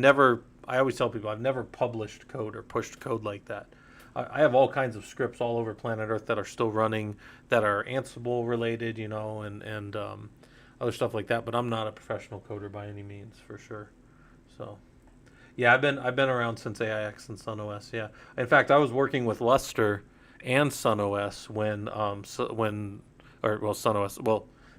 always tell people I've never published code or pushed code like that. I have all kinds of scripts all over planet Earth that are still running, that are Ansible related, and other stuff like that. But I'm not a professional coder by any means, for sure. So yeah, I've been around since AIX and SunOS. Yeah, in fact, I was working with Lustre and SunOS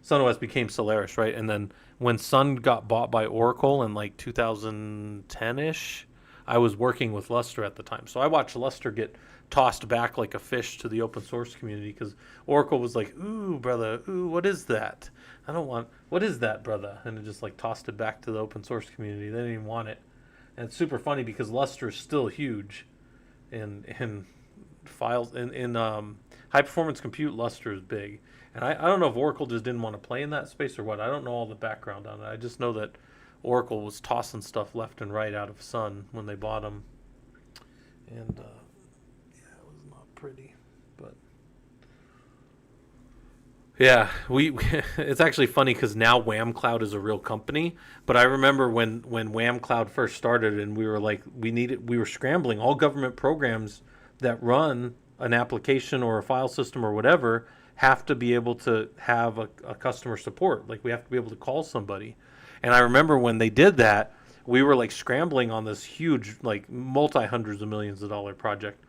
SunOS became Solaris, right? And then when Sun got bought by Oracle in like 2010ish, I was working with Lustre at the time. So I watched Lustre get tossed back like a fish to the open source community because Oracle was like, "Ooh, brother, ooh, what is that? What is that, brother?" And it just like tossed it back to the open source community. They didn't even want it. And it's super funny because Lustre is still huge in files in high performance compute. Lustre is big, and I don't know if Oracle just didn't want to play in that space or what. I don't know all the background on it. I just know that Oracle was tossing stuff left and right out of Sun when they bought them, and yeah, it was not pretty, but yeah, we it's actually funny because now Wham Cloud is a real company. But I remember when Wham Cloud first started, and we were like, we were scrambling. All government programs that run an application or a file system or whatever have to be able to have a customer support. Like we have to be able to call somebody. And I remember when they did that, we were like scrambling on this huge, like multi hundreds of millions of dollar project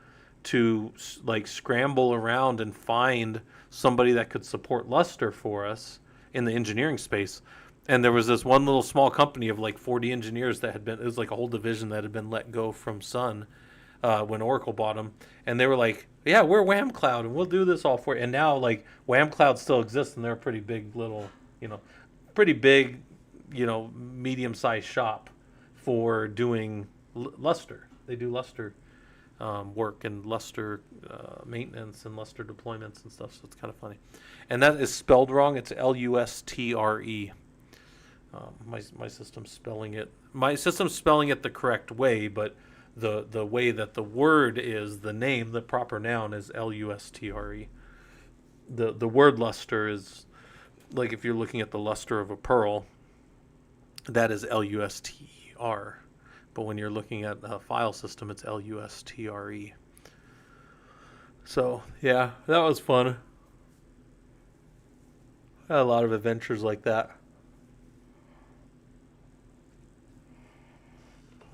to like scramble around and find somebody that could support Lustre for us in the engineering space. And there was this one little small company of like 40 engineers that it was like a whole division that had been let go from Sun when Oracle bought them. And they were like, yeah, we're Wham Cloud and we'll do this all for you. And now like Wham Cloud still exists and they're a pretty big little, pretty big, medium-sized shop for doing Lustre. They do Lustre work and Lustre maintenance and Lustre deployments and stuff. So it's kind of funny. And that is spelled wrong. It's Lustre. My system's spelling it. My system's spelling it the correct way, but the way that the word is, the name, the proper noun is Lustre. The word luster is like if you're looking at the luster of a pearl, that is Lustre. But when you're looking at a file system, it's Lustre. So yeah, that was fun. I had a lot of adventures like that.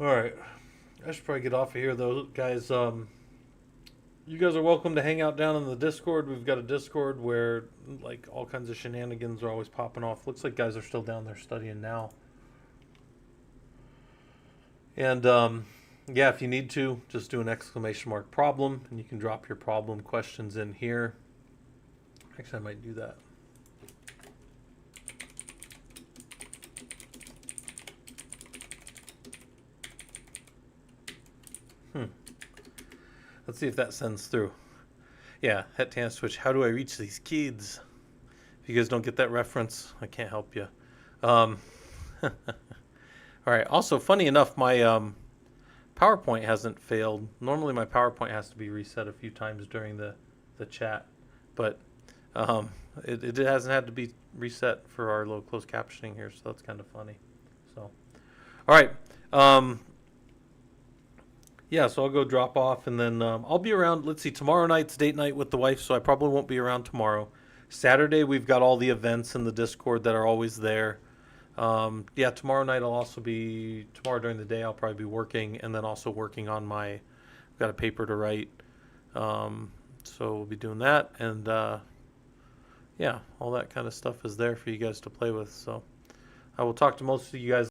All right, I should probably get off of here though, guys. You guys are welcome to hang out down in the Discord. We've got a Discord where like all kinds of shenanigans are always popping off. Looks like guys are still down there studying now. And yeah, if you need to, just do an exclamation mark problem, and you can drop your problem questions in here. Actually, I might do that. Let's see if that sends through. Yeah, Het Switch. How do I reach these kids? If you guys don't get that reference, I can't help you. All right. Also, funny enough, my PowerPoint hasn't failed. Normally, my PowerPoint has to be reset a few times during the chat, but it hasn't had to be reset for our little closed captioning here, so that's kind of funny. So, all right. Yeah, so I'll go drop off, and then I'll be around. Let's see, tomorrow night's date night with the wife, so I probably won't be around tomorrow. Saturday, we've got all the events in the Discord that are always there. Yeah, tomorrow night tomorrow during the day, I'll probably be working, and then also working on I've got a paper to write. So we'll be doing that, and yeah, all that kind of stuff is there for you guys to play with. So I will talk to most of you guys